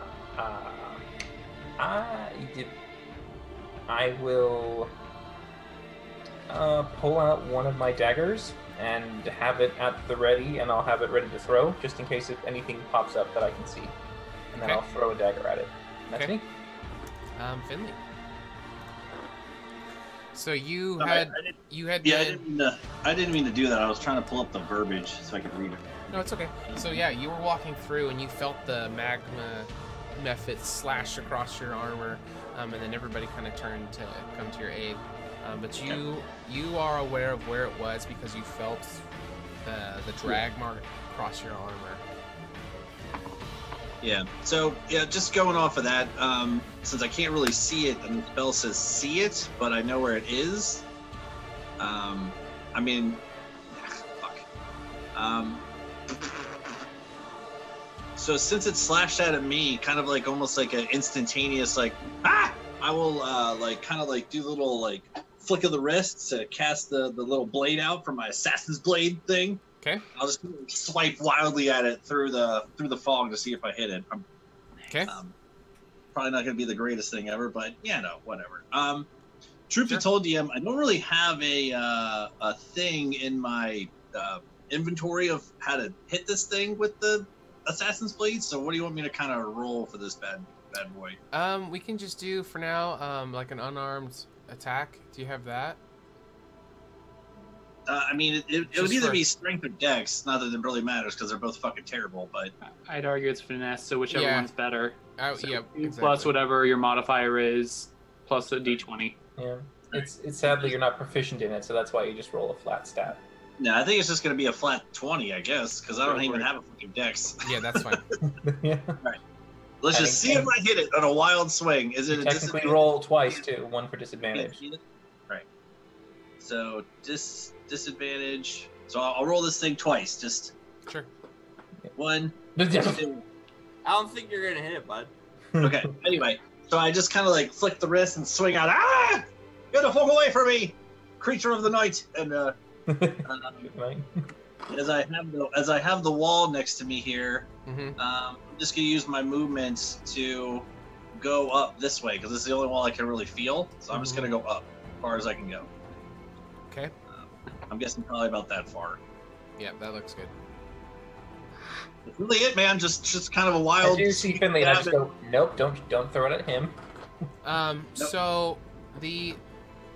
I will pull out one of my daggers and have it at the ready, and I'll have it ready to throw, just in case if anything pops up that I can see. And then I'll throw a dagger at it. And that's me. Finley. So you No, had Yeah, I didn't mean to do that. I was trying to pull up the verbiage so I could read it. No, it's okay. So yeah, you were walking through and you felt the magma method slash across your armor, and then everybody kind of turned to come to your aid. But you are aware of where it was because you felt the drag mark across your armor. Yeah. So yeah, just going off of that, since I can't really see it, and the spell says see it, but I know where it is. I mean, fuck. So since it slashed out at me, kind of like almost like an instantaneous like I will like kind of like do a little like flick of the wrist to cast the little blade out from my assassin's blade thing. Okay. I'll just swipe wildly at it through the fog to see if I hit it. Okay. Probably not going to be the greatest thing ever, but yeah, no, whatever. Truth be told, DM, I don't really have a thing in my inventory of how to hit this thing with the assassin's blade. So what do you want me to kind of roll for this bad boy? We can just do for now like an unarmed attack. Do you have that? I mean, it would either be strength or dex. Not that it really matters because they're both fucking terrible. But I'd argue it's finesse, so whichever one's better. So yeah, exactly. Plus whatever your modifier is, plus a d20. Yeah, it's sadly you're not proficient in it, so that's why you just roll a flat stat. No, I think it's just going to be a flat 20, I guess, because I don't even have a fucking dex. Yeah, that's fine. Yeah. All right. Let's just see if I hit it on a wild swing. Is it a technically roll twice too, one for disadvantage. Right. So disadvantage. So I'll roll this thing twice. Just sure. One. Two. I don't think you're gonna hit it, bud. Okay. Anyway, so I just kind of like flick the wrist and swing out. Ah! Get the fuck away from me, creature of the night! And as I have the wall next to me here, I'm just gonna use my movements to go up this way because this is the only wall I can really feel. So I'm just gonna go up as far as I can go. Okay. I'm guessing probably about that far. Yeah, that looks good. That's really it, man. Just kind of a wild. I do see Finley, and I just go, nope, don't throw it at him. Nope. So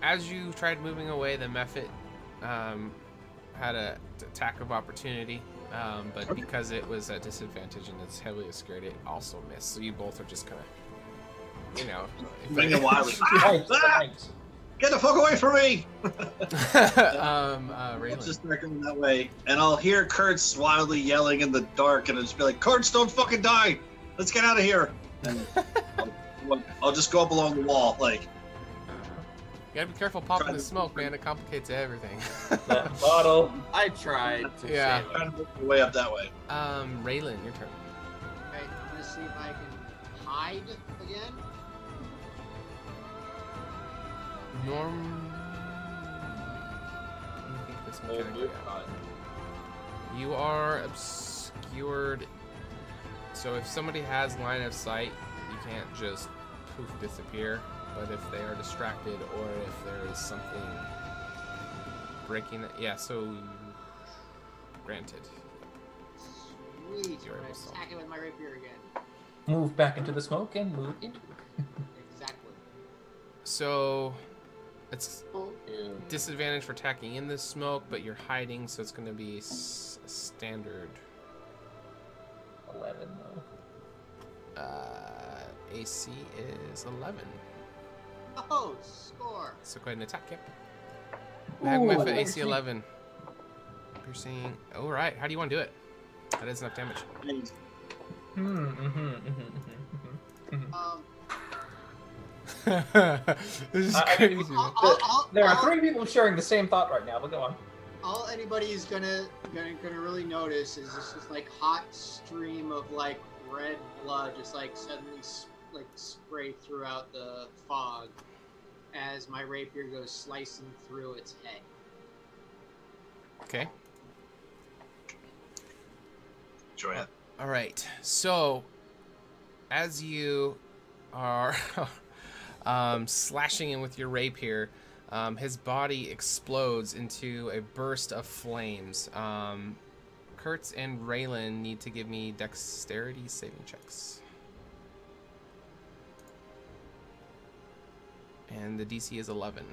as you tried moving away, the method had a attack of opportunity, but because it was at disadvantage and it's heavily obscured, it also missed. So you both are just kind of, being a wild. Get the fuck away from me! Raylan. Just going that way, and I'll hear Kurtz wildly yelling in the dark, and I'll just be like, "Kurtz, don't fucking die! Let's get out of here!" And I'll just go up along the wall, like. You gotta be careful popping the smoke, man. It complicates everything. That bottle. I tried to say I'm trying to make my way up that way. Raylan, your turn. Okay, I'm gonna see if I can hide again. You are obscured, so if somebody has line of sight, you can't just poof disappear. But if they are distracted or if there is something breaking it, yeah. So granted. Sweet. I'm gonna attack it with my rapier again. move back into the smoke and move into it. Exactly. So it's disadvantage for attacking in the smoke, but you're hiding, so it's going to be standard. 11 though. AC is 11. Oh, score. So go ahead and attack, yep. Magma for AC 11. Piercing. All right. How do you want to do it? That is enough damage. This is crazy. There are 3 people sharing the same thought right now, but go on. All anybody is gonna really notice is this just like hot stream of like red blood just like suddenly like spray throughout the fog as my rapier goes slicing through its head. Okay. Enjoy it. All right. So, as you are slashing him with your rapier, his body explodes into a burst of flames. Kurtz and Raylan need to give me dexterity saving checks. And the DC is 11.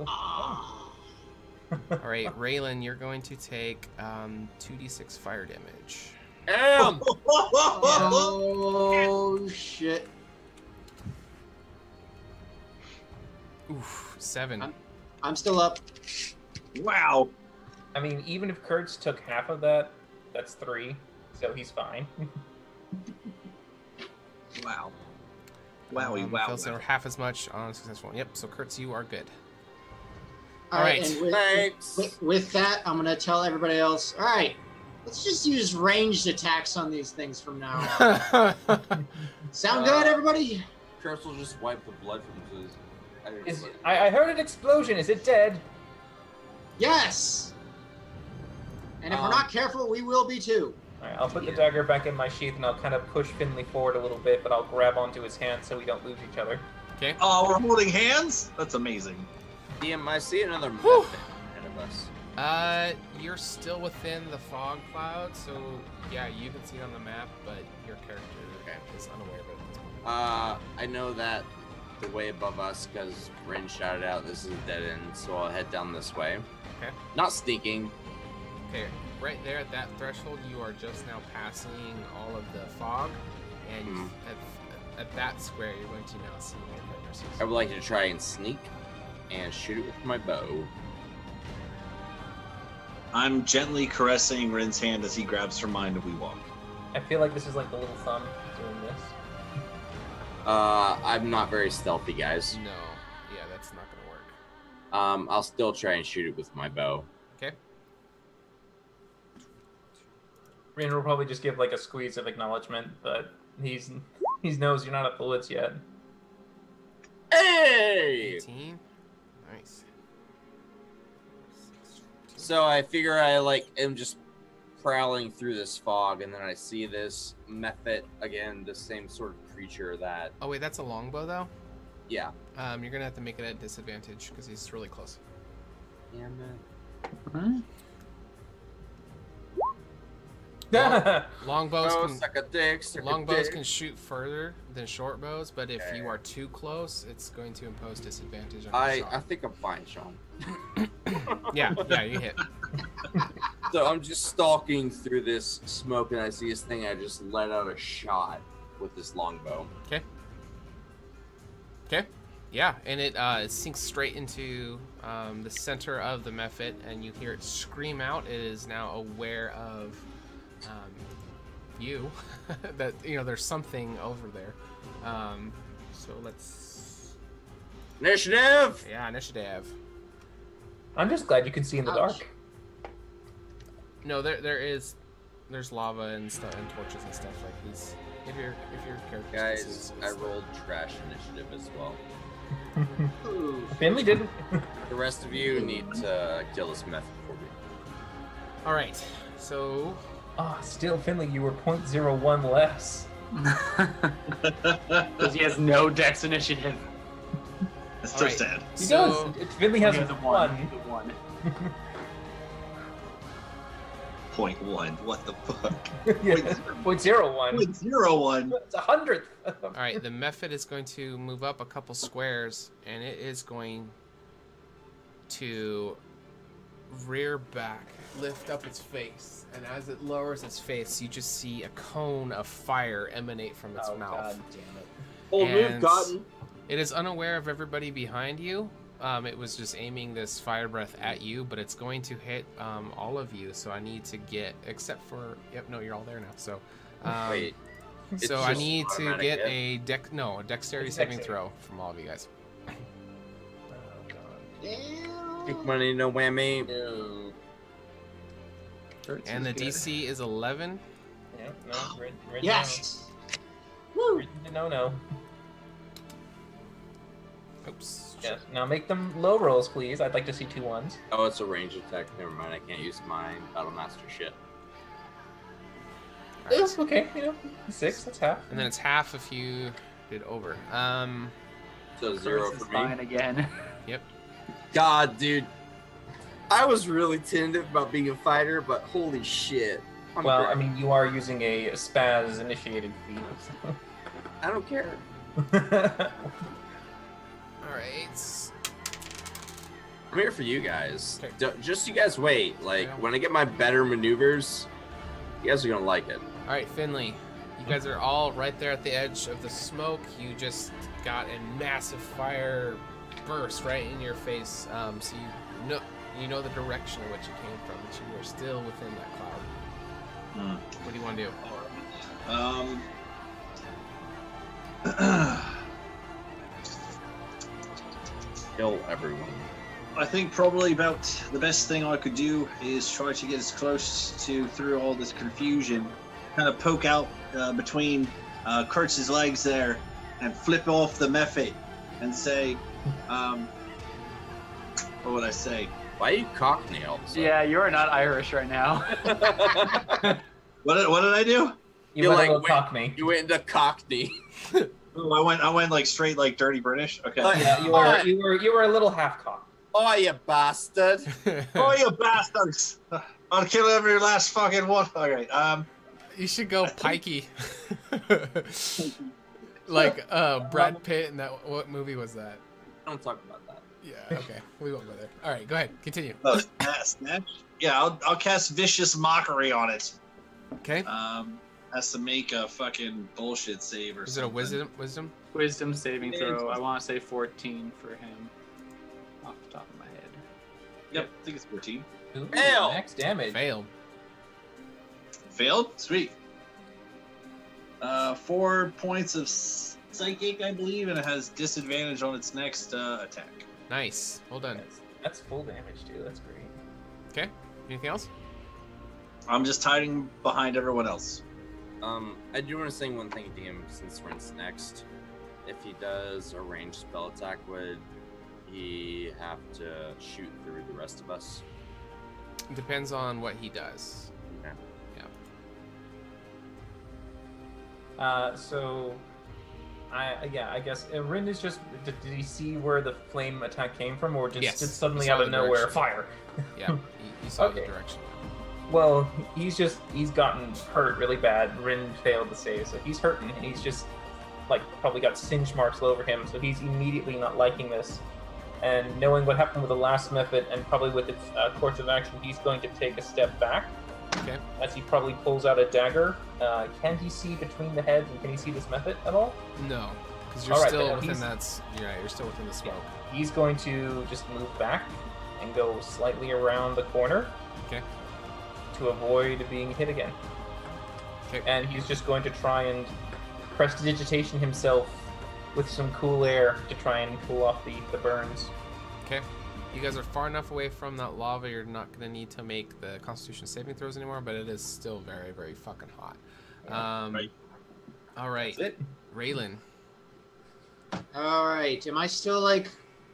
All right, Raylan, you're going to take 2d6 fire damage. Oh shit! Oof, 7. I'm still up. Wow. I mean, even if Kurtz took half of that, that's 3, so he's fine. Wow. Wowie, wow. Fails are half as much on successful. Yep, so Kurtz, you are good. All right. And with that, I'm gonna tell everybody else. All right, let's just use ranged attacks on these things from now on. Sound good, everybody? Kurtz will just wipe the blood from his. I heard an explosion. Is it dead? Yes. And if we're not careful, we will be too. Alright, I'll put the dagger back in my sheath and I'll kind of push Finley forward a little bit, but I'll grab onto his hand so we don't lose each other. Okay. Oh, we're holding hands? That's amazing. DM, I see another method ahead of us. You're still within the fog cloud, so yeah, you can see it on the map, but your character is unaware of it at this point. I know that the way above us, because Rin shouted out this is a dead end, so I'll head down this way. Okay. Not sneaking. Okay, right there at that threshold, you are just now passing all of the fog, and at that square, you're going to now see your partners. I would like to try and sneak and shoot it with my bow. I'm gently caressing Rin's hand as he grabs her mind and we walk. I feel like this is like the little thumb doing this. I'm not very stealthy, guys. No, yeah, that's not gonna work. I'll still try and shoot it with my bow. Okay. Rin will probably just give like a squeeze of acknowledgement, but he knows you're not at the woods yet. Hey! 18. Nice. So I figure I am just prowling through this fog, and then I see this method again, the same sort of creature that. Oh wait, that's a longbow though. Yeah. You're gonna have to make it at disadvantage because he's really close. Damn it. Longbows longbows can shoot further than short bows, but if you are too close, it's going to impose disadvantage on your shot. I think I'm fine, Sean. yeah, you hit. So I'm just stalking through this smoke, and I see this thing. I just let out a shot with this longbow. Okay. Yeah, and it sinks straight into the center of the mephit, and you hear it scream out. It is now aware of you, that there's something over there. So let's initiative. Yeah, initiative. I'm just glad you can see in the dark. No, there's lava and stuff and torches and stuff like these. If your character guys, I rolled trash initiative as well. Finley didn't. The rest of you need to kill this method for me. All right, so. Still, Finley, you were 0.01 less. Because he has no dex initiative. That's so sad. He does. Finley has the one. The one. 0.1. What the fuck? Yeah, 0.01. 0.01. It's 100th. All right, the Mephit is going to move up a couple squares, and it is going to rear back, lift up its face, and as it lowers its face, you just see a cone of fire emanate from its mouth. God damn it. Old move, And Cotton. it is unaware of everybody behind you. It was just aiming this fire breath at you, but it's going to hit all of you. So I need to get, except for, yep, no, you're all there now. So, Wait. It's so I just need to automatic get hit? a dexterity It's saving dexterity. throw from all of you guys. Oh, God. Damn. Big money, no whammy. No. And the DC is 11. Yeah, no, red, Yes. no. No. Oops. Yes. Now make them low rolls, please. I'd like to see 2 1s. Oh, it's a range attack. Never mind. I can't use my Battle Master shit. All right. Okay, 6, that's half. And then it's half if you did over. So 0 This for is me. fine again. Yep. God, dude. I was really tentative about being a fighter, but holy shit. I'm Well, great. I mean, you are using a spaz initiated feat. I don't care. All right. I'm here for you guys. Okay. Just you guys wait. Like, when I get my better maneuvers, you guys are gonna like it. All right, Finley. You guys are all right there at the edge of the smoke. You just got a massive fire burst right in your face. So you know the direction in which it came from, but you are still within that cloud. What do you want to do? Kill everyone. I think probably about the best thing I could do is try to get as close to, through all this confusion, kind of poke out between Kurtz's legs there and flip off the Mephit and say, what would I say? Why are you cockney all of a sudden? Yeah, you are not Irish right now. What did I do? You went a little cockney. You went into cockney. Oh, I went like straight like dirty British. Okay. Oh, Yeah, you were a little half cocked. Oh, you bastard. Oh, you bastards! I'll kill every last fucking one. All right. You should go pikey. Like Brad Pitt in that. What movie was that? Don't talk about that. Yeah. Okay. We won't go there. All right. Go ahead. Continue. Snatch. Yeah, I'll cast vicious mockery on it. Okay. Has to make a fucking bullshit save or Is it something. a wisdom? Wisdom saving throw. I want to say 14 for him. Off the top of my head. Yep, I think it's 14. Ooh, Fail. max damage. Failed. Failed? Sweet. 4 points of psychic, I believe, and it has disadvantage on its next attack. Nice. Well done. That's full damage too. That's great. Okay. Anything else? I'm just hiding behind everyone else. I do want to say one thing, DM, since Rent's next. If he does a ranged spell attack, would he have to shoot through the rest of us? Depends on what he does. Okay. So, I guess Rin is just. Did he see where the flame attack came from, or just Yes, did suddenly he saw out of the nowhere direction. fire? Yeah. You saw the Okay. direction. Well, he's gotten hurt really bad. Rin failed to save, so he's hurting, and he's just probably got singe marks all over him. So he's immediately not liking this, and knowing what happened with the last method, and probably with its course of action, he's going to take a step back. Okay. As he probably pulls out a dagger. Can he see between the heads, and can he see this method at all? No, because you're All right, still then within he's- that. You're right. You're still within the smoke. He's going to just move back and go slightly around the corner. Okay. To avoid being hit again. Okay. And he's just going to try and prestidigitation himself with some cool air to try and cool off the burns. Okay. You guys are far enough away from that lava. You're not going to need to make the Constitution saving throws anymore, but it is still very, very fucking hot. Right. All right. That's it. Raylan. All right. Am I still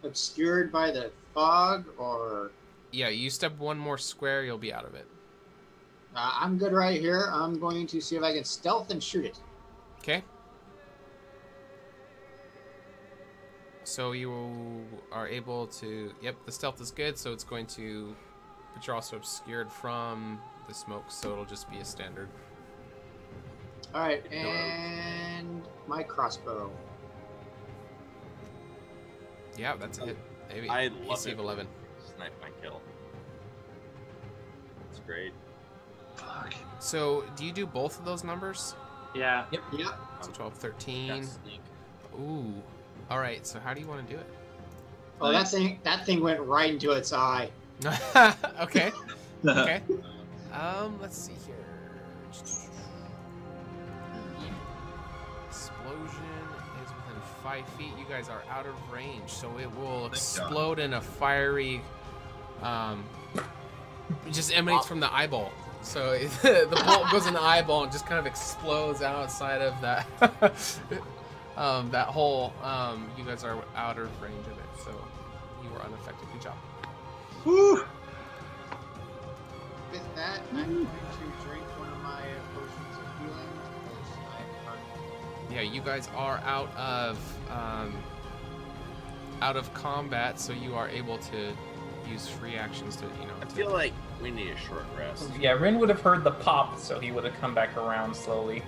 obscured by the fog, or? Yeah, you step one more square, you'll be out of it. I'm good right here. I'm going to see if I can stealth and shoot it. Okay. So you are able to. Yep, the stealth is good, so it's going to. But you're also obscured from the smoke, so it'll just be a standard. All right, and my crossbow. Yeah, that's a hit. Maybe I love AC it. of 11. Snipe my kill. It's great. Fuck. So, do you do both of those numbers? Yeah. Yep. So 12, 13. Got sneak. Ooh. All right. So, how do you want to do it? Oh, that thing went right into its eye. Okay. Okay. Let's see here. Explosion is within 5 feet. You guys are out of range, so it will explode in a fiery. It just emanates from the eyeball. So the bolt goes in the eyeball and just kind of explodes outside of that that hole. You guys are out of range of it, so you were unaffected. Good job. Woo! With that, I'm going to drink one of my potions of healing because I'm hurt. Yeah, you guys are out of combat, so you are able to use free actions to, I feel like we need a short rest. Yeah, Rin would have heard the pop, so he would have come back around slowly.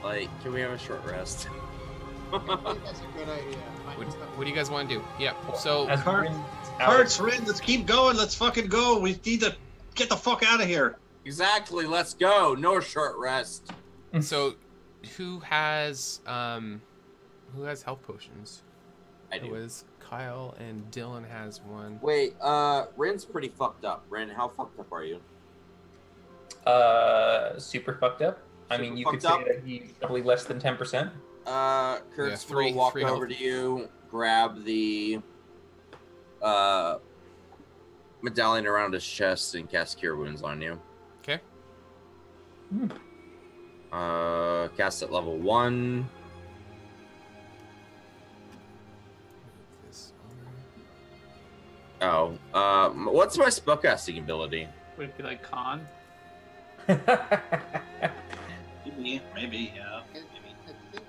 Like, can we have a short rest? I think that's a good idea. What do you guys want to do? Yeah, so As Heart- Rin Hearts, Rin, let's keep going. Let's fucking go. We need to get the fuck out of here. Exactly, let's go. No short rest. so who has health potions? I It do. was Kyle and Dylan has one. Wait, Rin's pretty fucked up. Rin, how fucked up are you? super fucked up. I mean, Super you could fucked say up? that he's probably less than 10%. Kurt's three- will walk three over health. to you, grab the medallion around his chest, and cast Cure Wounds on you. Okay. Cast at level 1. Oh, what's my spellcasting ability? Would it be like con? Maybe, yeah. I think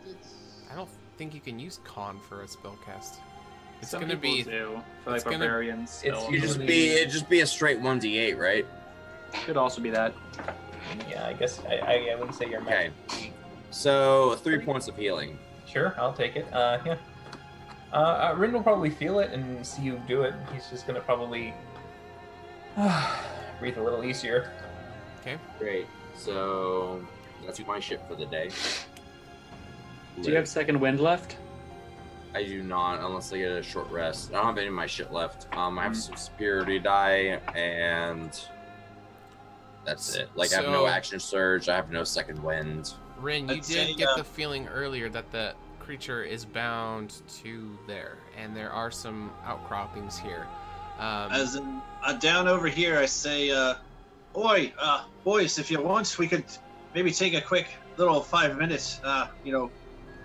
it's. I don't think you can use con for a spell cast. It's Some gonna people be do for like it's gonna- barbarians. it's still. usually- It'd just be a straight 1d8, right? Could also be that. Yeah, I guess I wouldn't say you're Okay. magic. So 3 points of healing. Sure, I'll take it. Yeah. Rin will probably feel it and see you do it. He's just gonna probably breathe a little easier. okay. Great. So that's my shit for the day. Do you have second wind left? I do not, unless I get a short rest. I don't have any of my shit left. I have some superiority die, and that's it. Like, I have no So- action surge. I have no second wind. Rin, you I'd say, did get the feeling earlier that the creature is bound to there, and there are some outcroppings here. As in, down over here, I say, Oi, boys, if you want, we could maybe take a quick little 5 minutes,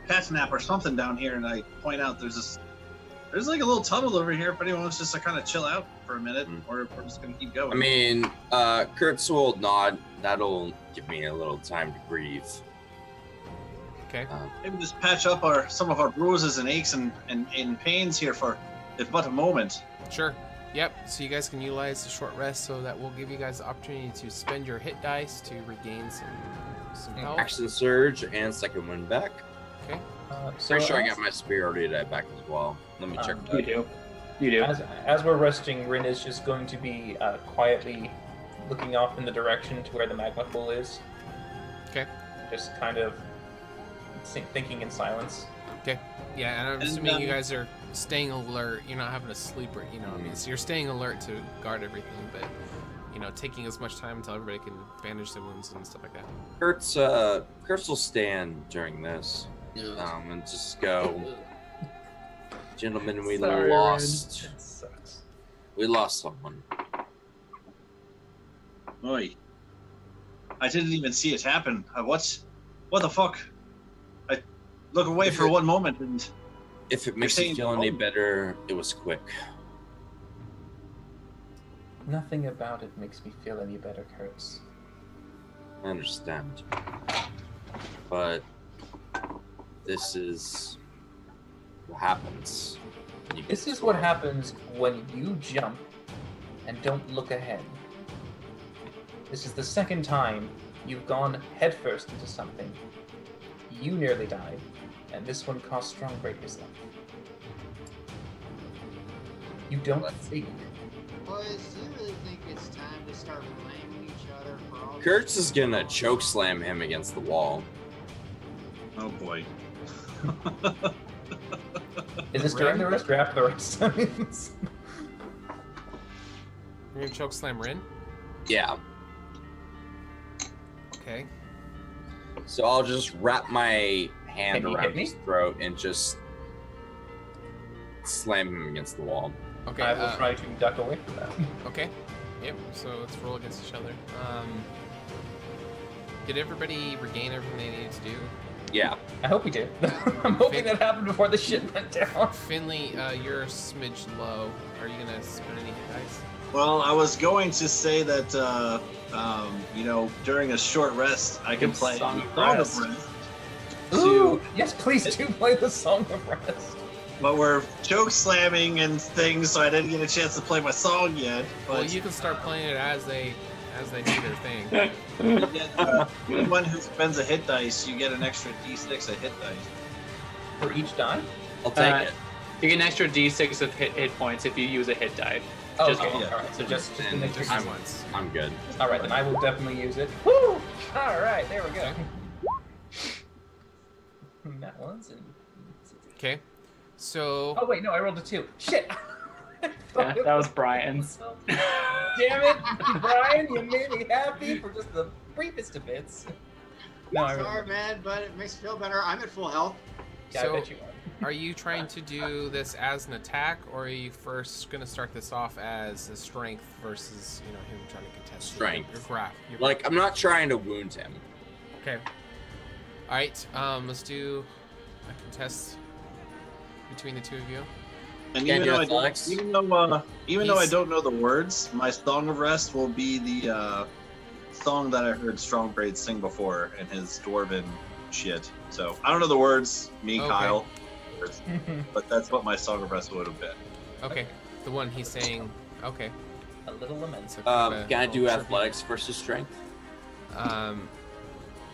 cat nap or something down here. And I point out there's like a little tunnel over here if anyone wants just to kind of chill out for a minute, or if we're just going to keep going. I mean, Kurt's will nod. That'll give me a little time to breathe. Okay. Maybe just patch up some of our bruises and aches and pains here for if but a moment. Sure. Yep. So you guys can utilize the short rest, so that will give you guys the opportunity to spend your hit dice to regain some health. Action surge and second wind back. Okay. So Pretty sure I as- got my superiority die back as well. Let me check You that. do. You do. As we're resting, Rin is just going to be quietly looking off in the direction to where the magma pool is. Okay. Just kind of thinking in silence. Okay. Yeah, and I'm And, assuming you guys are staying alert. You're not having to sleep, or what I mean. So you're staying alert to guard everything, but taking as much time until everybody can bandage their wounds and stuff like that. Kurtz will stand during this, and just go, gentlemen, we Sorry, lost. Rin. It sucks. We lost someone. Oi. I didn't even see it happen. What the fuck? I look away for one moment and If it makes you saying feel any no? better, it was quick. Nothing about it makes me feel any better, Kurtz. I understand. But this is what happens. when you This get is what scared. happens when you jump and don't look ahead. This is the second time you've gone headfirst into something. You nearly died, and this one cost Strongbreaker's life. You don't think. Boys, do you really think it's time to start blaming each other for all Kurtz is gonna choke slam him against the wall. Oh boy. Is this during the rest or after the rest? You're gonna choke slam Rin? Yeah. Okay. So I'll just wrap my hand Can you around hit me? his throat and just slam him against the wall. Okay. I will try to duck away from that. Okay. Yep. So let's roll against each other. Did everybody regain everything they needed to do? Yeah. I hope we did. I'm hoping that happened before the shit went down. Finley, you're a smidge low. Are you gonna spend any hit dice? Well, I was going to say that, during a short rest, I can play Song of Song of Rest. Rest. Ooh, yes, please do play the Song of Rest. But we're choke slamming and things, so I didn't get a chance to play my song yet. But Well, you can start playing it as they do their thing. you get, anyone who spends a hit dice, you get an extra d6 of hit dice. For each die? I'll take it. You get an extra d6 of hit points if you use a hit die. Oh, Just okay. one. Alright, so just an And extra Just D6. once. I'm good. Alright, then I will definitely use it. Woo! Alright, there we go. That one's and... Okay. So Oh wait, no, I rolled a 2. Shit! Yeah, that was Brian's. Damn it, Brian, you made me happy for just the briefest of bits. No, I Sorry, man, but it makes me feel better. I'm at full health. Yeah, So- I bet you are. are you trying to do this as an attack, or are you first gonna start this off as a strength versus him trying to contest Strength. your graph? Like, I'm not trying to wound him. Okay. All right. Let's do a contest between the two of you. And Can't even do though, athletics? though I don't know the words, my Song of Rest will be the song that I heard Strongbraid sing before in his dwarven shit. So I don't know the words, Okay. Kyle, but that's what my Song of Rest would have been. Okay. The one he's saying. Okay. A little lament. So Can I do little athletics versus strength? trippy.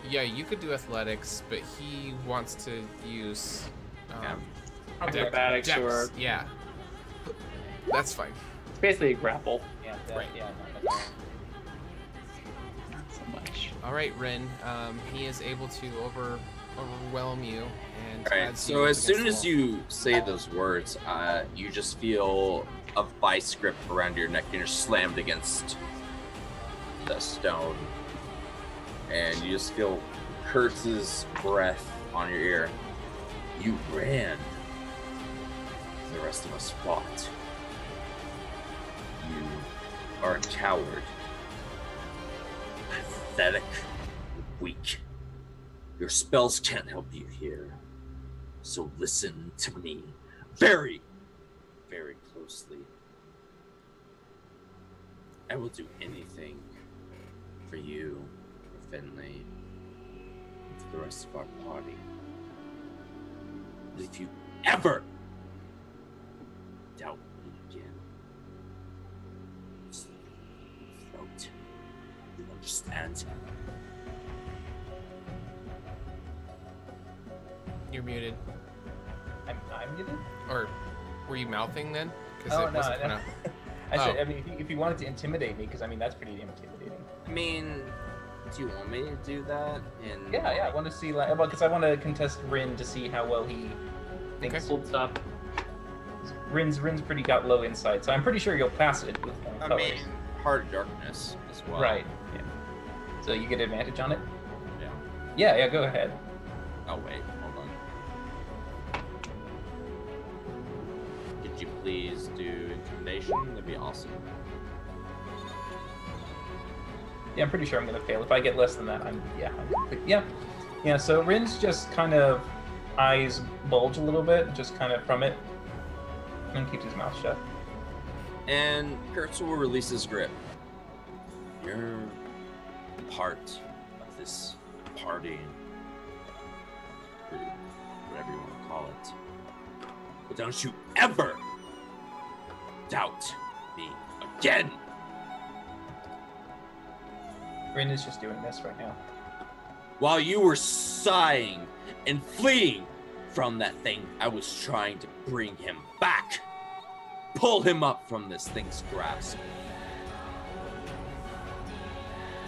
Yeah, you could do athletics, but he wants to use. Acrobatics dex. or Yeah. That's fine. it's basically a grapple. Yeah, Right. yeah. Not so much. All right, Rin. He is able to overwhelm you and. Alright, adds so you as against soon the as wall. you say those words, you just feel a vice grip around your neck and you're slammed against the stone. And you just feel Kurtz's breath on your ear. You ran. The rest of us fought. You are a coward. Pathetic. Weak. Your spells can't help you here. So listen to me very, very closely. I will do anything for you, for Finley, and for the rest of our party. But if you ever doubt me again, slit your throat. You understand? You're muted. I'm muted? Or were you mouthing then? Because Oh, it no, wasn't no. kinda- I said, Oh. I mean, if you wanted to intimidate me, because I mean, that's pretty intimidating. I mean, do you want me to do that? And Yeah, I want to see, like, because I want to contest Rin to see how well he thinks. Holds up. Rin's pretty got low insight, so I'm pretty sure you'll pass it with I colors. mean, Heart of Darkness as well. Right. Yeah. So you get advantage on it? Yeah. Yeah, go ahead. Oh wait, hold on. Could you please do intimidation? That'd be awesome. Yeah, I'm pretty sure I'm gonna fail. If I get less than that, I'm complete. Yeah. So Rin's just kind of eyes bulge a little bit, just kind of from it, and keeps his mouth shut. And Kurtz will release his grip. You're part of this party, or whatever you want to call it. But don't you ever doubt me again. Rin is just doing this right now. While you were sighing and fleeing from that thing, I was trying to bring him back. Pull him up from this thing's grasp.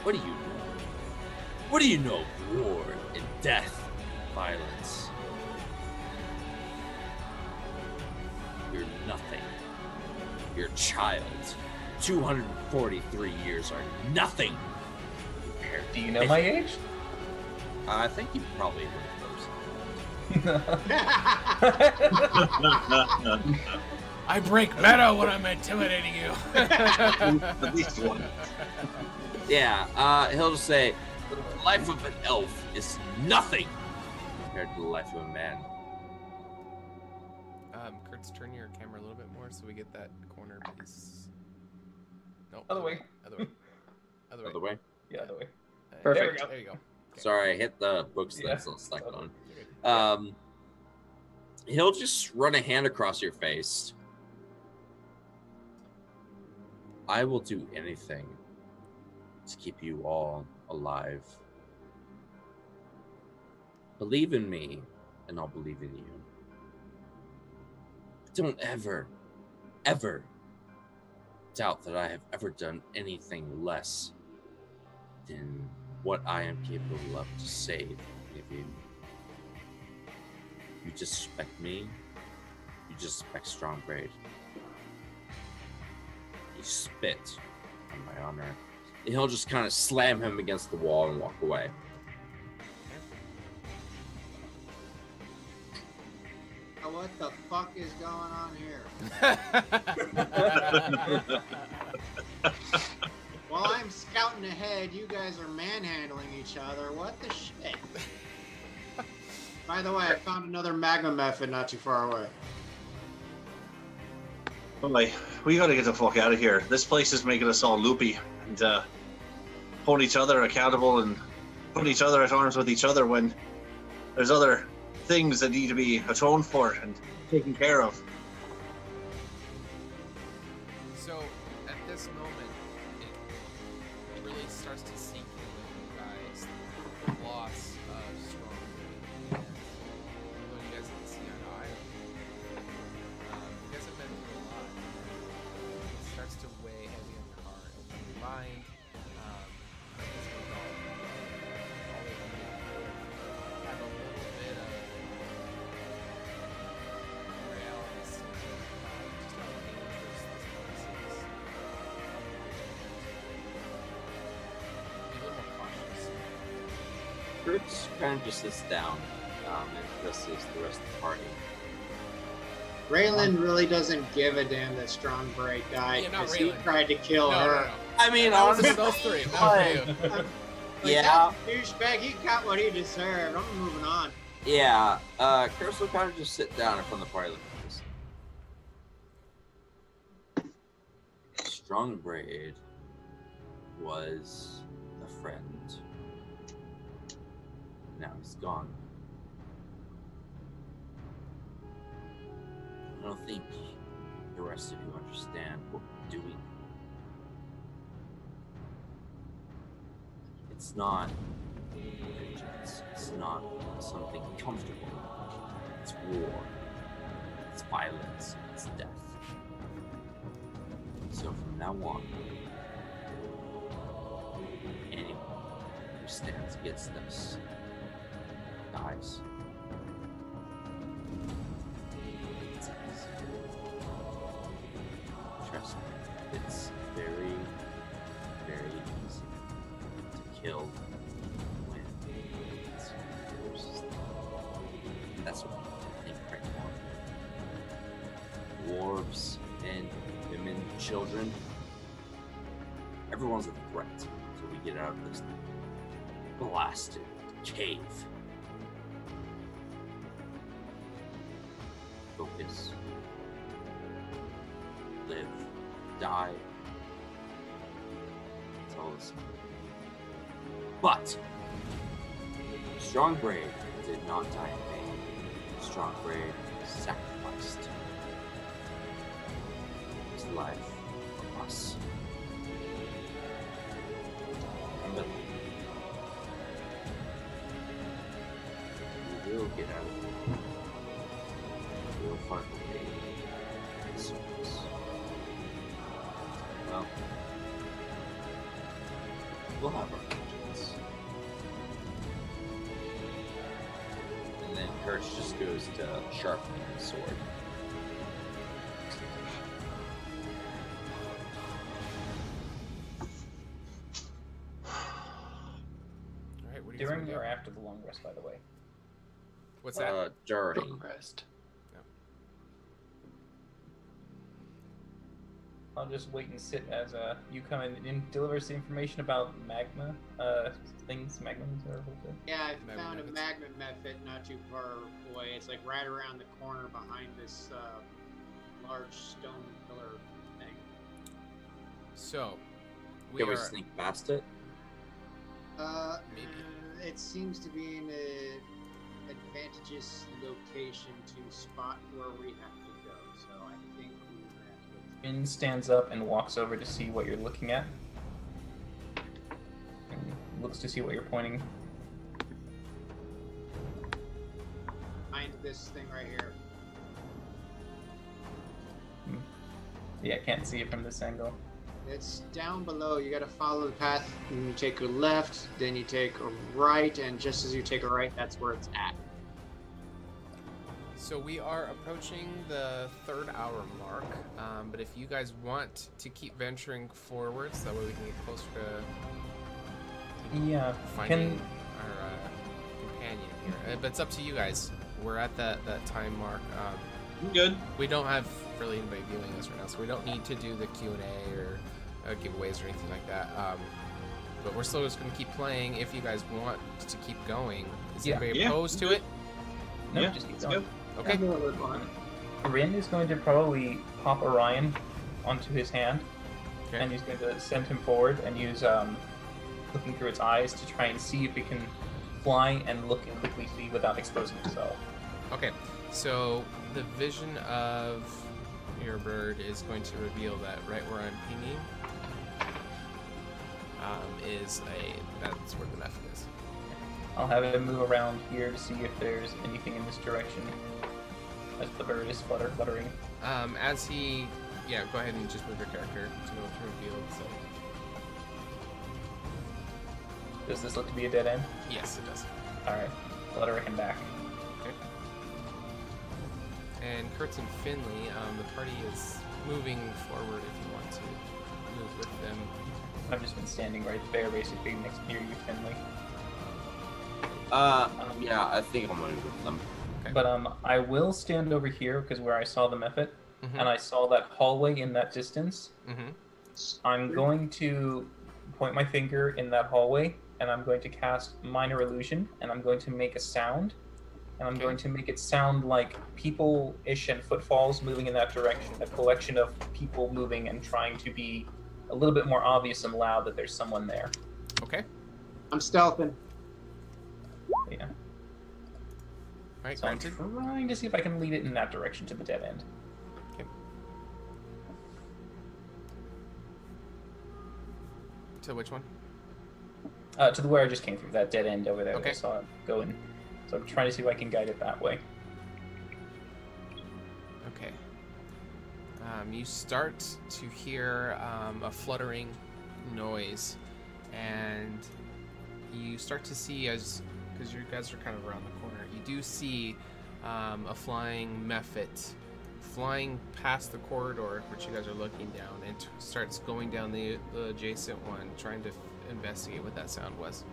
What do you know? What do you know of war and death, violence? You're nothing. You're a child. 243 years are nothing. Do you know my age? I think you probably would I break meta when I'm intimidating you. At least one. Yeah, he'll just say, the life of an elf is nothing compared to the life of a man. Kurtz, turn your camera a little bit more so we get that corner piece. No, Other way. Other way. Other way? Yeah, other way. Perfect. There we go. There you go. Okay. Sorry, I hit the books that's stuck You're on. good. He'll just run a hand across your face. I will do anything to keep you all alive. Believe in me, and I'll believe in you. Don't ever, ever doubt that I have ever done anything less than what I am capable of to save any of you. You disrespect me, you disrespect Strongbraid. You spit on my honor. And he'll just kind of slam him against the wall and walk away. What the fuck is going on here? While I'm scouting ahead, you guys are manhandling each other. What the shit? By the way, I found another magma method not too far away. Alright, we gotta get the fuck out of here. This place is making us all loopy and hold each other accountable and put each other at arms with each other when there's other things that need to be atoned for and taken care of. So, at this moment, it really starts to sink in with you guys the loss of Strongbraid. And although you guys didn't see eye to eye, you guys have been through a lot. It starts to weigh heavy on your heart and your mind. As a result, all of you have a little bit of reality sinking about just how dangerous this place is. Be a little more cautious. Kurtz kind of just sits down and addresses the rest of the party. Raylan really doesn't give a damn that Strongbraid died Yeah, not because he Raylan. tried to kill her. I mean, That was honestly, for those three, not for you. Like, yeah, that douchebag, he got what he deserved. I'm moving on. yeah. Kurtz will kind of just sit down in front of the party like this. Strongbraid was a friend. Now he's gone. I don't think the rest of you understand what we're doing. It's not vengeance. It's not something comfortable. It's war. It's violence. It's death. So from now on, anyone who stands against us dies. Trust me, it's very, very easy to kill when it's yours. That's what I think right now. Dwarves, men, women, children. Everyone's a threat until we get out of this blasted cave. Focus. Live. Die. That's all this. But Strongbraid did not die in vain. Strongbraid sacrificed his life for us. Remember that. get out of here. We'll find a way. Well, we'll have our vengeance. And then Kurtz just goes to sharpening his sword. Alright, what do you During think? or after the long rest, by the way? What's that? During. Rest. I'll just wait and sit as you come in and deliver us the information about magma things, magnums or whatever. Yeah, I Magma found a methods. magma method not too far away. It's like right around the corner behind this large stone pillar thing. So, we Can we are... sneak past it? Maybe. It seems to be in an advantageous location to spot where we have to go. So I think we have to go. Finn stands up and walks over to see what you're looking at. And looks to see what you're pointing. Behind this thing right here. Yeah, can't see it from this angle. It's down below. You gotta follow the path. And you take a left, then you take a right, and just as you take a right, that's where it's at. So we are approaching the 3rd hour mark, but if you guys want to keep venturing forward, so that way we can get closer to Yeah. finding our companion here. But it's up to you guys. We're at that time mark. Good. We don't have really anybody viewing us right now, so we don't need to do the Q&A or giveaways or anything like that. But we're still just going to keep playing if you guys want to keep going. Is anybody opposed to it? No, Yeah, just keep let's going. go. Okay. Rin is going to probably pop Orion onto his hand, Okay. and he's going to send him forward and use looking through its eyes to try and see if it can fly and look and quickly see without exposing itself. Okay, so the vision of your bird is going to reveal that right where I'm pinging that's where the method is. I'll have him move around here to see if there's anything in this direction as the bird is fluttering. As he, go ahead and just move your character to reveal. So Does this look to be a dead end? yes, it does. Alright, flutter him back. Okay. And Kurtz and Finley, the party is moving forward if you want to move with them. I've just been standing right there, basically next near you, Finley. Yeah, I think I'm gonna move with them. Okay. But I will stand over here because where I saw the method, Mhm. and I saw that hallway in that distance. Mhm. I'm going to point my finger in that hallway, and I'm going to cast Minor Illusion, and I'm going to make a sound, and I'm Okay. going to make it sound like people-ish and footfalls moving in that direction, a collection of people moving and trying to be a little bit more obvious and loud that there's someone there. Okay. I'm stealthing. Yeah. Alright, So I'm granted. trying to see if I can lead it in that direction to the dead end. Okay. To which one? To the where I just came through, that dead end over there. Okay. I saw it go in. So I'm trying to see if I can guide it that way. Okay. You start to hear a fluttering noise, and you start to see, because you guys are kind of around the corner, you do see a flying mephit flying past the corridor which you guys are looking down, and starts going down the adjacent one, trying to investigate what that sound was.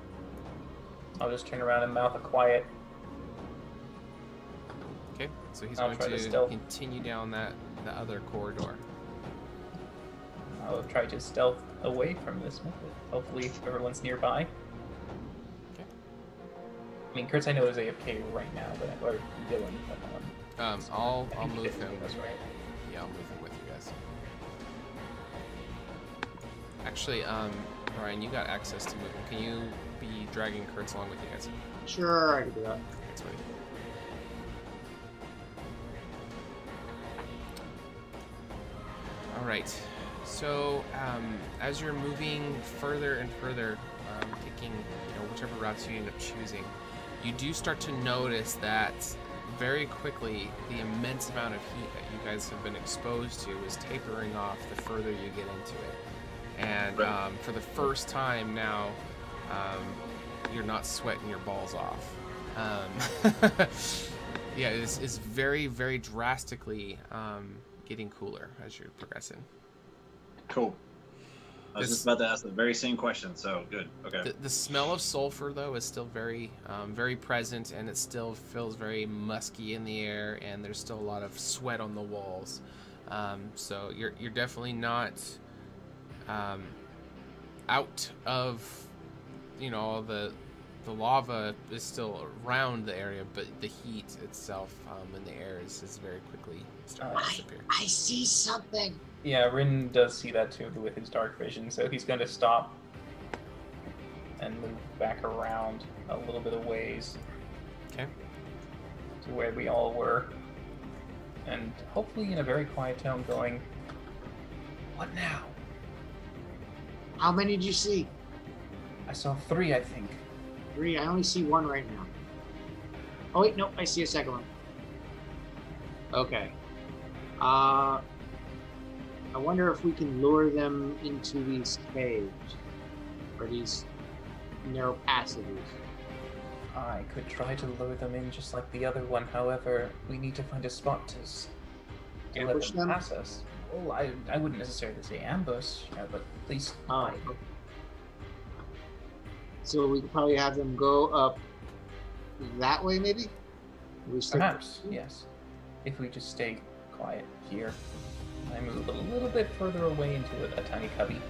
I'll just turn around and mouth a quiet. Okay, so he's I'll going try to to stealth. continue down the other corridor. I'll try to stealth away from this method. Hopefully everyone's nearby. Okay. I mean, Kurtz I know is AFK right now, or Dylan. But, I'll I think move Dylan's him. with us, right? Yeah, I'll move him with you guys. Actually, Ryan, you got access to moving. Can you be dragging Kurtz along with you guys? Sure, I can do that. Thanks, buddy. All right. So, as you're moving further and further, taking whichever routes you end up choosing, you do start to notice that very quickly the immense amount of heat that you guys have been exposed to is tapering off the further you get into it. And for the first time now, you're not sweating your balls off. Yeah, it's very, very drastically getting cooler as you're progressing. Cool. I was just about to ask the very same question, so good. Okay. The smell of sulfur, though, is still very, very present, and it still feels very musky in the air, and there's still a lot of sweat on the walls. So you're definitely not out of, you know, the lava is still around the area, but the heat itself in the air is very quickly starting to disappear. I see something. Yeah, Rin does see that too with his dark vision, so he's going to stop and move back around a little bit of ways. Okay. To where we all were. And hopefully in a very quiet tone going, "What now?" How many did you see? I saw 3, I think. 3? I only see 1 right now. Oh wait, no, I see a second one. Okay. I wonder if we can lure them into these caves or these narrow passages. I could try to lure them in just like the other one. However, we need to find a spot to let Ambush them them? pass us. Well, I wouldn't necessarily say ambush, but at least. Oh. So we could probably have them go up that way, maybe? We start Perhaps, yes. If we just stay quiet here. I move a little bit further away into a tiny cubby.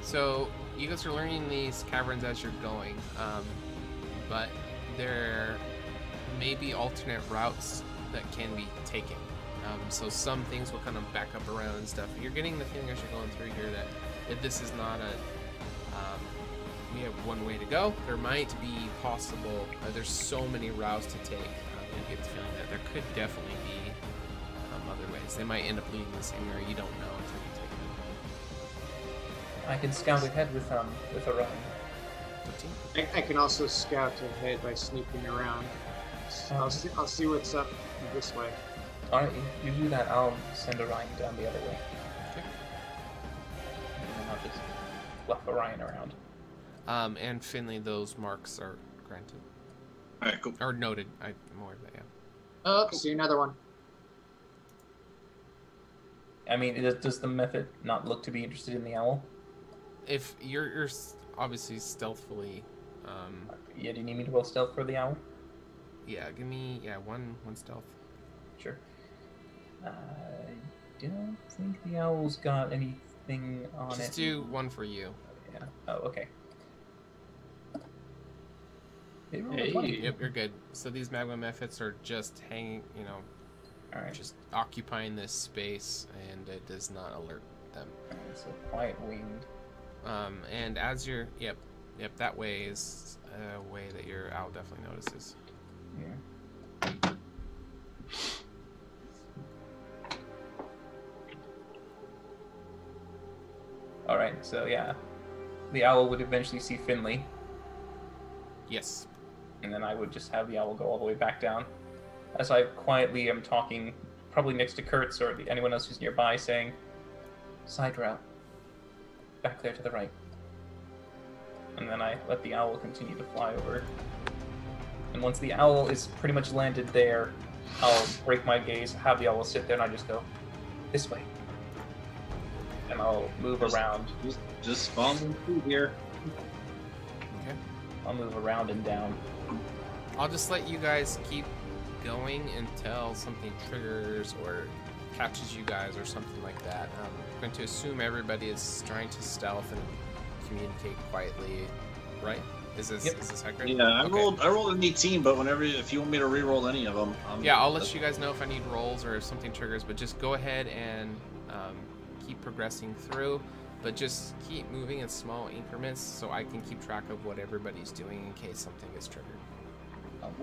So you guys are learning these caverns as you're going, but there may be alternate routes that can be taken. So some things will kind of back up around and stuff. You're getting the feeling as you're going through here that this is not a we have one way to go. There might be possible. There's so many routes to take. You get the feeling that there could definitely be other ways. They might end up leading the same area. You don't know until you take them. I can scout ahead with Orion. I can also scout ahead by sneaking around. I'll see what's up this way. Alright, you do that. I'll send Orion down the other way. Okay. And then I'll just fluff Orion around. And Finley, those marks are granted. Alright, cool. Or noted. I'm aware of that, yeah. Oh, see another one. I mean, does the method not look to be interested in the owl? If you're obviously stealthily. Yeah, do you need me to roll stealth for the owl? Yeah, give me one stealth. Sure. I don't think the owl's got anything on it. Just do one for you. Yeah. Oh, okay. Hey. Yep, you're good. So these magma methods are just hanging, just occupying this space, and it does not alert them. So quiet winged. And as you're, yep, that way is a way that your owl definitely notices. Yeah. All right. So yeah, the owl would eventually see Finley. Yes. And then I would just have the owl go all the way back down. As I quietly am talking, probably next to Kurtz or anyone else who's nearby, saying, "Side route. Back there to the right." And then I let the owl continue to fly over. And once the owl is pretty much landed there, I'll break my gaze, have the owl sit there, and I just go, "This way." And I'll move around. Just follow through here. Okay. I'll move around and down. I'll just let you guys keep going until something triggers or catches you guys or something like that. I'm going to assume everybody is trying to stealth and communicate quietly, right? Is this accurate? Yeah, I rolled an 18, but if you want me to re-roll any of them, I'll let you guys know if I need rolls or if something triggers. But just go ahead and keep progressing through. But just keep moving in small increments so I can keep track of what everybody's doing in case something is triggered.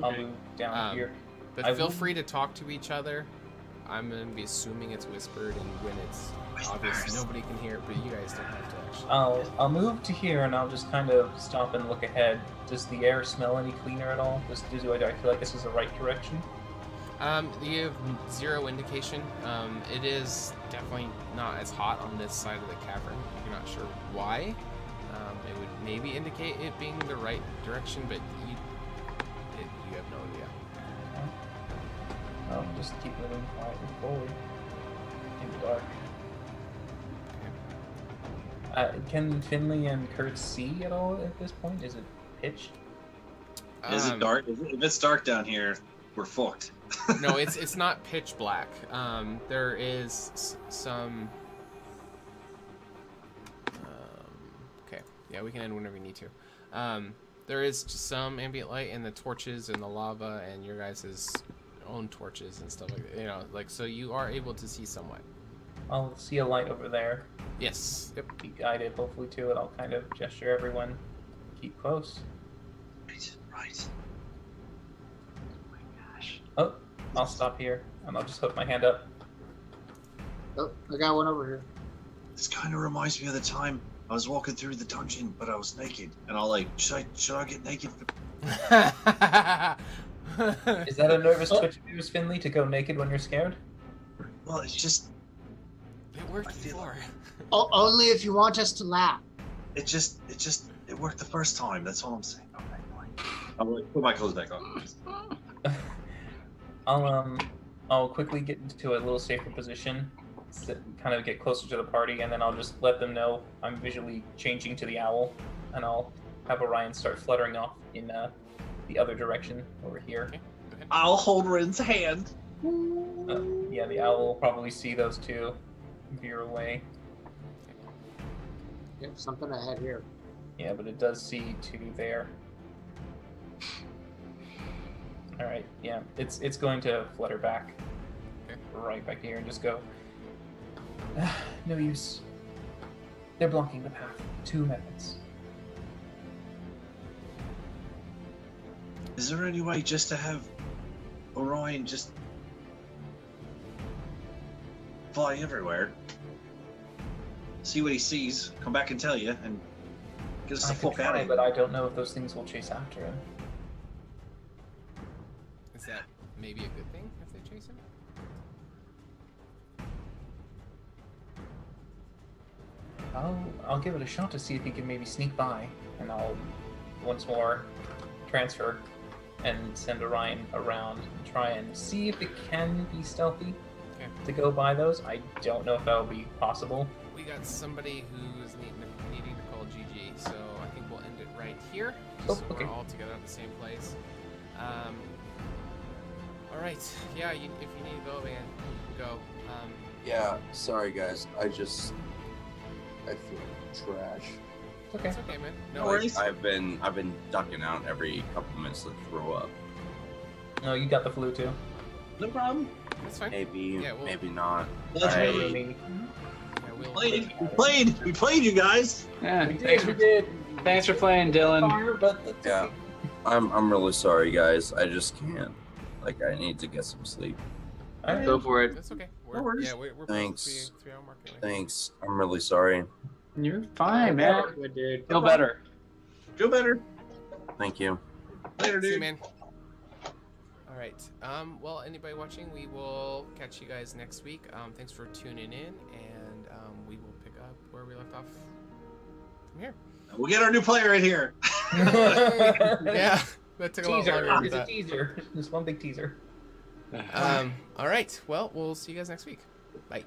I'll move down here. But feel free to talk to each other I'm gonna be assuming it's whispered, and when it's obvious, nobody can hear it, but you guys don't have to actually. I'll move to here and I'll just kind of stop and look ahead. Does the air smell any cleaner at all? Do I feel like this is the right direction? You have zero indication. It is definitely not as hot on this side of the cavern. You're not sure why. It would maybe indicate it being the right direction, but you have no idea. I'll just keep moving quietly forward in the dark. Can Finley and Kurt see at all at this point? Is it pitch? Is it dark? If it's dark down here, we're fucked. No, it's not pitch black. There is some. Okay, yeah, we can end whenever we need to. There is just some ambient light in the torches and the lava and your guys' own torches and stuff like that. You know, like, so you are able to see somewhat. I'll see a light over there. Yes. Yep. Be guided, hopefully, to it. I'll kind of gesture everyone. Keep close. Right. Oh, I'll stop here, and I'll just hook my hand up. Oh, I got one over here. This kind of reminds me of the time I was walking through the dungeon, but I was naked, and I'll like, should I get naked? Is that a nervous twitch of yours, Finley, to go naked when you're scared? Well, it's just. It worked before. Only if you want us to laugh. It worked the first time. That's all I'm saying. Okay, fine. I'll like, put my clothes back on. I'll quickly get into a little safer position, kind of get closer to the party, and then I'll just let them know I'm visually changing to the owl, and I'll have Orion start fluttering off in the other direction over here. Okay, go ahead. I'll hold Rin's hand. Yeah, the owl will probably see those two veer away. Yep, something ahead here. Yeah, but it does see two there. All right, yeah, it's going to flutter back, right back here, and just go. No use. They're blocking the path. 2 methods. Is there any way just to have Orion just fly everywhere, see what he sees, come back and tell you, and get us the fuck out of here? But I don't know if those things will chase after him. Is that maybe a good thing if they chase him? I'll give it a shot to see if he can maybe sneak by, and I'll once more transfer and send Orion around and try and see if it can be stealthy to go by those. I don't know if that will be possible. We got somebody who's needing to call GG, so I think we'll end it right here. Oh, So okay. we're all together at the same place. All right. Yeah, if you need to go, man, go. Yeah, sorry guys. I feel trash. Okay. It's okay, man. No No worries. worries. I've been ducking out every couple minutes to throw up. No, you got the flu too. No problem. That's fine. Maybe, Yeah, well- maybe not. That's I- right. Yeah, We played, you guys. Yeah, We did. thanks for playing, Dylan. Far, but that's Yeah, okay. I'm really sorry, guys. I just can't. Like, I need to get some sleep. All right. Go for it. That's okay. No worries. Yeah, we're Thanks. close to the 3 hour mark anyway. Thanks. I'm really sorry. You're fine, man. Good, dude. Feel better. Feel better. Thank you. Later, See you, dude. man. All right. Well, anybody watching, we will catch you guys next week. Thanks for tuning in, and we will pick up where we left off from here. We'll get our new player in here. Yeah, that took a lot Teaser. longer than It's a that. teaser. Just one big teaser. All right. Well, we'll see you guys next week. Bye.